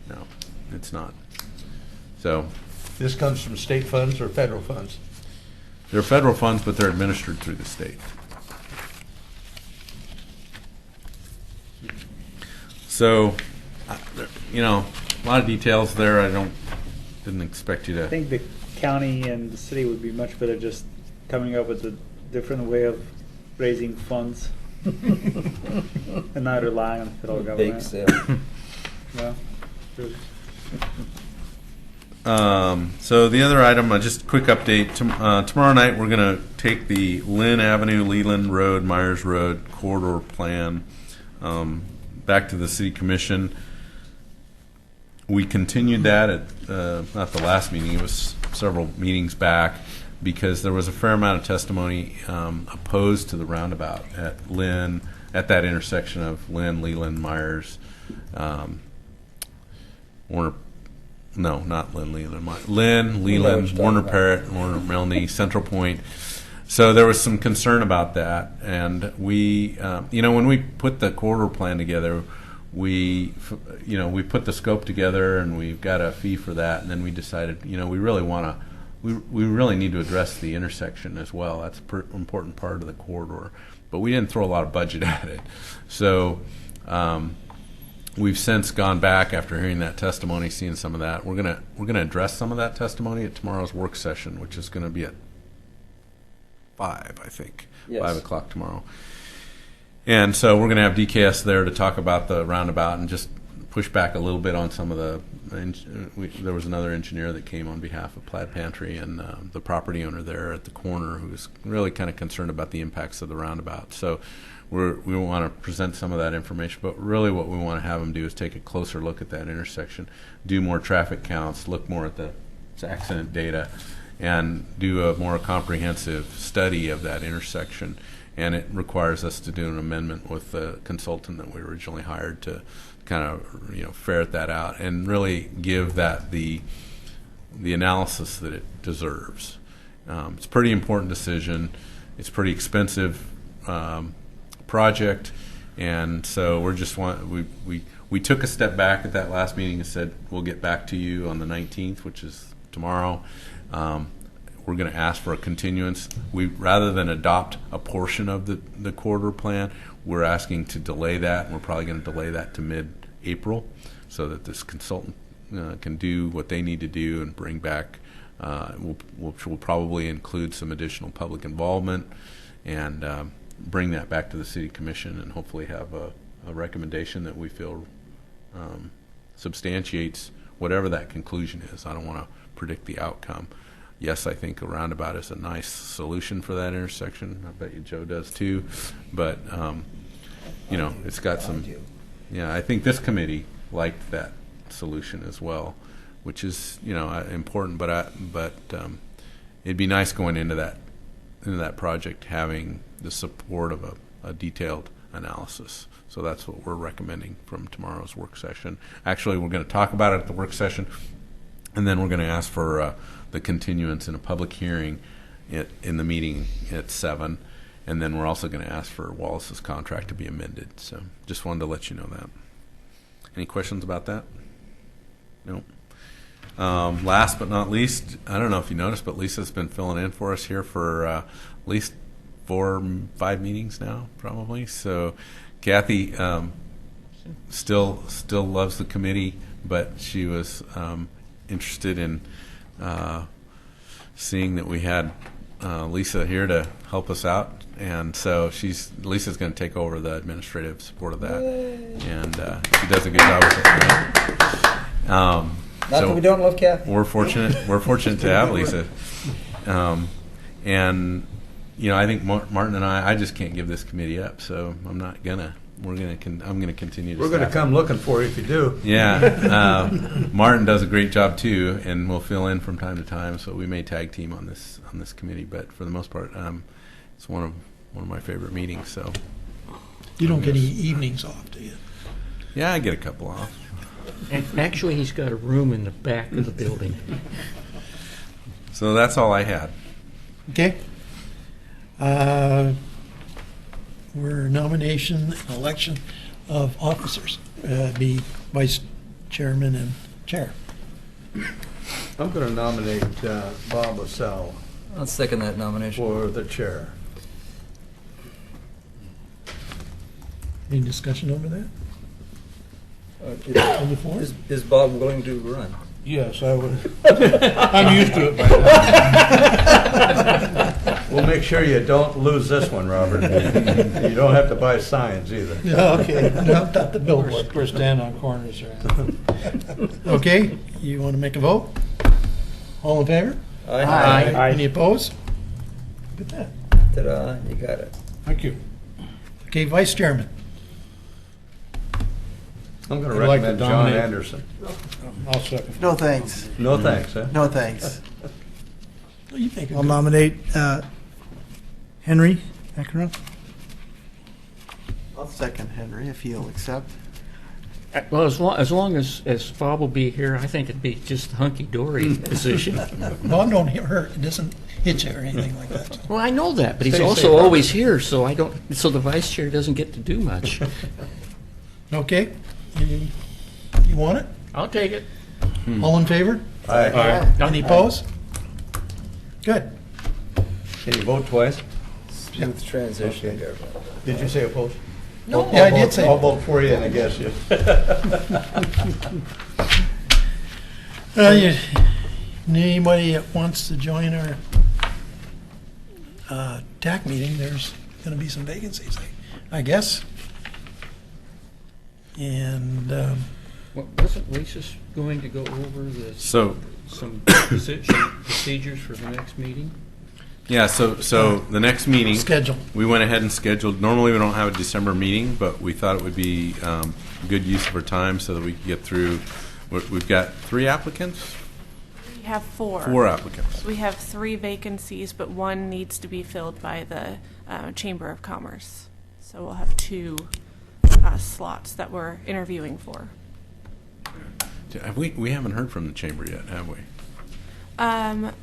No, it's not. So This comes from state funds or federal funds? they're federal funds, but they're administered through the state. So, a lot of details there. Didn't expect you to. I think the county and the city would be much better just coming up with a different way of raising funds and not relying on the federal government. Bake sale. Yeah. True. So the other item, just a quick update. Tomorrow night we're going to take the Lynn Avenue, Leland Road, Myers Road corridor plan back to the City Commission. We continued that at not the last meeting, it was several meetings back, because there was a fair amount of testimony opposed to the roundabout at Lynn, at that intersection of Lynn, Leland, Myers, Warner. No, not Lynn, Leland. Lynn, Leland, Warner Parrott, Warner Milne, Central Point. So there was some concern about that, and we, when we put the corridor plan together, we put the scope together, and we've got a fee for that, and then we decided, we really need to address the intersection as well. That's an important part of the corridor, but we didn't throw a lot of budget at it. So we've since gone back after hearing that testimony, seeing some of that. We're gonna address some of that testimony at tomorrow's work session, which is going to be at 5, I think. Yes. 5 o'clock tomorrow. And so we're going to have DKS there to talk about the roundabout and just push back a little bit on some of the. There was another engineer that came on behalf of Plaid Pantry and the property owner there at the corner, who was really kind of concerned about the impacts of the roundabout. So we want to present some of that information, but really what we want to have them do is take a closer look at that intersection, do more traffic counts, look more at the accident data, and do a more comprehensive study of that intersection. And it requires us to do an amendment with the consultant that we originally hired to kind of ferret that out and really give that the analysis that it deserves. It's a pretty important decision. It's a pretty expensive project, and so we took a step back at that last meeting and said we'll get back to you on the 19th, which is tomorrow. We're going to ask for a continuance. Rather than adopt a portion of the corridor plan, we're asking to delay that, and we're probably going to delay that to mid-April so that this consultant can do what they need to do and bring back, which will probably include some additional public involvement, and bring that back to the City Commission and hopefully have a recommendation that we feel substantiates whatever that conclusion is. I don't want to predict the outcome. Yes, I think a roundabout is a nice solution for that intersection. I bet you Joe does too. But, it's got some. Yeah, I think this committee liked that solution as well, which is, important. But it'd be nice going into that project having the support of a detailed analysis. So that's what we're recommending from tomorrow's work session. Actually, we're going to talk about it at the work session, and then we're going to ask for the continuance in a public hearing in the meeting at 7, and then we're also going to ask for Wallace's contract to be amended. So just wanted to let you know that. Any questions about that? No. Last but not least, I don't know if you noticed, but Lisa's been filling in for us here for at least 4 or 5 meetings now, probably. So Kathy still loves the committee, but she was interested in seeing that we had Lisa here to help us out, and so Lisa's going to take over the administrative support of that, and she does a good job with it. Not that we don't love Kathy. We're fortunate to have Lisa, and I think Martin and I just can't give this committee up, so I'm not gonna. I'm gonna continue. We're gonna come looking for you if you do. Yeah, Martin does a great job too, and will fill in from time to time. So we may tag team on this committee, but for the most part, it's one of my favorite meetings. So You don't get any evenings off, do you? yeah, I get a couple off. And actually, he's got a room in the back of the building. So that's all I had. Okay. We're nomination and election of officers, be vice chairman and chair. I'm going to nominate Bob LaSalle I'll second that nomination. for the chair. Any discussion over that? On the floor? Is Bob willing to run? Yes, I would. I'm used to it by now. We'll make sure you don't lose this one, Robert. You don't have to buy signs either. Yeah, okay. No, not the billboard. We're standing on corners there. Okay, you want to make a vote? All in favor? Aye. Any opposed? Look at that. Ta-da, you got it. Thank you. Okay, vice chairman. I'm going to I'd like to recommend John nominate- Anderson. I'll second. No thanks. No thanks, huh? No thanks. Well, you think I'll nominate Henry McEnroe. I'll second Henry if he'll accept. Well, as long as Bob will be here, I think it'd be just a hunky-dory position. Bob don't hurt, it doesn't hit you or anything like that. Well, I know that, but he's Stay also safe, Robert. always here, so so the vice chair doesn't get to do much. Okay, you want it? I'll take it. All in favor? Aye. Any opposed? Good. Can you vote twice? Smooth transition Okay. there. Did you say opposed? No. Yeah, I did say. I'll vote for you and against you. Anybody that wants to join our TAC meeting, there's going to be some vacancies, I guess. And Wasn't Lisa going to go over So some procedures for the next meeting? yeah, so the next meeting schedule. we went ahead and scheduled. Normally we don't have a December meeting, but we thought it would be good use of our time so that we could get through. We've got 3 applicants. We have 4. 4 applicants. We have 3 vacancies, but one needs to be filled by the Chamber of Commerce. So we'll have 2 slots that we're interviewing for. We haven't heard from the chamber yet, have we?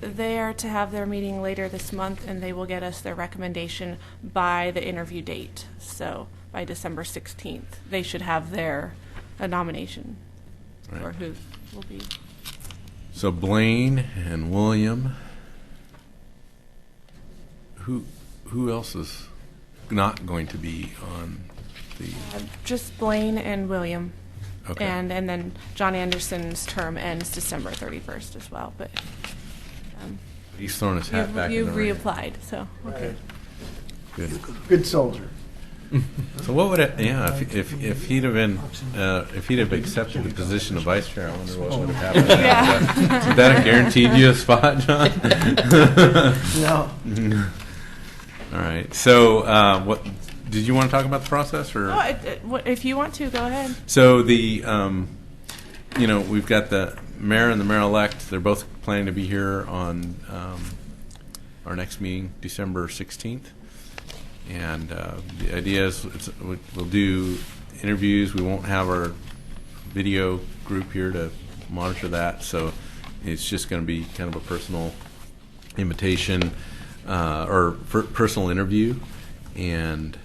They are to have their meeting later this month, and they will get us their recommendation by the interview date. So by December 16th, they should have their nomination for Right. who will be. So Blaine and William. Who else is not going to be on the? Just Blaine and William. Okay. And then John Anderson's term ends December 31st as well. But He's thrown his hat back in you've the ring. reapplied, so. Okay. Good. Good soldier. So what would it? Yeah, if he'd have been if he'd have accepted the position of vice chair, I wonder what would have happened. Yeah. Is that a guaranteed you a spot, John? No. All right. So what did you want to talk about the process or? If you want to, go ahead. So the we've got the mayor and the mayor-elect. They're both planning to be here on our next meeting, December 16th. And the idea is we'll do interviews. We won't have our video group here to monitor that. So it's just going to be kind of a personal invitation or personal interview. And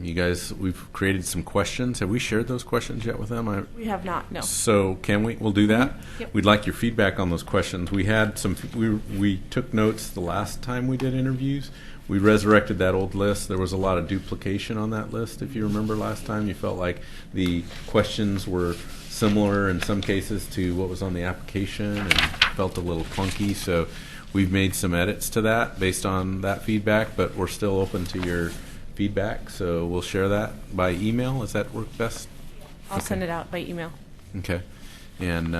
You guys, we've created some questions. Have we shared those questions yet with them? We have not, no. So can we? We'll do that. Yep. We'd like your feedback on those questions. We had some. We took notes the last time we did interviews. We resurrected that old list. There was a lot of duplication on that list. If you remember last time, you felt like the questions were similar in some cases to what was on the application and felt a little clunky. So we've made some edits to that based on that feedback, but we're still open to your feedback, so we'll share that by email. Does that work best? I'll send it out by email. Okay. And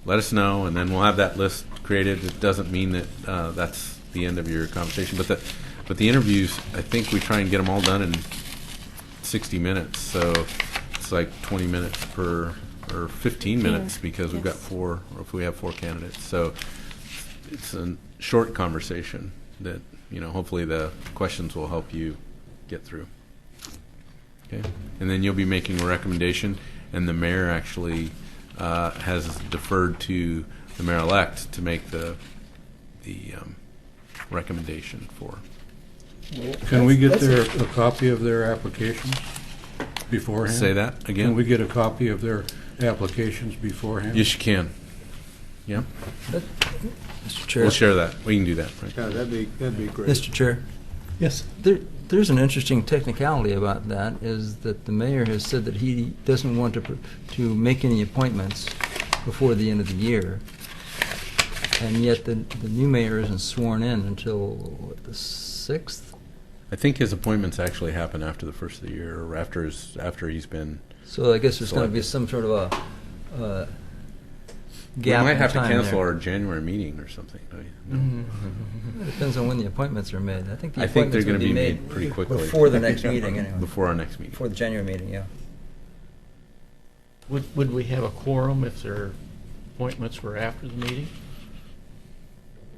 let us know, and then we'll have that list created. It doesn't mean that that's the end of your conversation, but the interviews, I think we try and get them all done in 60 minutes, so it's like 20 minutes per, or 15 minutes because we've got four, or if we have 4 candidates. So it's a short conversation that, hopefully the questions will help you get through. Okay, and then you'll be making a recommendation, and the mayor actually has deferred to the mayor-elect to make the recommendation for. Can we get a copy of their applications beforehand? Say that again? Can we get a copy of their applications beforehand? Yes, you can. Yeah. Mr. Chair. We'll share that. We can do that. Right? Yeah, that'd be great. Mr. Chair. Yes. There's an interesting technicality about that, is that the mayor has said that he doesn't want to make any appointments before the end of the year, and yet the new mayor isn't sworn in until the 6th. I think his appointments actually happen after the first of the year, or after he's been. So I guess there's going to be some sort of a gap. We might have to in time cancel there. our January meeting or something. Don't you? No. It depends on when the appointments are made. I think the I think they're appointments going would to be made made pretty quickly before the next meeting, anyway. Before our next meeting. Before the January meeting, yeah. Would we have a quorum if their appointments were after the meeting?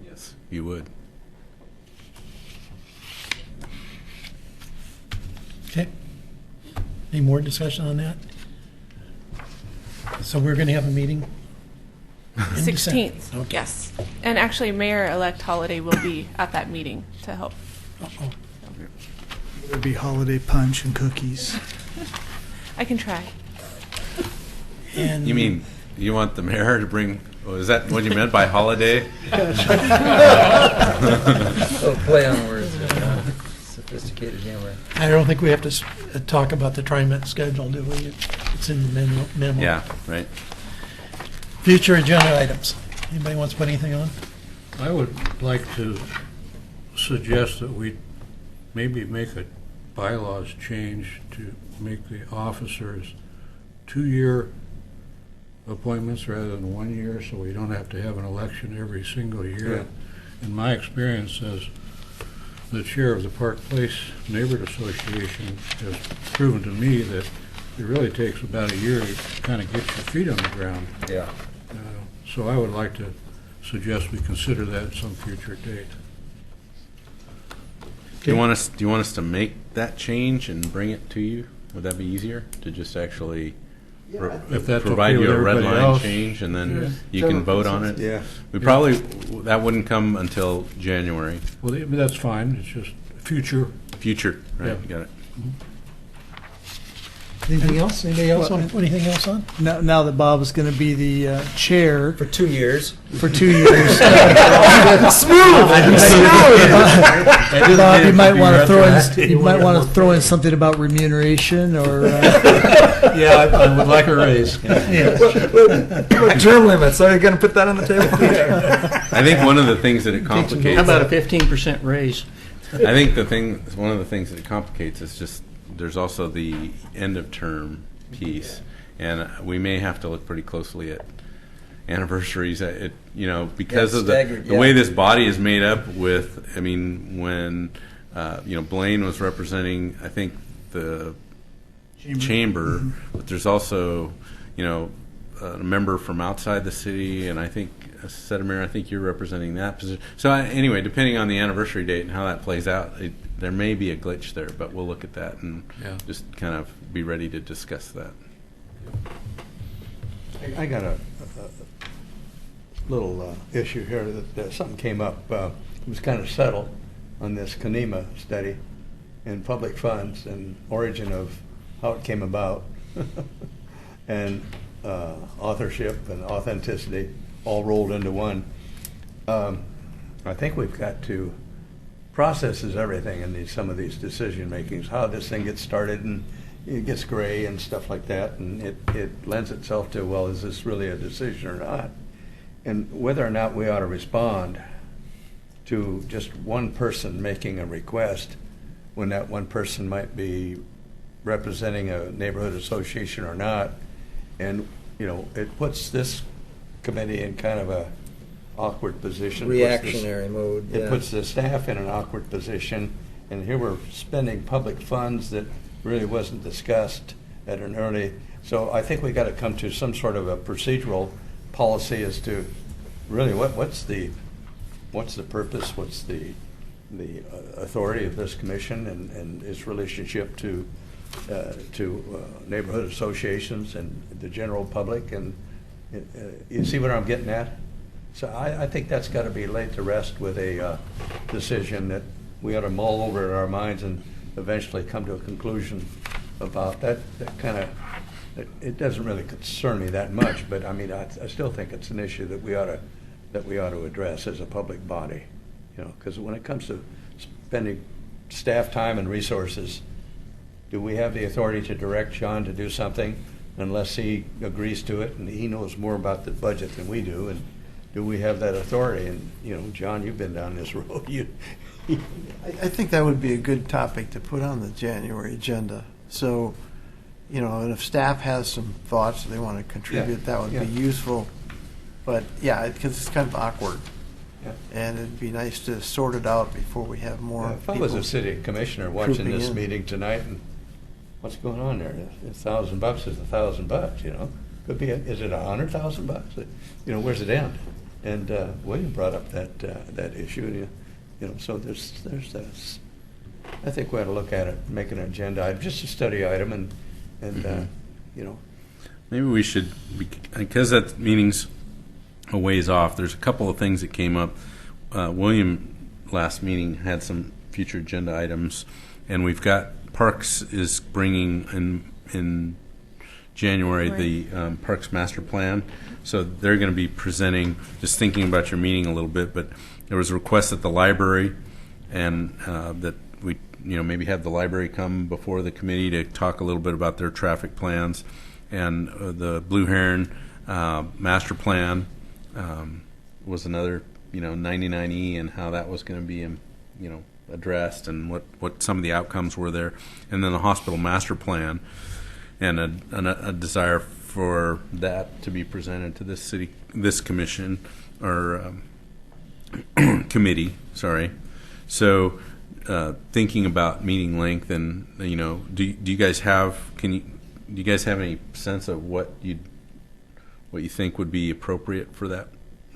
Yes, you would. Okay. Any more discussion on that? So we're going to have a meeting? in 16th, December. Okay. yes. And actually, Mayor-elect Holiday will be at that meeting to help. Uh-oh. There'd be holiday punch and cookies. I can try. And You mean you want the mayor to bring? Oh, is that what you meant by holiday? Oh, play on words. Sophisticated humor. I don't think we have to talk about the TriMet schedule, do we? It's in the memo. Yeah, right. Future agenda items. Anybody wants to put anything on? I would like to suggest that we maybe make a bylaws change to make the officers 2-year appointments rather than 1 year, so we don't have to have an election every single year. In my experience as the chair of the Park Place Neighborhood Association has proven to me that it really takes about a year to kind of get your feet on the ground. Yeah. So I would like to suggest we consider that at some future date. Do you want us to make that change and bring it to you? Would that be easier to just actually If that's provide okay you with a red everybody line else. change and then Yeah. you can vote on it? Yeah. We probably, that wouldn't come until January. Well, that's fine, it's just future. Future, right, Yeah. you got it. Anything else? Anybody else want to put anything else on? Now that Bob is going to be the chair For 2 years. for 2 years, Smooth! Bob, you might want to throw in something about remuneration or. Yeah, I would like a raise. Term limits, are you going to put that on the table? I think one of the things that it complicates. How about a 15% raise? I think one of the things that it complicates is just, there's also the end of term piece, and we may have to look pretty closely at anniversaries. Because of staggered, the way this body is made up with, I mean, when Blaine was representing, I think the chamber, but there's also a member from outside the city, and I think Sedemir, I think you're representing that position. So anyway, depending on the anniversary date and how that plays out, there may be a glitch there, but we'll look at that and just kind of be ready to discuss that. I got a little issue here that something came up. It was kind of settled on this Kanema study, and public funds and origin of how it came about and authorship and authenticity all rolled into one. I think we've got to process is everything in some of these decision makings, how this thing gets started and it gets gray and stuff like that, and it lends itself to, well, is this really a decision or not? And whether or not we ought to respond to just one person making a request when that one person might be representing a neighborhood association or not. And, you know, it puts this committee in kind of a awkward position. Reactionary mode. It Yeah. puts the staff in an awkward position, and here we're spending public funds that really wasn't discussed at an early. So I think we got to come to some sort of a procedural policy as to really what's the purpose, what's the authority of this commission and its relationship to neighborhood associations and the general public, and you see what I'm getting at? So I think that's got to be laid to rest with a decision that we ought to mull over in our minds and eventually come to a conclusion about that. That kind of, it doesn't really concern me that much, but I mean, I still think it's an issue that we ought to address as a public body, you know, because when it comes to spending staff time and resources, do we have the authority to direct John to do something unless he agrees to it and he knows more about the budget than we do? And do we have that authority? And, you know, John, you've been down this road. I think that would be a good topic to put on the January agenda. So, you know, and if staff has some thoughts they want to contribute, that would be useful. But yeah, because it's kind of awkward. Yeah. And it'd be nice to sort it out before we have more If I was a city commissioner watching trooping this in. meeting tonight, and what's going on there? $1,000 is $1,000, you know. Could be, is it $100,000? You know, where's it end? And William brought up that issue, and you know, so there's this. I think we ought to look at it, make an agenda item, just a study item, and you know. Maybe we should, because that meeting's a ways off, there's a couple of things that came up. William, last meeting, had some future agenda items, and we've got, Parks is bringing in January the Parks Master Plan. So they're going to be presenting, just thinking about your meeting a little bit, but there was a request at the library, and that we, you know, maybe have the library come before the committee to talk a little bit about their traffic plans, and the Blue Heron Master Plan was another, you know, 99E, and how that was going to be, you know, addressed, and what some of the outcomes were there, and then the Hospital Master Plan, and a desire for that to be presented to this commission or committee. Sorry. So, thinking about meeting length, and you know, do you guys have any sense of what you think would be appropriate for that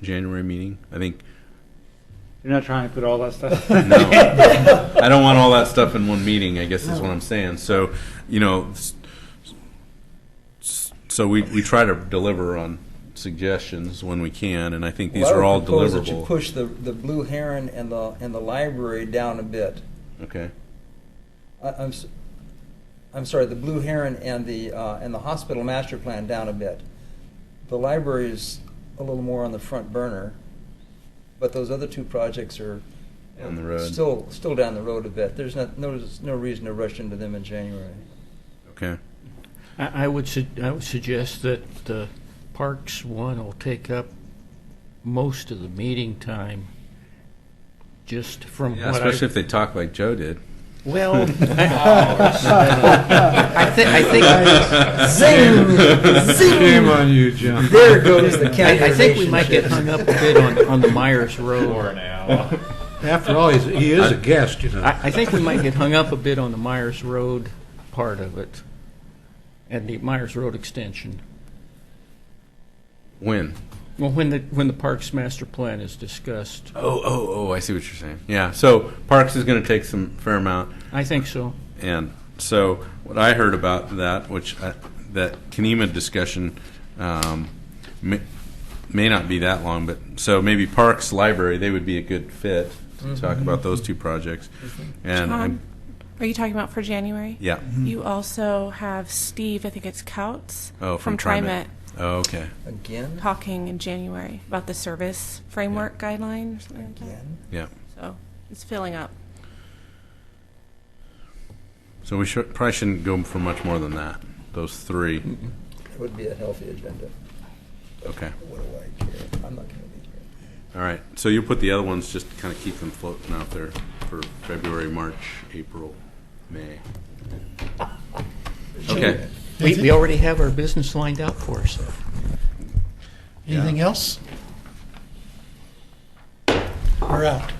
January meeting? I think. You're not trying to put all that stuff. No, I don't want all that stuff in one meeting, I guess is what I'm saying. So, you know, so we try to deliver on suggestions when we can, and I think these are all I would propose that deliverable. you push the Blue Heron and the library down a bit. Okay. I'm sorry, the Blue Heron and the Hospital Master Plan down a bit. The library is a little more on the front burner, but those other two projects are Down the road. Still down the road a bit. There's no reason to rush into them in January. Okay. I would suggest that the Parks one will take up most of the meeting time, just from Yeah, what especially if they talk like Joe did. Well, I think Shame on you, John. There goes the county I think we might get hung up a bit on the Myers Road. After all, he is a guest, you know. I think we might get hung up a bit on the Myers Road part of it, and the Myers Road extension. When? Well, when the Parks Master Plan is discussed. Oh, I see what you're saying. Yeah, so Parks is going to take some fair amount. I think so. And so what I heard about that, that Kenema discussion may not be that long, but so maybe Parks Library, they would be a good fit to talk about those two projects. And John, Are you talking about for January? Yeah. You also have Steve, I think it's Couts, Oh, from TriMet, Oh, okay. Again? talking in January about the service framework guideline or something like that. Again? Yeah. So it's filling up. So we probably shouldn't go for much more than that. Those three. That would be a healthy agenda. Okay. What do I care? I'm not going to be here. All right. So you put the other ones, just to kind of keep them floating out there for February, March, April, May. Okay. We already have our business lined out for us. Anything else? We're out.